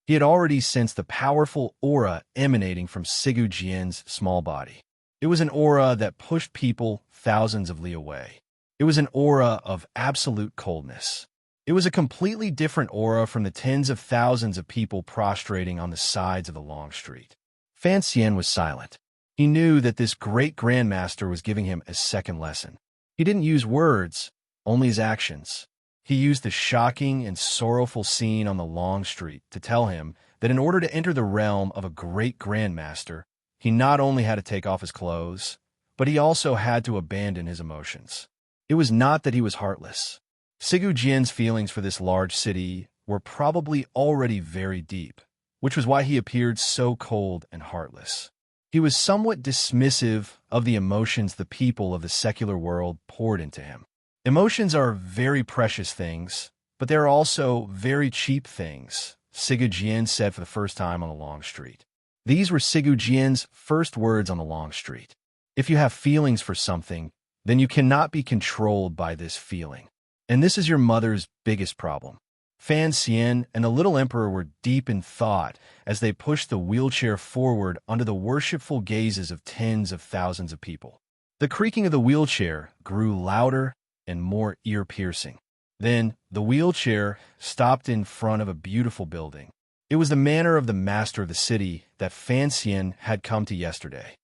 He had already sensed the powerful aura emanating from Sigu Jian's small body. It was an aura that pushed people thousands of li away. It was an aura of absolute coldness. It was a completely different aura from the tens of thousands of people prostrating on the sides of the long street. Fan Xian was silent. He knew that this great grandmaster was giving him a second lesson. He didn't use words, only his actions. He used the shocking and sorrowful scene on the long street to tell him that in order to enter the realm of a great grandmaster, he not only had to take off his clothes, but he also had to abandon his emotions. It was not that he was heartless. Sigu Jian's feelings for this large city were probably already very deep, which was why he appeared so cold and heartless. He was somewhat dismissive of the emotions the people of the secular world poured into him. Emotions are very precious things, but they are also very cheap things, Sigu Jian said for the first time on the long street. These were Sigu Jian's first words on the long street. If you have feelings for something, then you cannot be controlled by this feeling. And this is your mother's biggest problem. Fan Xian and the little emperor were deep in thought as they pushed the wheelchair forward under the worshipful gazes of tens of thousands of people. The creaking of the wheelchair grew louder and more ear-piercing. Then the wheelchair stopped in front of a beautiful building. It was the manor of the master of the city that Fan Xian had come to yesterday.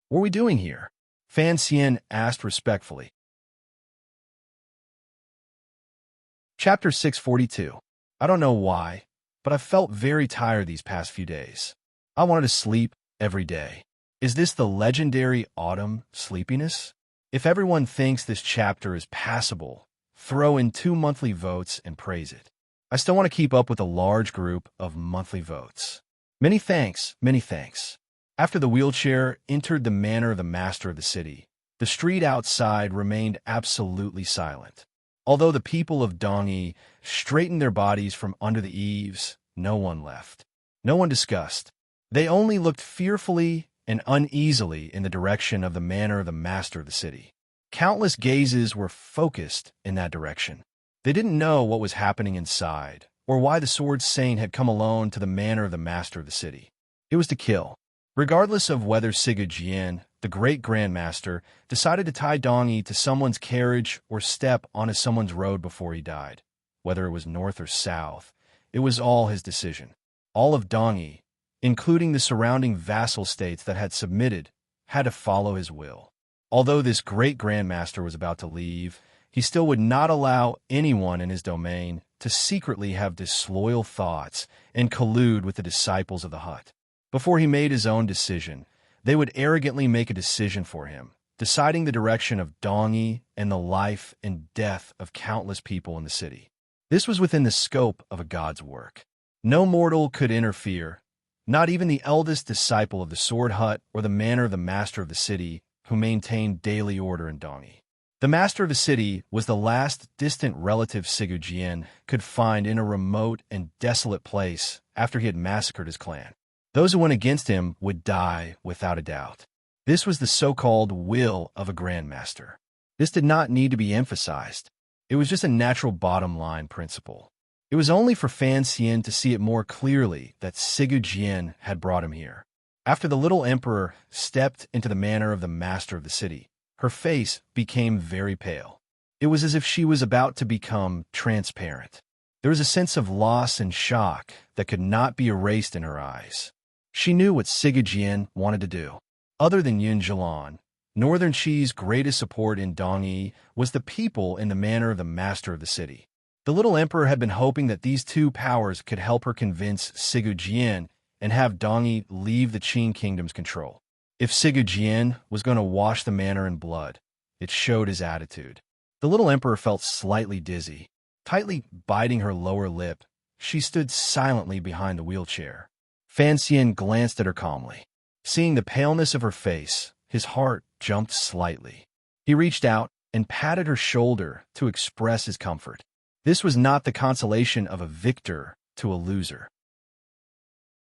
"What are we doing here?" Fan Xian asked respectfully. Chapter 642. I don't know why, but I felt very tired these past few days. I wanted to sleep every day. Is this the legendary autumn sleepiness? If everyone thinks this chapter is passable, throw in 2 monthly votes and praise it. I still want to keep up with a large group of monthly votes. Many thanks, many thanks. After the wheelchair entered the manor of the master of the city, the street outside remained absolutely silent. Although the people of Dongyi straightened their bodies from under the eaves, no one left. No one discussed. They only looked fearfully and uneasily in the direction of the manor of the master of the city. Countless gazes were focused in that direction. They didn't know what was happening inside, or why the Sword Saint had come alone to the manor of the master of the city. It was to kill. Regardless of whether Sigu Jian, the great grandmaster, decided to tie Dongyi to someone's carriage or step onto someone's road before he died, whether it was north or south, it was all his decision. All of Dongyi, including the surrounding vassal states that had submitted, had to follow his will. Although this great grandmaster was about to leave, he still would not allow anyone in his domain to secretly have disloyal thoughts and collude with the disciples of the hut. Before he made his own decision, they would arrogantly make a decision for him, deciding the direction of Dongi and the life and death of countless people in the city. This was within the scope of a god's work. No mortal could interfere, not even the eldest disciple of the sword hut or the manor of the master of the city, who maintained daily order in Dongi. The master of the city was the last distant relative Sigu Jian could find in a remote and desolate place after he had massacred his clan. Those who went against him would die without a doubt. This was the so-called will of a grandmaster. This did not need to be emphasized. It was just a natural bottom-line principle. It was only for Fan Xian to see it more clearly that Sigu Jian had brought him here. After the little emperor stepped into the manor of the master of the city, her face became very pale. It was as if she was about to become transparent. There was a sense of loss and shock that could not be erased in her eyes. She knew what Sigu Jian wanted to do. Other than Yun Zhilan, Northern Qi's greatest support in Dongi was the people in the manor of the master of the city. The little emperor had been hoping that these two powers could help her convince Sigu Jian and have Dongi leave the Qin kingdom's control. If Sigu Jian was going to wash the manor in blood, it showed his attitude. The little emperor felt slightly dizzy. Tightly biting her lower lip, she stood silently behind the wheelchair. Fan Xian glanced at her calmly. Seeing the paleness of her face, his heart jumped slightly. He reached out and patted her shoulder to express his comfort. This was not the consolation of a victor to a loser.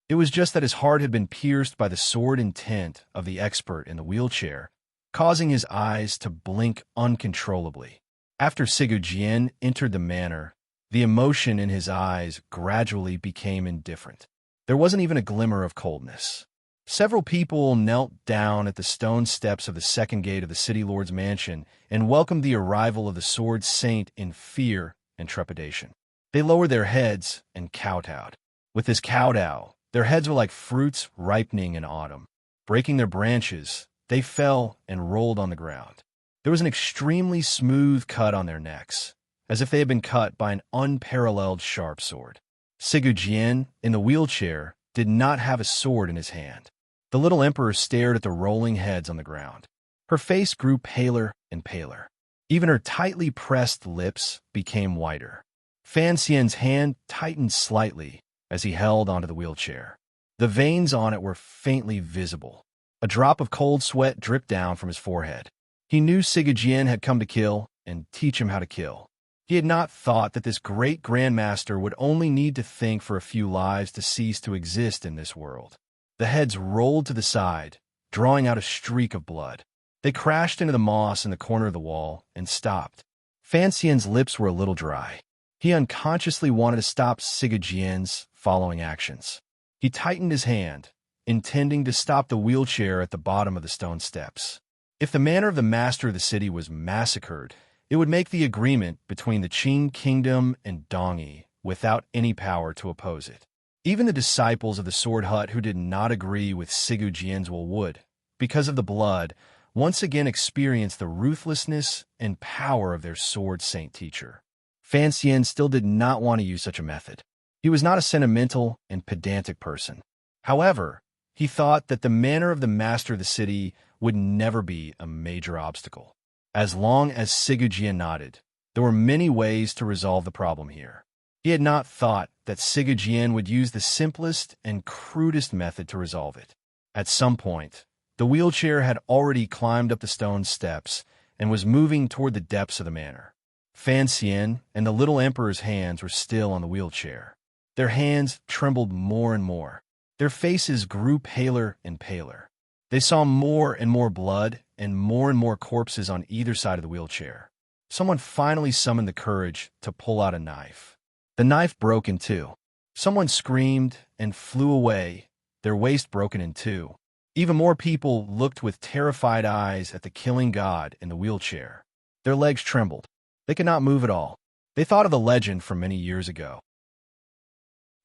It was just that his heart had been pierced by the sword intent of the expert in the wheelchair, causing his eyes to blink uncontrollably. After Sigu Jian entered the manor, the emotion in his eyes gradually became indifferent. There wasn't even a glimmer of coldness. Several people knelt down at the stone steps of the second gate of the city lord's mansion and welcomed the arrival of the sword saint in fear and trepidation. They lowered their heads and kowtowed. With this kowtow, their heads were like fruits ripening in autumn. Breaking their branches, they fell and rolled on the ground. There was an extremely smooth cut on their necks, as if they had been cut by an unparalleled sharp sword. Sigu Jian, in the wheelchair, did not have a sword in his hand. The little emperor stared at the rolling heads on the ground. Her face grew paler and paler. Even her tightly pressed lips became whiter. Fan Xian's hand tightened slightly as he held onto the wheelchair. The veins on it were faintly visible. A drop of cold sweat dripped down from his forehead. He knew Sigu Jian had come to kill and teach him how to kill. He had not thought that this great grandmaster would only need to think for a few lives to cease to exist in this world. The heads rolled to the side, drawing out a streak of blood. They crashed into the moss in the corner of the wall and stopped. Fan Xian's lips were a little dry. He unconsciously wanted to stop Sigu Jian's following actions. He tightened his hand, intending to stop the wheelchair at the bottom of the stone steps. If the manor of the master of the city was massacred, it would make the agreement between the Qin kingdom and Dongi without any power to oppose it. Even the disciples of the sword hut who did not agree with Sigu Jian's will would, because of the blood, once again experience the ruthlessness and power of their sword saint teacher. Fan Xian still did not want to use such a method. He was not a sentimental and pedantic person. However, he thought that the manor of the master of the city would never be a major obstacle. As long as Sigu Jian nodded, there were many ways to resolve the problem here. He had not thought that Sigu Jian would use the simplest and crudest method to resolve it. At some point, the wheelchair had already climbed up the stone steps and was moving toward the depths of the manor. Fan Xian and the little emperor's hands were still on the wheelchair. Their hands trembled more and more. Their faces grew paler and paler. They saw more and more blood and more corpses on either side of the wheelchair. Someone finally summoned the courage to pull out a knife. The knife broke in two. Someone screamed and flew away, their waist broken in two. Even more people looked with terrified eyes at the killing god in the wheelchair. Their legs trembled. They could not move at all. They thought of the legend from many years ago.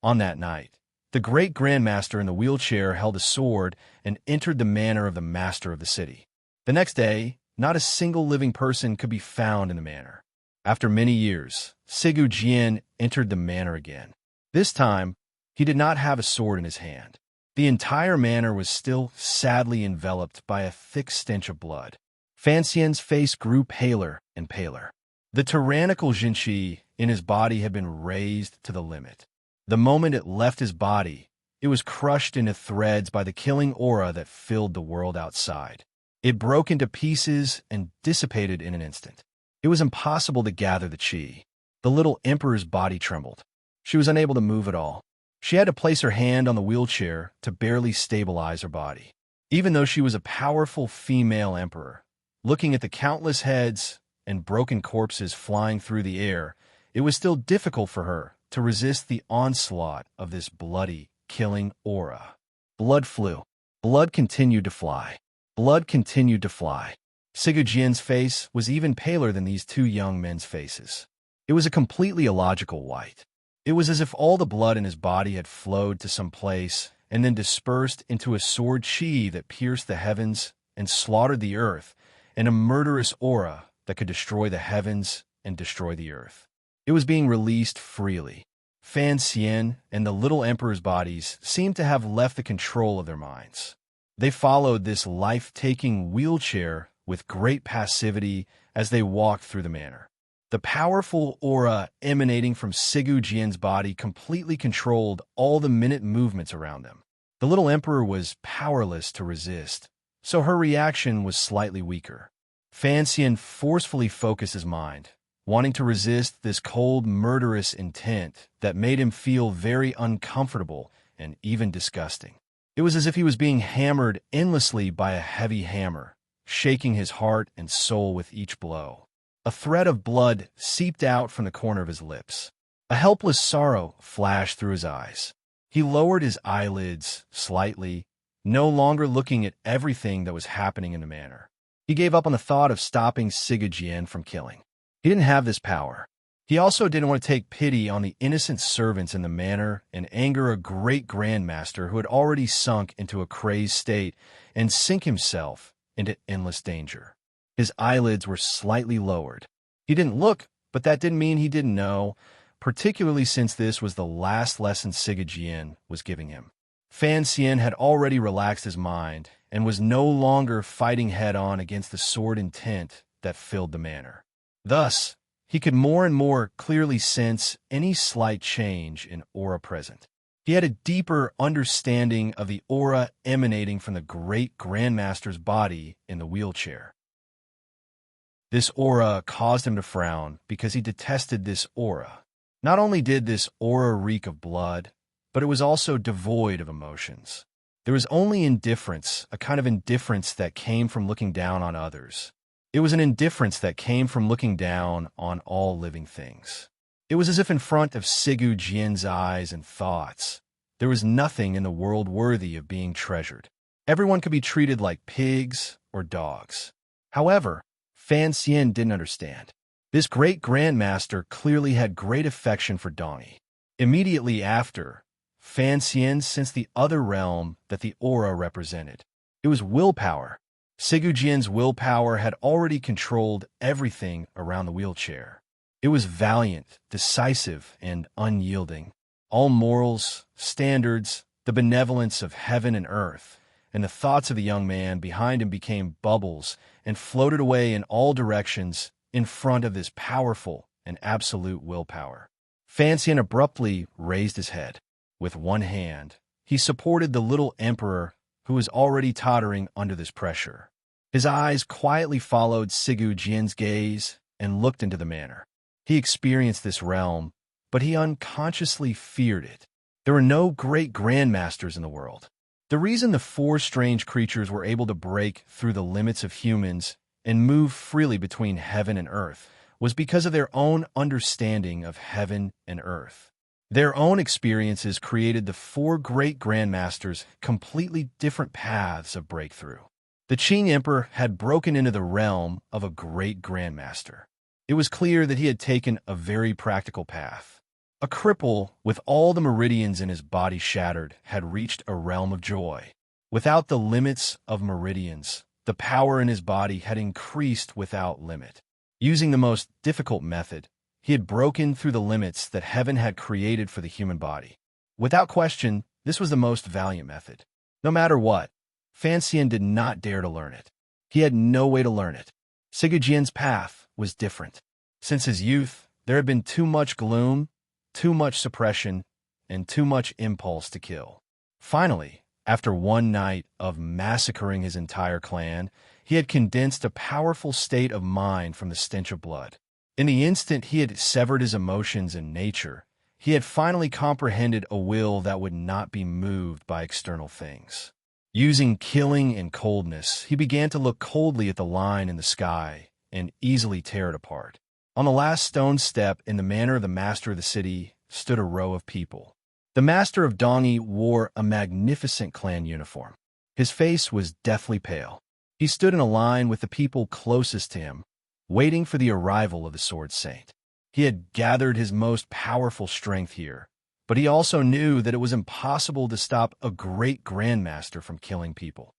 On that night, the great grandmaster in the wheelchair held a sword and entered the manor of the master of the city. The next day, not a single living person could be found in the manor. After many years, Sigu Jian entered the manor again. This time, he did not have a sword in his hand. The entire manor was still sadly enveloped by a thick stench of blood. Fan Xian's face grew paler and paler. The tyrannical Jinqi in his body had been raised to the limit. The moment it left his body, it was crushed into threads by the killing aura that filled the world outside. It broke into pieces and dissipated in an instant. It was impossible to gather the qi. The little emperor's body trembled. She was unable to move at all. She had to place her hand on the wheelchair to barely stabilize her body. Even though she was a powerful female emperor, looking at the countless heads and broken corpses flying through the air, it was still difficult for her to resist the onslaught of this bloody, killing aura. Blood flew. Blood continued to fly. Blood continued to fly. Sigu Jian's face was even paler than these two young men's faces. It was a completely illogical white. It was as if all the blood in his body had flowed to some place and then dispersed into a sword qi that pierced the heavens and slaughtered the earth, and a murderous aura that could destroy the heavens and destroy the earth. It was being released freely. Fan Xian and the little emperor's bodies seemed to have left the control of their minds. They followed this life-taking wheelchair with great passivity as they walked through the manor. The powerful aura emanating from Sigu Jian's body completely controlled all the minute movements around them. The little emperor was powerless to resist, so her reaction was slightly weaker. Fan Xian forcefully focused his mind, wanting to resist this cold, murderous intent that made him feel very uncomfortable and even disgusting. It was as if he was being hammered endlessly by a heavy hammer, shaking his heart and soul with each blow. A thread of blood seeped out from the corner of his lips. A helpless sorrow flashed through his eyes. He lowered his eyelids slightly, no longer looking at everything that was happening in the manor. He gave up on the thought of stopping Sigu Jian from killing. He didn't have this power. He also didn't want to take pity on the innocent servants in the manor and anger a great grandmaster who had already sunk into a crazed state and sink himself into endless danger. His eyelids were slightly lowered. He didn't look, but that didn't mean he didn't know, particularly since this was the last lesson Sigu Jian was giving him. Fan Xian had already relaxed his mind and was no longer fighting head-on against the sword intent that filled the manor. Thus, he could more and more clearly sense any slight change in aura present. He had a deeper understanding of the aura emanating from the great grandmaster's body in the wheelchair. This aura caused him to frown because he detested this aura. Not only did this aura reek of blood, but it was also devoid of emotions. There was only indifference, a kind of indifference that came from looking down on others. It was an indifference that came from looking down on all living things. It was as if in front of Sigu Jian's eyes and thoughts, there was nothing in the world worthy of being treasured. Everyone could be treated like pigs or dogs. However, Fan Xian didn't understand. This great grandmaster clearly had great affection for Donnie. Immediately after, Fan Xian sensed the other realm that the aura represented. It was willpower. Sigu Jian's willpower had already controlled everything around the wheelchair. It was valiant, decisive, and unyielding. All morals, standards, the benevolence of heaven and earth, and the thoughts of the young man behind him became bubbles and floated away in all directions in front of this powerful and absolute willpower. Fan Xian abruptly raised his head. With one hand, he supported the little emperor who was already tottering under this pressure. His eyes quietly followed Sigu Jian's gaze and looked into the manor. He experienced this realm, but he unconsciously feared it. There were no great grandmasters in the world. The reason the four strange creatures were able to break through the limits of humans and move freely between heaven and earth was because of their own understanding of heaven and earth. Their own experiences created the four great grandmasters' completely different paths of breakthrough. The Qing Emperor had broken into the realm of a great grandmaster. It was clear that he had taken a very practical path. A cripple with all the meridians in his body shattered had reached a realm of joy. Without the limits of meridians, the power in his body had increased without limit. Using the most difficult method, he had broken through the limits that heaven had created for the human body. Without question, this was the most valiant method. No matter what, Fan Xian did not dare to learn it. He had no way to learn it. Sigurd path was different. Since his youth, there had been too much gloom, too much suppression, and too much impulse to kill. Finally, after one night of massacring his entire clan, he had condensed a powerful state of mind from the stench of blood. In the instant he had severed his emotions and nature, he had finally comprehended a will that would not be moved by external things. Using killing and coldness, he began to look coldly at the line in the sky and easily tear it apart. On the last stone step, in the manner of the master of the city, stood a row of people. The master of Dongi wore a magnificent clan uniform. His face was deathly pale. He stood in a line with the people closest to him, waiting for the arrival of the Sword Saint. He had gathered his most powerful strength here, but he also knew that it was impossible to stop a great grandmaster from killing people.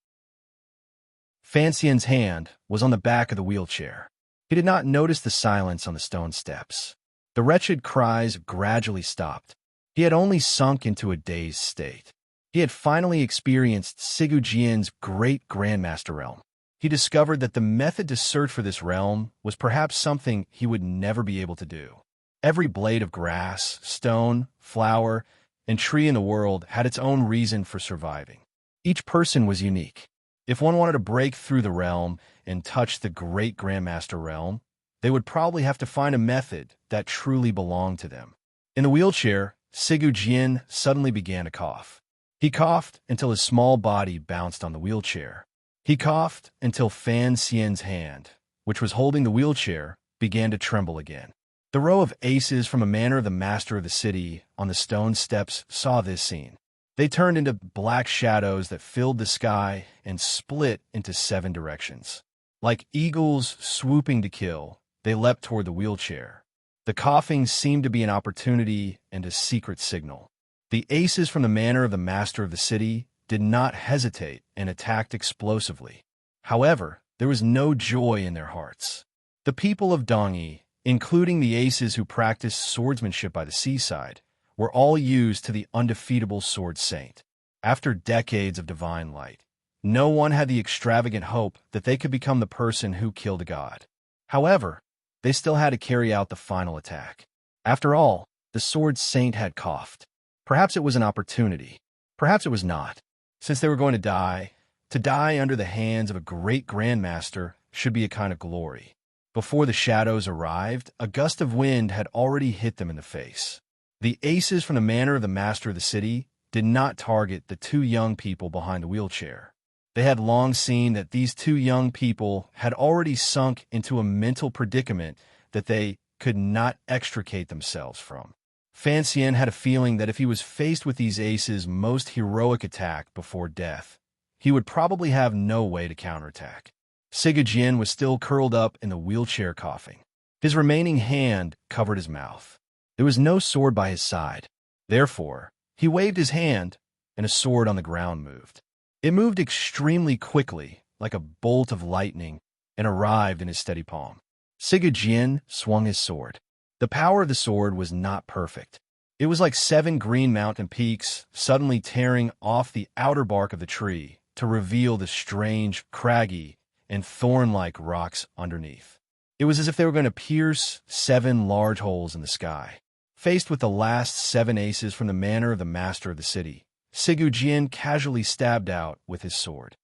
Fan Xian's hand was on the back of the wheelchair. He did not notice the silence on the stone steps. The wretched cries gradually stopped. He had only sunk into a dazed state. He had finally experienced Sigurd great grandmaster realm. He discovered that the method to search for this realm was perhaps something he would never be able to do. Every blade of grass, stone, flower, and tree in the world had its own reason for surviving. Each person was unique. If one wanted to break through the realm and touch the great grandmaster realm, they would probably have to find a method that truly belonged to them. In the wheelchair, Sigurd suddenly began to cough. He coughed until his small body bounced on the wheelchair. He coughed until Fan Xian's hand, which was holding the wheelchair, began to tremble again. The row of aces from a manor of the master of the city on the stone steps saw this scene. They turned into black shadows that filled the sky and split into 7 directions. Like eagles swooping to kill, they leapt toward the wheelchair. The coughing seemed to be an opportunity and a secret signal. The aces from the manor of the master of the city did not hesitate and attacked explosively. However, there was no joy in their hearts. The people of Dongi, including the aces who practiced swordsmanship by the seaside, were all used to the undefeatable Sword Saint. After decades of divine light, no one had the extravagant hope that they could become the person who killed a god. However, they still had to carry out the final attack. After all, the Sword Saint had coughed. Perhaps it was an opportunity. Perhaps it was not. Since they were going to die under the hands of a great grandmaster should be a kind of glory. Before the shadows arrived, a gust of wind had already hit them in the face. The aces from the manor of the master of the city did not target the 2 young people behind the wheelchair. They had long seen that these 2 young people had already sunk into a mental predicament that they could not extricate themselves from. Fan Xian had a feeling that if he was faced with these aces' most heroic attack before death, he would probably have no way to counterattack. Sigurd was still curled up in the wheelchair coughing. His remaining hand covered his mouth. There was no sword by his side. Therefore, he waved his hand, and a sword on the ground moved. It moved extremely quickly, like a bolt of lightning, and arrived in his steady palm. Sigurd swung his sword. The power of the sword was not perfect. It was like 7 green mountain peaks suddenly tearing off the outer bark of the tree to reveal the strange, craggy, and thorn-like rocks underneath. It was as if they were going to pierce 7 large holes in the sky. Faced with the last 7 aces from the manor of the master of the city, Sigurd casually stabbed out with his sword.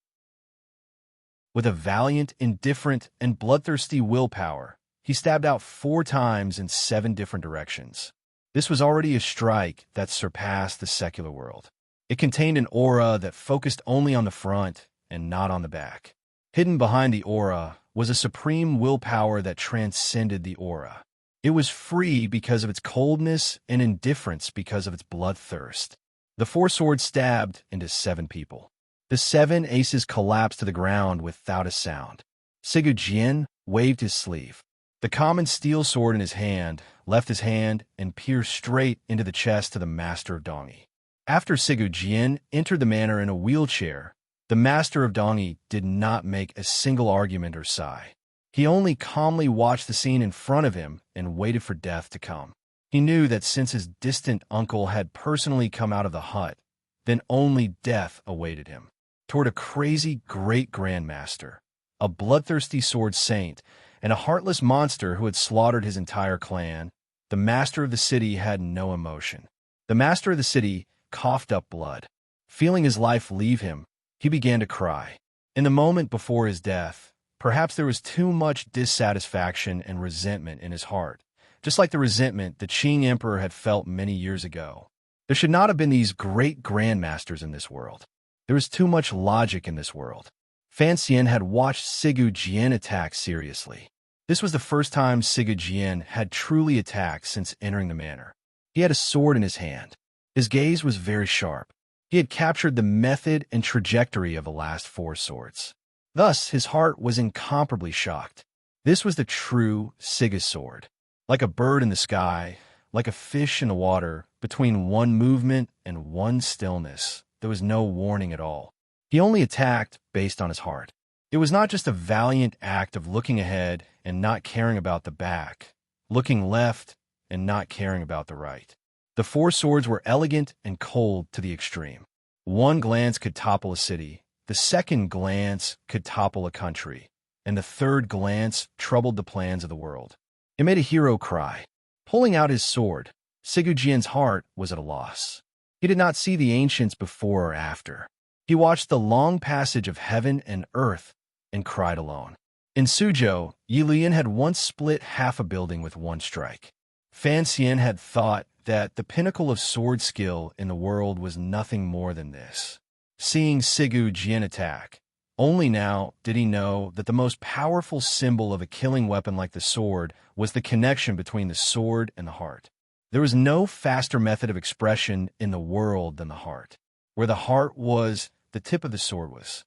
With a valiant, indifferent, and bloodthirsty willpower, he stabbed out 4 times in 7 different directions. This was already a strike that surpassed the secular world. It contained an aura that focused only on the front and not on the back. Hidden behind the aura was a supreme willpower that transcended the aura. It was free because of its coldness and indifference because of its bloodthirst. The 4 swords stabbed into 7 people. The 7 aces collapsed to the ground without a sound. Sigurd waved his sleeve. The common steel sword in his hand left his hand and pierced straight into the chest of the master of Dongi. After Sigurd entered the manor in a wheelchair, the master of Dongi did not make a single argument or sigh. He only calmly watched the scene in front of him and waited for death to come. He knew that since his distant uncle had personally come out of the hut, then only death awaited him. Toward a crazy great grandmaster, a bloodthirsty sword saint, and a heartless monster who had slaughtered his entire clan, the master of the city had no emotion. The master of the city coughed up blood. Feeling his life leave him, he began to cry. In the moment before his death, perhaps there was too much dissatisfaction and resentment in his heart, just like the resentment the Qing emperor had felt many years ago. There should not have been these great grandmasters in this world. There was too much logic in this world. Fan Xian had watched Sigu Jian attack seriously. This was the first time Sigu Jian had truly attacked since entering the manor. He had a sword in his hand. His gaze was very sharp. He had captured the method and trajectory of the last 4 swords. Thus, his heart was incomparably shocked. This was the true Sigu sword. Like a bird in the sky, like a fish in the water, between one movement and one stillness, there was no warning at all. He only attacked based on his heart. It was not just a valiant act of looking ahead and not caring about the back, looking left and not caring about the right. The 4 swords were elegant and cold to the extreme. One glance could topple a city, the second glance could topple a country, and the third glance troubled the plans of the world. It made a hero cry. Pulling out his sword, Sigu Jian's heart was at a loss. He did not see the ancients before or after. He watched the long passage of heaven and earth and cried alone. In Suzhou, Yi Lian had once split half a building with one strike. Fan Xian had thought that the pinnacle of sword skill in the world was nothing more than this. Seeing Sigu Jian attack, only now did he know that the most powerful symbol of a killing weapon like the sword was the connection between the sword and the heart. There was no faster method of expression in the world than the heart. Where the heart was, the tip of the sword was.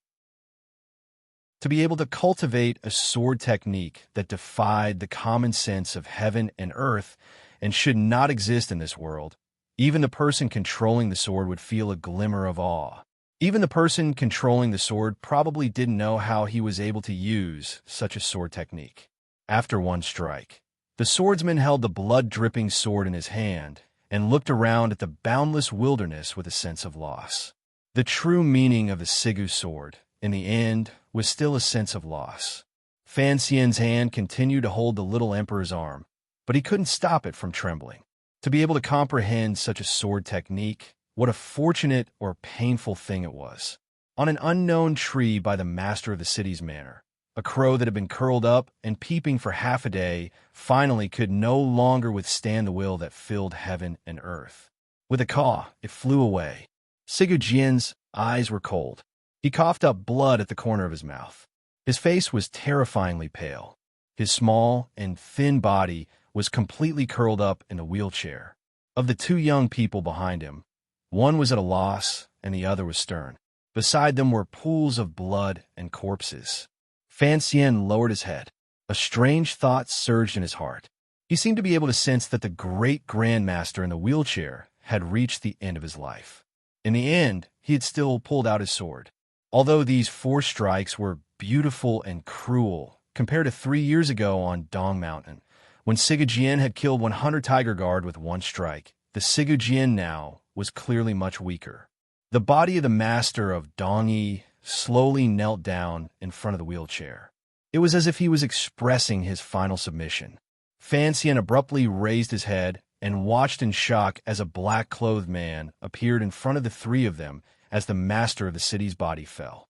To be able to cultivate a sword technique that defied the common sense of heaven and earth and should not exist in this world, even the person controlling the sword would feel a glimmer of awe. Even the person controlling the sword probably didn't know how he was able to use such a sword technique. After one strike, the swordsman held the blood-dripping sword in his hand and looked around at the boundless wilderness with a sense of loss. The true meaning of the Sigu sword, in the end, was still a sense of loss. Fan Xian's hand continued to hold the little emperor's arm, but he couldn't stop it from trembling. To be able to comprehend such a sword technique, what a fortunate or painful thing it was. On an unknown tree by the master of the city's manor, a crow that had been curled up and peeping for half a day finally could no longer withstand the will that filled heaven and earth. With a caw, it flew away. Sigu Jian's eyes were cold. He coughed up blood at the corner of his mouth. His face was terrifyingly pale. His small and thin body was completely curled up in a wheelchair. Of the 2 young people behind him, one was at a loss and the other was stern. Beside them were pools of blood and corpses. Fan Xian lowered his head. A strange thought surged in his heart. He seemed to be able to sense that the great grandmaster in the wheelchair had reached the end of his life. In the end, he had still pulled out his sword. Although these 4 strikes were beautiful and cruel compared to 3 years ago on Dong Mountain, when Sigu Jian had killed 100 Tiger Guard with one strike, the Sigu Jian now was clearly much weaker. The body of the master of Dongyi slowly knelt down in front of the wheelchair. It was as if he was expressing his final submission. Fan Xian abruptly raised his head and watched in shock as a black-clothed man appeared in front of the 3 of them as the master of the city's body fell.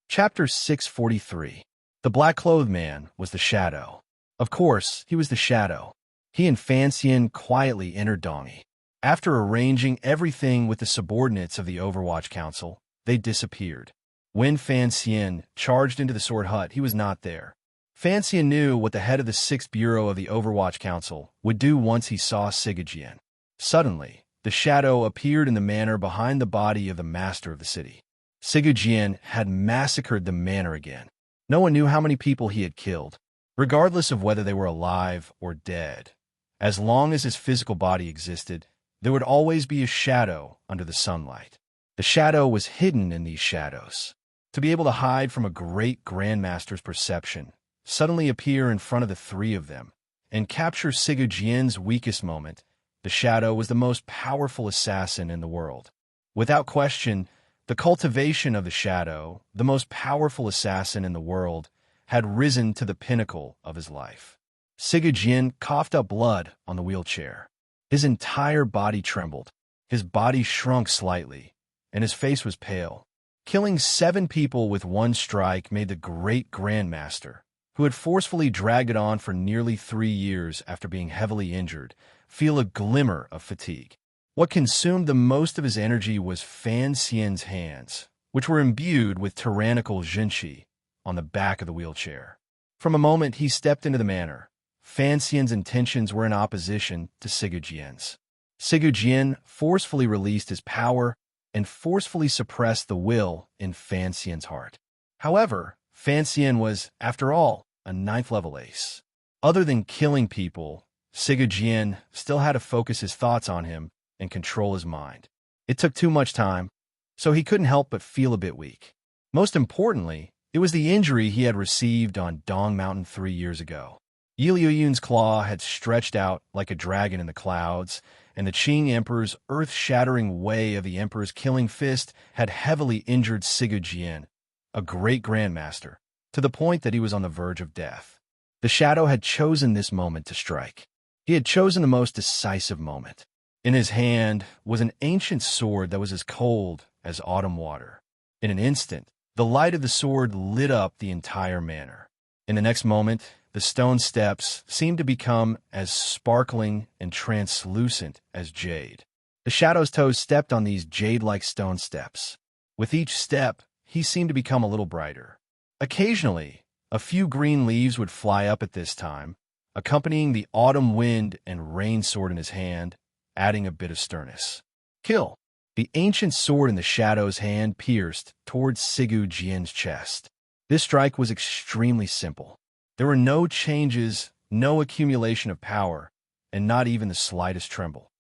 Chapter 643. The black-clothed man was the shadow. Of course, he was the shadow. He and Fan Xian quietly entered Dongyi. After arranging everything with the subordinates of the Overwatch Council, they disappeared. When Fan Xian charged into the sword hut, he was not there. Fan Xian knew what the head of the 6th Bureau of the Overwatch Council would do once he saw Sigu Jian. Suddenly, the shadow appeared in the manor behind the body of the master of the city. Sigu Jian had massacred the manor again. No one knew how many people he had killed, regardless of whether they were alive or dead. As long as his physical body existed, there would always be a shadow under the sunlight. The shadow was hidden in these shadows. To be able to hide from a great grandmaster's perception, suddenly appear in front of the 3 of them, and capture Sigu Jian's weakest moment, the shadow was the most powerful assassin in the world. Without question, The cultivation of the shadow, the most powerful assassin in the world, had risen to the pinnacle of his life. Sigurd coughed up blood on the wheelchair. His entire body trembled. His body shrunk slightly, and his face was pale. Killing 7 people with one strike made the great Grandmaster, who had forcefully dragged it on for nearly 3 years after being heavily injured, feel a glimmer of fatigue. What consumed the most of his energy was Fan Xian's hands, which were imbued with tyrannical jinqi, on the back of the wheelchair. From a moment he stepped into the manor, Fan Xian's intentions were in opposition to Sigurd Jian's. Sigurd Jian forcefully released his power and forcefully suppressed the will in Fan Xian's heart. However, Fan Xian was, after all, a 9th-level ace. Other than killing people, Sigurd Jian still had to focus his thoughts on him and control his mind. It took too much time, so he couldn't help but feel a bit weak. Most importantly, it was the injury he had received on Dong Mountain 3 years ago. Yi Liuyun's claw had stretched out like a dragon in the clouds, and the Qing Emperor's earth-shattering way of the Emperor's killing fist had heavily injured Sigurd Jian, a great grandmaster, to the point that he was on the verge of death. The shadow had chosen this moment to strike. He had chosen the most decisive moment. In his hand was an ancient sword that was as cold as autumn water. In an instant, the light of the sword lit up the entire manor. In the next moment, the stone steps seemed to become as sparkling and translucent as jade. The shadow's toes stepped on these jade-like stone steps. With each step, he seemed to become a little brighter. Occasionally, a few green leaves would fly up at this time, accompanying the autumn wind and rain sword in his hand, adding a bit of sternness. Kill! The ancient sword in the shadow's hand pierced towards Sigurd Jian's chest. This strike was extremely simple. There were no changes, no accumulation of power, and not even the slightest tremble.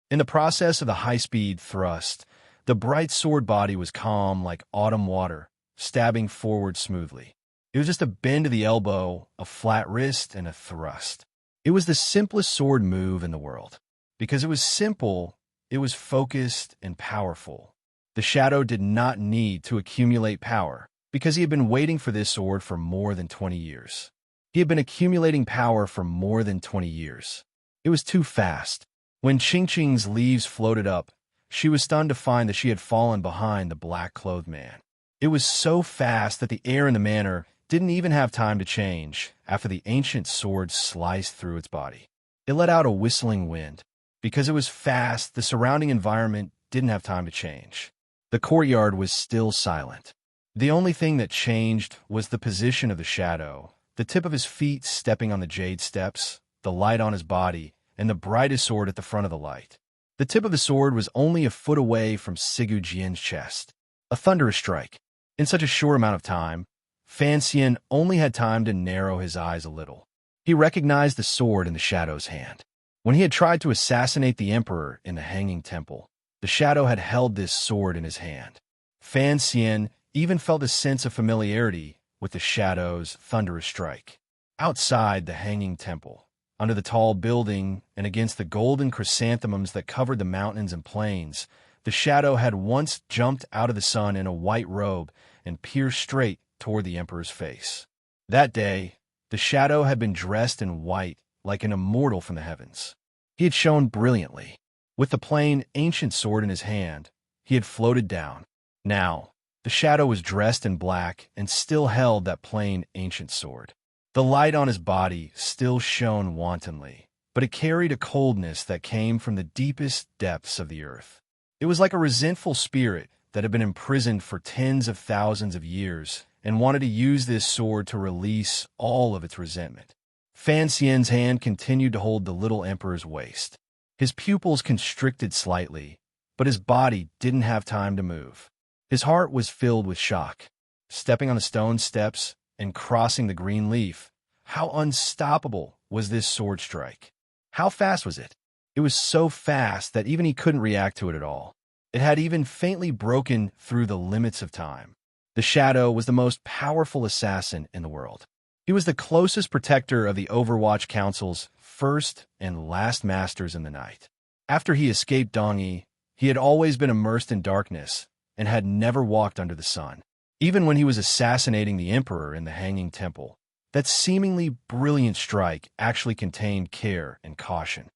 In the process of the high-speed thrust, the bright sword body was calm like autumn water, stabbing forward smoothly. It was just a bend of the elbow, a flat wrist, and a thrust. It was the simplest sword move in the world. Because it was simple, it was focused and powerful. The shadow did not need to accumulate power, because he had been waiting for this sword for more than 20 years. He had been accumulating power for more than 20 years. It was too fast. When Qingqing's leaves floated up, she was stunned to find that she had fallen behind the black-clothed man. It was so fast that the air in the manor didn't even have time to change after the ancient sword sliced through its body. It let out a whistling wind. Because it was fast, the surrounding environment didn't have time to change. The courtyard was still silent. The only thing that changed was the position of the shadow, the tip of his feet stepping on the jade steps, the light on his body, and the brightest sword at the front of the light. The tip of the sword was only a foot away from Sigurd Jian's chest. A thunderous strike. In such a short amount of time, Fan Xian only had time to narrow his eyes a little. He recognized the sword in the shadow's hand. When he had tried to assassinate the emperor in the Hanging Temple, the shadow had held this sword in his hand. Fan Xian even felt a sense of familiarity with the shadow's thunderous strike. Outside the Hanging Temple, under the tall building and against the golden chrysanthemums that covered the mountains and plains, the shadow had once jumped out of the sun in a white robe and pierced straight toward the emperor's face. That day, the shadow had been dressed in white like an immortal from the heavens. He had shone brilliantly. With the plain, ancient sword in his hand, he had floated down. Now, the shadow was dressed in black and still held that plain, ancient sword. The light on his body still shone wantonly, but it carried a coldness that came from the deepest depths of the earth. It was like a resentful spirit that had been imprisoned for tens of thousands of years and wanted to use this sword to release all of its resentment. Fan Xian's hand continued to hold the little emperor's waist. His pupils constricted slightly, but his body didn't have time to move. His heart was filled with shock. Stepping on the stone steps and crossing the green leaf, how unstoppable was this sword strike? How fast was it? It was so fast that even he couldn't react to it at all. It had even faintly broken through the limits of time. The shadow was the most powerful assassin in the world. He was the closest protector of the Overwatch Council's first and last masters in the night. After he escaped Dongyi, He had always been immersed in darkness and had never walked under the sun. Even when he was assassinating the emperor in the Hanging Temple, that seemingly brilliant strike actually contained care and caution.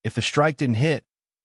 If the strike didn't hit,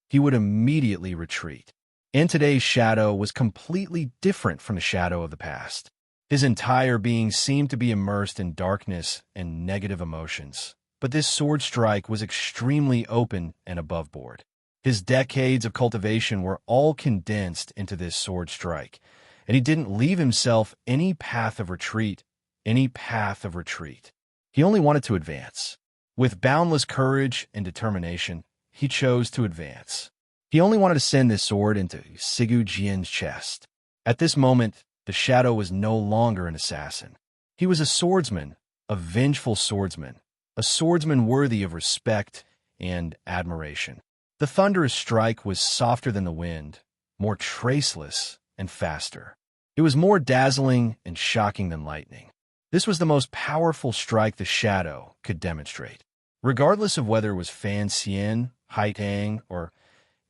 he would immediately retreat. And today's shadow was completely different from the shadow of the past. His entire being seemed to be immersed in darkness and negative emotions. But this sword strike was extremely open and above board. His decades of cultivation were all condensed into this sword strike, and he didn't leave himself any path of retreat, He only wanted to advance. With boundless courage and determination, he chose to advance. He only wanted to send this sword into Sigu Jian's chest. At this moment, the shadow was no longer an assassin. He was a swordsman, a vengeful swordsman, a swordsman worthy of respect and admiration. The thunderous strike was softer than the wind, more traceless and faster. It was more dazzling and shocking than lightning. This was the most powerful strike the shadow could demonstrate. Regardless of whether it was Fan Xian, Hai Tang, or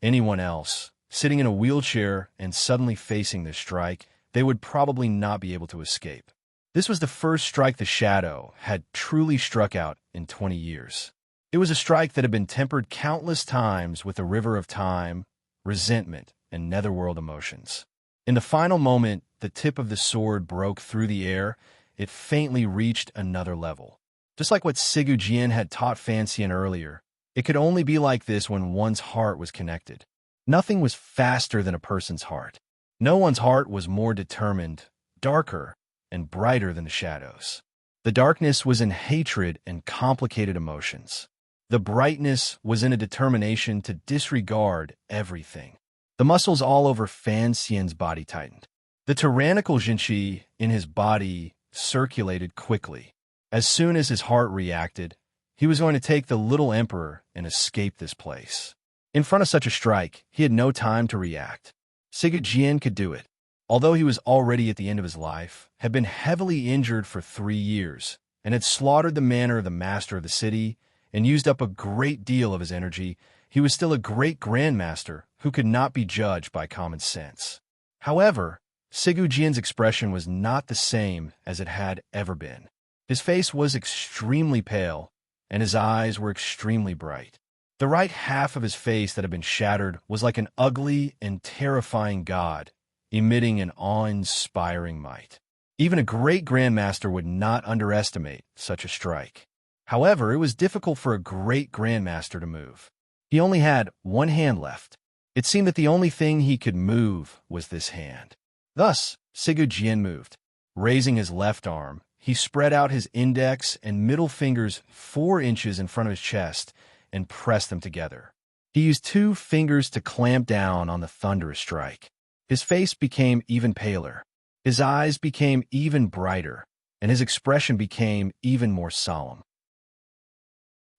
anyone else, sitting in a wheelchair and suddenly facing this strike, they would probably not be able to escape. This was the first strike the shadow had truly struck out in 20 years. It was a strike that had been tempered countless times with a river of time, resentment, and netherworld emotions. In the final moment, the tip of the sword broke through the air. It faintly reached another level. Just like what Sigu Jian had taught Fan Xian earlier, it could only be like this when one's heart was connected. Nothing was faster than a person's heart. No one's heart was more determined, darker, and brighter than the shadows. The darkness was in hatred and complicated emotions. The brightness was in a determination to disregard everything. The muscles all over Fan Xian's body tightened. The tyrannical Jinshi in his body circulated quickly. As soon as his heart reacted, he was going to take the little emperor and escape this place. In front of such a strike, he had no time to react. Sigu Jian could do it. Although he was already at the end of his life, had been heavily injured for 3 years, and had slaughtered the manor of the master of the city, and used up a great deal of his energy, he was still a great grandmaster who could not be judged by common sense. However, Sigu Jian's expression was not the same as it had ever been. His face was extremely pale, and his eyes were extremely bright. The right half of his face that had been shattered was like an ugly and terrifying god, emitting an awe-inspiring might. Even a great grandmaster would not underestimate such a strike. However, it was difficult for a great grandmaster to move. He only had one hand left. It seemed that the only thing he could move was this hand. Thus, Sigu Jian moved. Raising his left arm, he spread out his index and middle fingers 4 inches in front of his chest and pressed them together. He used 2 fingers to clamp down on the thunderous strike. His face became even paler. His eyes became even brighter, and his expression became even more solemn.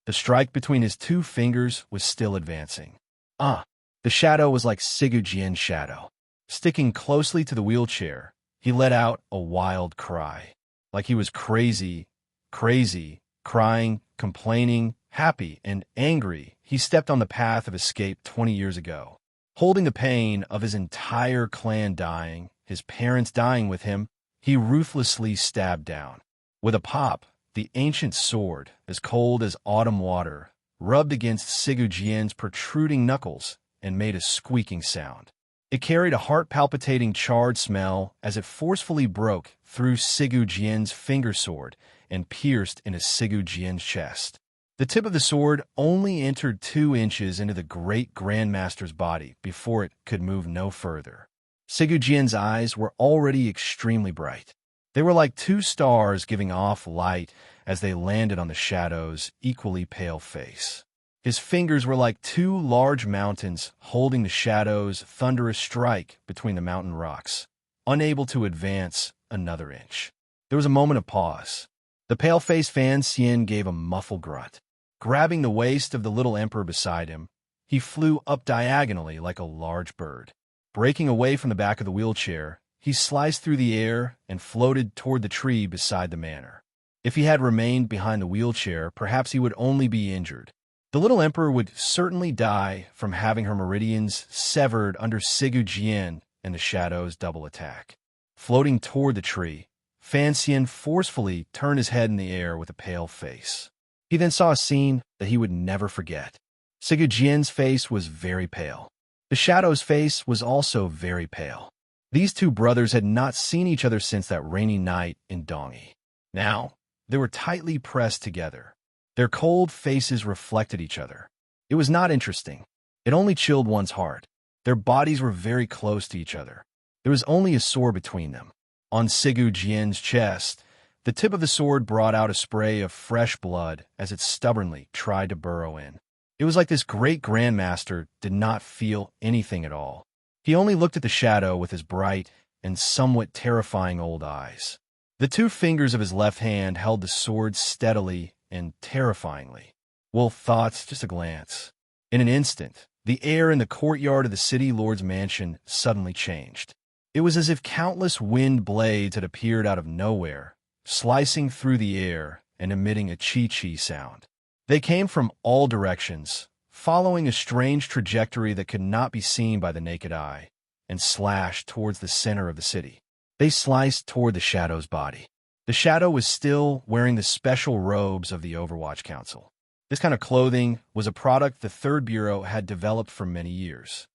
The strike between his 2 fingers was still advancing. The shadow was like Sigu Jian's shadow. Sticking closely to the wheelchair, he let out a wild cry. Like he was crazy, crying, complaining, happy, and angry, he stepped on the path of escape 20 years ago. Holding the pain of his entire clan dying, his parents dying with him, he ruthlessly stabbed down. With a pop, the ancient sword, as cold as autumn water, rubbed against Sigu Jian's protruding knuckles and made a squeaking sound. It carried a heart-palpitating charred smell as it forcefully broke through Sigu Jian's finger sword and pierced into Sigu Jian's chest. The tip of the sword only entered 2 inches into the great grandmaster's body before it could move no further. Sigu Jian's eyes were already extremely bright. They were like 2 stars giving off light as they landed on the shadow's equally pale face. His fingers were like 2 large mountains holding the shadow's thunderous strike between the mountain rocks, unable to advance another inch. There was a moment of pause. The pale-faced Fan Xian gave a muffled grunt. Grabbing the waist of the little emperor beside him, he flew up diagonally like a large bird. Breaking away from the back of the wheelchair, he sliced through the air and floated toward the tree beside the manor. If he had remained behind the wheelchair, perhaps he would only be injured. The little emperor would certainly die from having her meridians severed under Sigu Jian and the shadow's double attack. Floating toward the tree, Fan Xian forcefully turned his head in the air with a pale face. He then saw a scene that he would never forget. Sigu Jian's face was very pale. The shadow's face was also very pale. These two brothers had not seen each other since that rainy night in Dongyi. Now, they were tightly pressed together. Their cold faces reflected each other. It was not interesting. It only chilled one's heart. Their bodies were very close to each other. There was only a sword between them. On Sigu Jian's chest, the tip of the sword brought out a spray of fresh blood as it stubbornly tried to burrow in. It was like this great grandmaster did not feel anything at all. He only looked at the shadow with his bright and somewhat terrifying old eyes. The two fingers of his left hand held the sword steadily and terrifyingly. Wolf thought, just a glance. In an instant, the air in the courtyard of the city lord's mansion suddenly changed. It was as if countless wind blades had appeared out of nowhere, slicing through the air and emitting a chi-chi sound. They came from all directions, following a strange trajectory that could not be seen by the naked eye, and slashed towards the center of the city. They sliced toward the shadow's body. The shadow was still wearing the special robes of the Overwatch Council. This kind of clothing was a product the Third Bureau had developed for many years.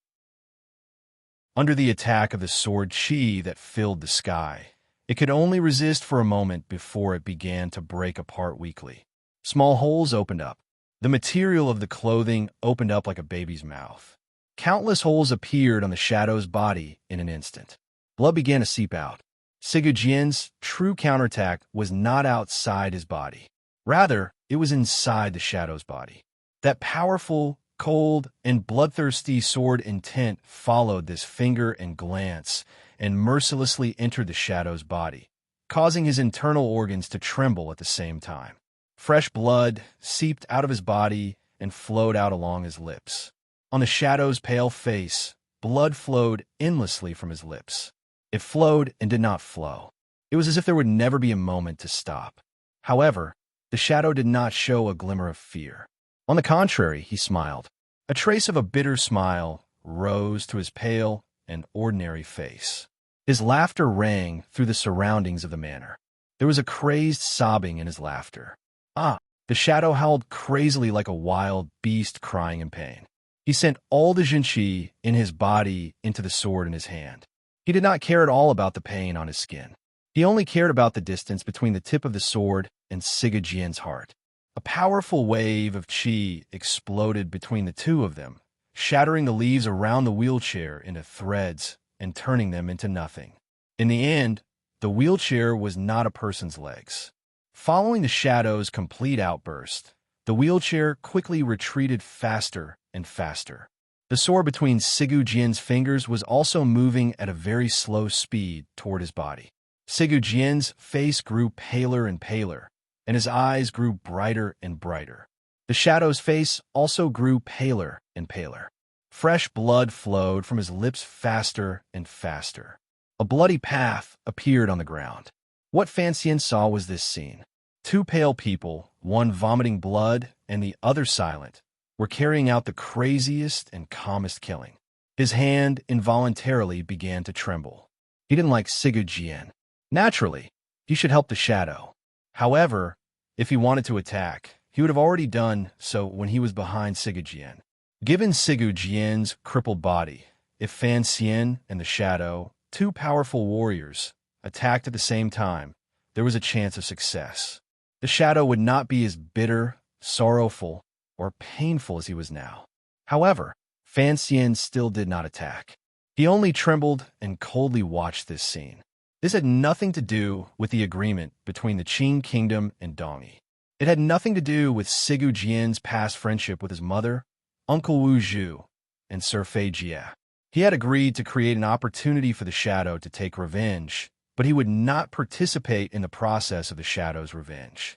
Under the attack of the sword chi that filled the sky, it could only resist for a moment before it began to break apart weakly. Small holes opened up. The material of the clothing opened up like a baby's mouth. Countless holes appeared on the shadow's body in an instant. Blood began to seep out. Sigu Jian's true counterattack was not outside his body. Rather, it was inside the shadow's body. That powerful, cold, and bloodthirsty sword intent followed this finger and glance and mercilessly entered the shadow's body, causing his internal organs to tremble at the same time. Fresh blood seeped out of his body and flowed out along his lips. On the shadow's pale face, blood flowed endlessly from his lips. It flowed and did not flow. It was as if there would never be a moment to stop. However, the shadow did not show a glimmer of fear. On the contrary, he smiled. A trace of a bitter smile rose to his pale and ordinary face. His laughter rang through the surroundings of the manor. There was a crazed sobbing in his laughter. The shadow howled crazily like a wild beast crying in pain. He sent all the Jinqi in his body into the sword in his hand. He did not care at all about the pain on his skin. He only cared about the distance between the tip of the sword and Sigu Jian's heart. A powerful wave of qi exploded between the two of them, shattering the leaves around the wheelchair into threads and turning them into nothing. In the end, the wheelchair was not a person's legs. Following the shadow's complete outburst, the wheelchair quickly retreated faster and faster. The sword between Sigu Jian's fingers was also moving at a very slow speed toward his body. Sigu Jian's face grew paler and paler, and his eyes grew brighter and brighter. The shadow's face also grew paler and paler. Fresh blood flowed from his lips faster and faster. A bloody path appeared on the ground. What Fan Xian saw was this scene. Two pale people, one vomiting blood and the other silent, were carrying out the craziest and calmest killing. His hand involuntarily began to tremble. He didn't like Sigu Jian. Naturally, he should help the shadow. However, if he wanted to attack, he would have already done so when he was behind Sigu Jian. Given Sigu Jian's crippled body, if Fan Xian and the shadow, two powerful warriors, attacked at the same time, there was a chance of success. The shadow would not be as bitter, sorrowful, or painful as he was now. However, Fan Xian still did not attack. He only trembled and coldly watched this scene. This had nothing to do with the agreement between the Qing Kingdom and Dongyi. It had nothing to do with Sigu Jian's past friendship with his mother, Uncle Wu Zhu, and Sir Fei Jie. He had agreed to create an opportunity for the shadow to take revenge, but he would not participate in the process of the shadow's revenge.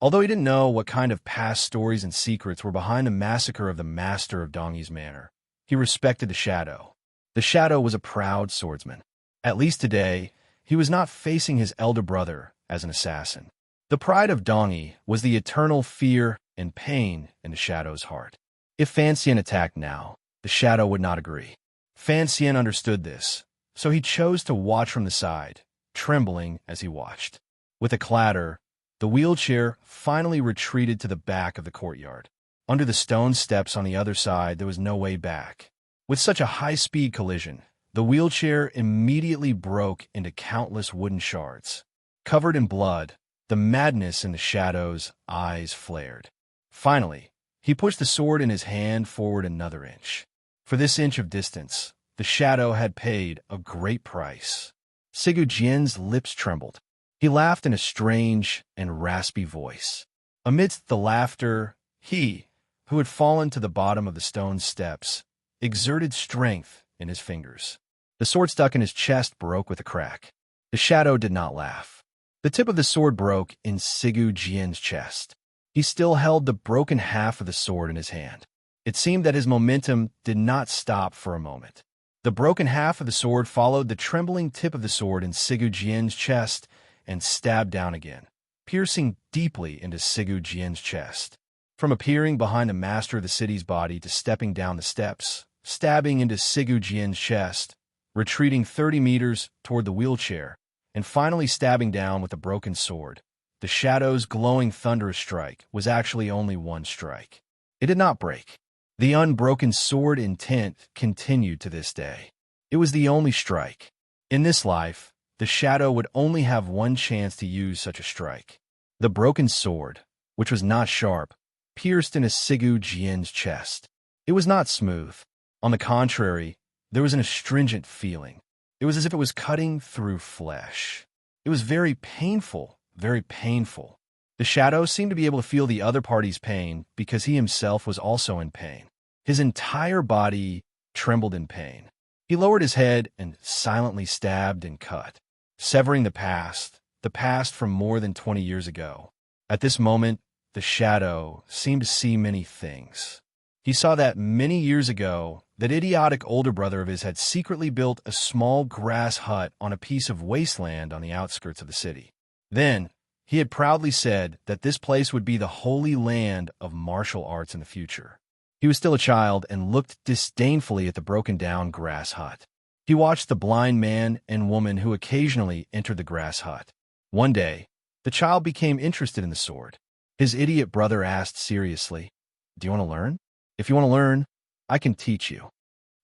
Although he didn't know what kind of past stories and secrets were behind the massacre of the master of Dongyi's manor, he respected the shadow. The shadow was a proud swordsman. At least today, he was not facing his elder brother as an assassin. The pride of Dongyi was the eternal fear and pain in the shadow's heart. If Fanxian attacked now, the shadow would not agree. Fanxian understood this, so he chose to watch from the side, trembling as he watched. With a clatter, the wheelchair finally retreated to the back of the courtyard. Under the stone steps on the other side, there was no way back. With such a high-speed collision, the wheelchair immediately broke into countless wooden shards. Covered in blood, the madness in the shadow's eyes flared. Finally, he pushed the sword in his hand forward another inch. For this inch of distance, the shadow had paid a great price. Sigu Jian's lips trembled. He laughed in a strange and raspy voice. Amidst the laughter, he, who had fallen to the bottom of the stone steps, exerted strength in his fingers. The sword stuck in his chest broke with a crack. The shadow did not laugh. The tip of the sword broke in Sigu Jian's chest. He still held the broken half of the sword in his hand. It seemed that his momentum did not stop for a moment. The broken half of the sword followed the trembling tip of the sword in Sigu Jian's chest and stabbed down again, piercing deeply into Sigu Jian's chest. From appearing behind the master of the city's body to stepping down the steps, stabbing into Sigu Jian's chest, retreating 30 meters toward the wheelchair, and finally stabbing down with a broken sword, the shadow's glowing thunderous strike was actually only one strike. It did not break. The unbroken sword intent continued to this day. It was the only strike. In this life, the shadow would only have one chance to use such a strike. The broken sword, which was not sharp, pierced into Sigu Jian's chest. It was not smooth. On the contrary, there was an astringent feeling. It was as if it was cutting through flesh. It was very painful, very painful. The shadow seemed to be able to feel the other party's pain because he himself was also in pain. His entire body trembled in pain. He lowered his head and silently stabbed and cut, severing the past from more than 20 years ago. At this moment, the shadow seemed to see many things. He saw that many years ago, that idiotic older brother of his had secretly built a small grass hut on a piece of wasteland on the outskirts of the city. Then, he had proudly said that this place would be the holy land of martial arts in the future. He was still a child and looked disdainfully at the broken-down grass hut. He watched the blind man and woman who occasionally entered the grass hut. One day, the child became interested in the sword. His idiot brother asked seriously, "Do you want to learn? If you want to learn, I can teach you."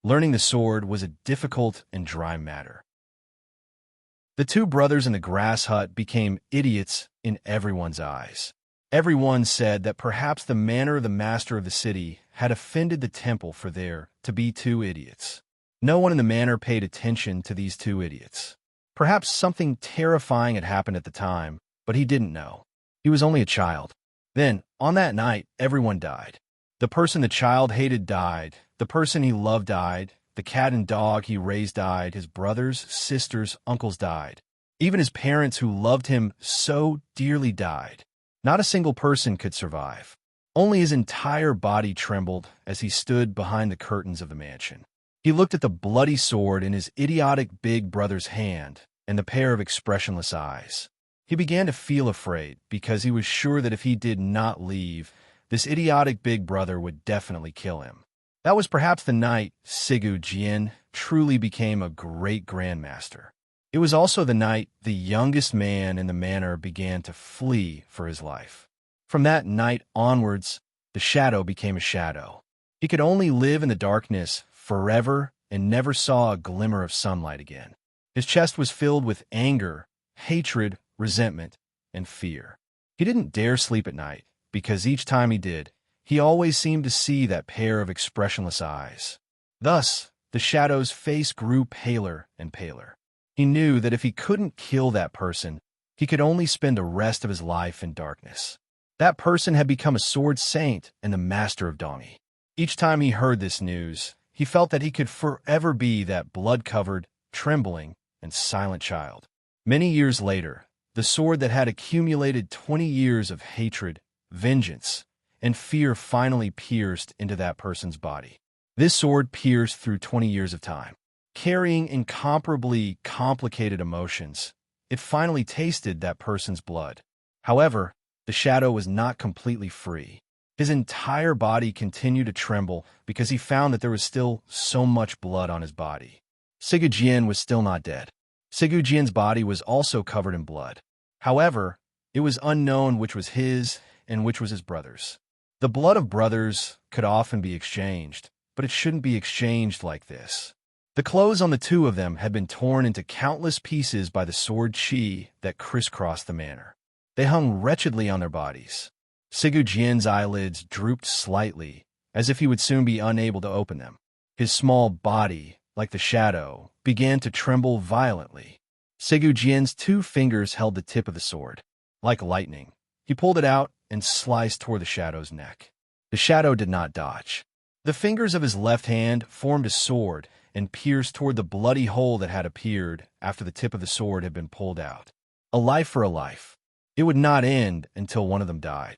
Learning the sword was a difficult and dry matter. The two brothers in the grass hut became idiots in everyone's eyes. Everyone said that perhaps the manner of the master of the city had offended the temple for there to be two idiots. No one in the manor paid attention to these two idiots. Perhaps something terrifying had happened at the time, but he didn't know. He was only a child. Then, on that night, everyone died. The person the child hated died. The person he loved died. The cat and dog he raised died. His brothers, sisters, uncles died. Even his parents who loved him so dearly died. Not a single person could survive. Only his entire body trembled as he stood behind the curtains of the mansion. He looked at the bloody sword in his idiotic big brother's hand and the pair of expressionless eyes. He began to feel afraid because he was sure that if he did not leave, this idiotic big brother would definitely kill him. That was perhaps the night Sigu Jian truly became a great grandmaster. It was also the night the youngest man in the manor began to flee for his life. From that night onwards, the shadow became a shadow. He could only live in the darkness forever and never saw a glimmer of sunlight again. His chest was filled with anger, hatred, resentment, and fear. He didn't dare sleep at night, because each time he did, he always seemed to see that pair of expressionless eyes. Thus, the shadow's face grew paler and paler. He knew that if he couldn't kill that person, he could only spend the rest of his life in darkness. That person had become a sword saint and the master of Dongi. Each time he heard this news, he felt that he could forever be that blood-covered, trembling, and silent child. Many years later, the sword that had accumulated 20 years of hatred, vengeance, and fear finally pierced into that person's body. This sword pierced through 20 years of time. Carrying incomparably complicated emotions, it finally tasted that person's blood. However, the shadow was not completely free. His entire body continued to tremble because he found that there was still so much blood on his body. Sigurjin was still not dead. Sigurjin's body was also covered in blood. However, it was unknown which was his and which was his brother's. The blood of brothers could often be exchanged, but it shouldn't be exchanged like this. The clothes on the two of them had been torn into countless pieces by the sword chi that crisscrossed the manor. They hung wretchedly on their bodies. Sigurjin's eyelids drooped slightly, as if he would soon be unable to open them. His small body, like the shadow, began to tremble violently. Sigurjin's 2 fingers held the tip of the sword. Like lightning, he pulled it out and sliced toward the shadow's neck. The shadow did not dodge. The fingers of his left hand formed a sword and pierced toward the bloody hole that had appeared after the tip of the sword had been pulled out. A life for a life. It would not end until one of them died.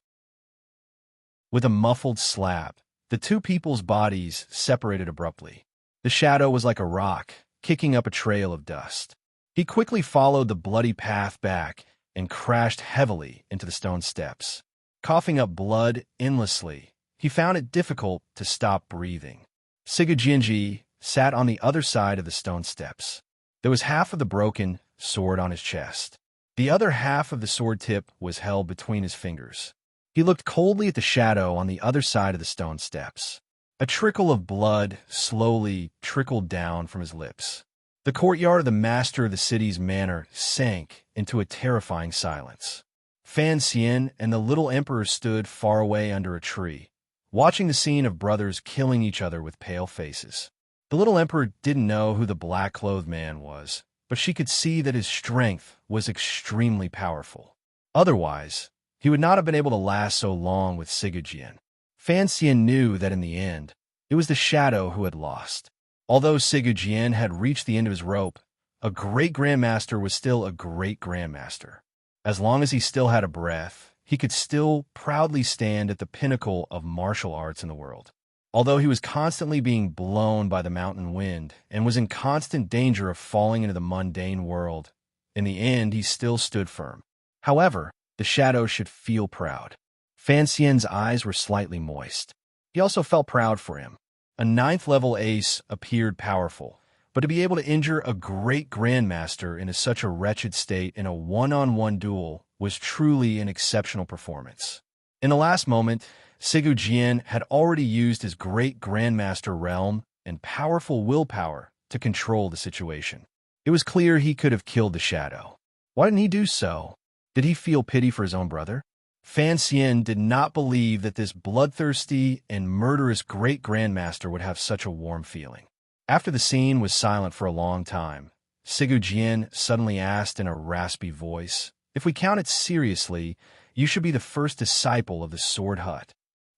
With a muffled slap, the 2 people's bodies separated abruptly. The shadow was like a rock, kicking up a trail of dust. He quickly followed the bloody path back and crashed heavily into the stone steps. Coughing up blood endlessly, he found it difficult to stop breathing. Sigurjinji sat on the other side of the stone steps. There was half of the broken sword on his chest. The other half of the sword tip was held between his fingers. He looked coldly at the shadow on the other side of the stone steps. A trickle of blood slowly trickled down from his lips. The courtyard of the master of the city's manor sank into a terrifying silence. Fan Xian and the little emperor stood far away under a tree, watching the scene of brothers killing each other with pale faces. The little emperor didn't know who the black-clothed man was, but she could see that his strength was extremely powerful. Otherwise, he would not have been able to last so long with Sigurjin. Fan Xian knew that in the end, it was the shadow who had lost. Although Sigurjin had reached the end of his rope, a great grandmaster was still a great grandmaster. As long as he still had a breath, he could still proudly stand at the pinnacle of martial arts in the world. Although he was constantly being blown by the mountain wind and was in constant danger of falling into the mundane world, in the end he still stood firm. However, the shadow should feel proud. Fan Xian's eyes were slightly moist. He also felt proud for him. A 9th-level ace appeared powerful, but to be able to injure a great grandmaster in such a wretched state in a one-on-one duel was truly an exceptional performance. In the last moment, Sigurjin had already used his great grandmaster realm and powerful willpower to control the situation. It was clear he could have killed the shadow. Why didn't he do so? Did he feel pity for his own brother? Fan Xian did not believe that this bloodthirsty and murderous great grandmaster would have such a warm feeling. After the scene was silent for a long time, Sigurjin suddenly asked in a raspy voice, "If we count it seriously, you should be the first disciple of the Sword Hut."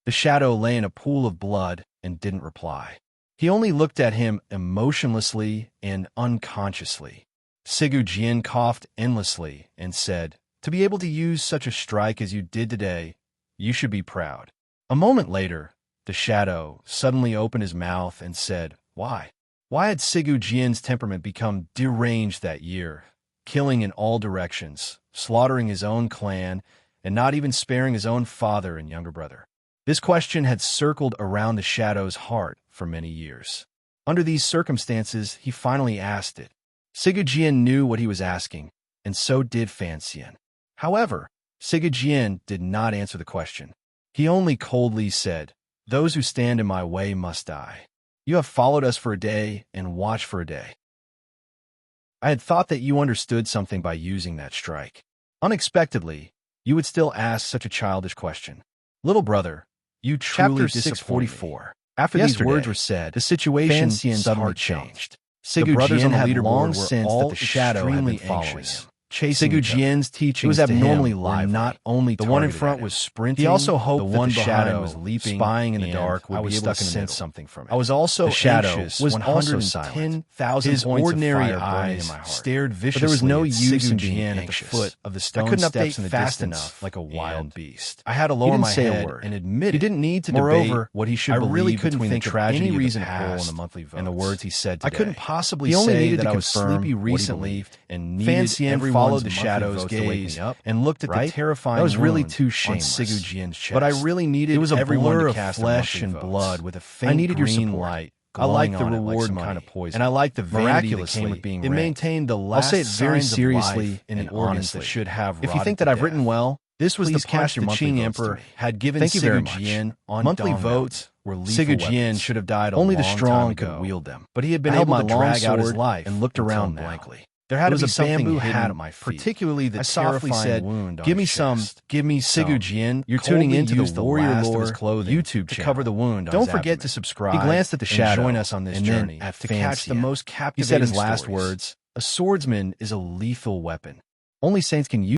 The shadow lay in a pool of blood and didn't reply. He only looked at him emotionlessly and unconsciously. Sigurjin coughed endlessly and said, "To be able to use such a strike as you did today, you should be proud." A moment later, the shadow suddenly opened his mouth and said, "Why?" Why had Sigurjin's temperament become deranged that year, killing in all directions, slaughtering his own clan, and not even sparing his own father and younger brother? This question had circled around the shadow's heart for many years. Under these circumstances, he finally asked it. Sigurjin knew what he was asking, and so did Fan Xian. However, Sigurjin did not answer the question. He only coldly said, "Those who stand in my way must die. You have followed us for a day and watched for a day. I had thought that you understood something by using that strike. Unexpectedly, you would still ask such a childish question. Little brother, you truly disappoint me." After these words were said, the situation suddenly changed. Sigurjin had long sensed that the shadow had been following him. Sigurjin's teachings was abnormally lively. Not only the one in front was sprinting, he also hoped the one behind was leaping, spying in the dark, would be able to sense something from it. I was also the shadow was 110,000 his ordinary eyes stared viciously. But there was no use in being at the foot of the stone steps in the distance like a wild beast. I had to lower my head and admit he didn't need to debate what he should believe. I really couldn't think of any reason past in the monthly votes and the words he said today. I couldn't possibly say that I was sleepy recently and needed everyone followed the shadow's gaze and looked at the terrifying That was really wound too on shameless. Sigu Jian's chest. But I really needed it was a everyone blur to of cast a flesh monthly and votes. blood with a I faint needed your green support. light. I like the glowing on it reward some money, kind of poison. and I like the vanity that Miraculously, came with being it ranked. maintained the I'll last say it very signs of seriously life in and the organs honestly. that should have If you rotted think to that I've death. written well, This was the please punch cast your the monthly Qing votes to Emperor me. had given Thank you very Sigu much. Jian on Monthly Dong votes were Sigu lethal Jian weapons. should have died a Only long the strong time could ago, wield them, but he had I been held able my to drag long out his sword life and looked until around now. blankly. There had There to was be a something bamboo hidden hat at my feet, particularly the I softly terrifying said, wound on "Give me his some, chest. give me some." Sigu Jian, You're tuning coldly into the used the warrior last of lore his clothing YouTube to channel. cover the wound on Don't his forget abdomen. to subscribe. He glanced at the shadow and join us on this and then journey at to catch the Fancian. most He captivating said his last stories. words, A swordsman is a lethal weapon. "Only saints can use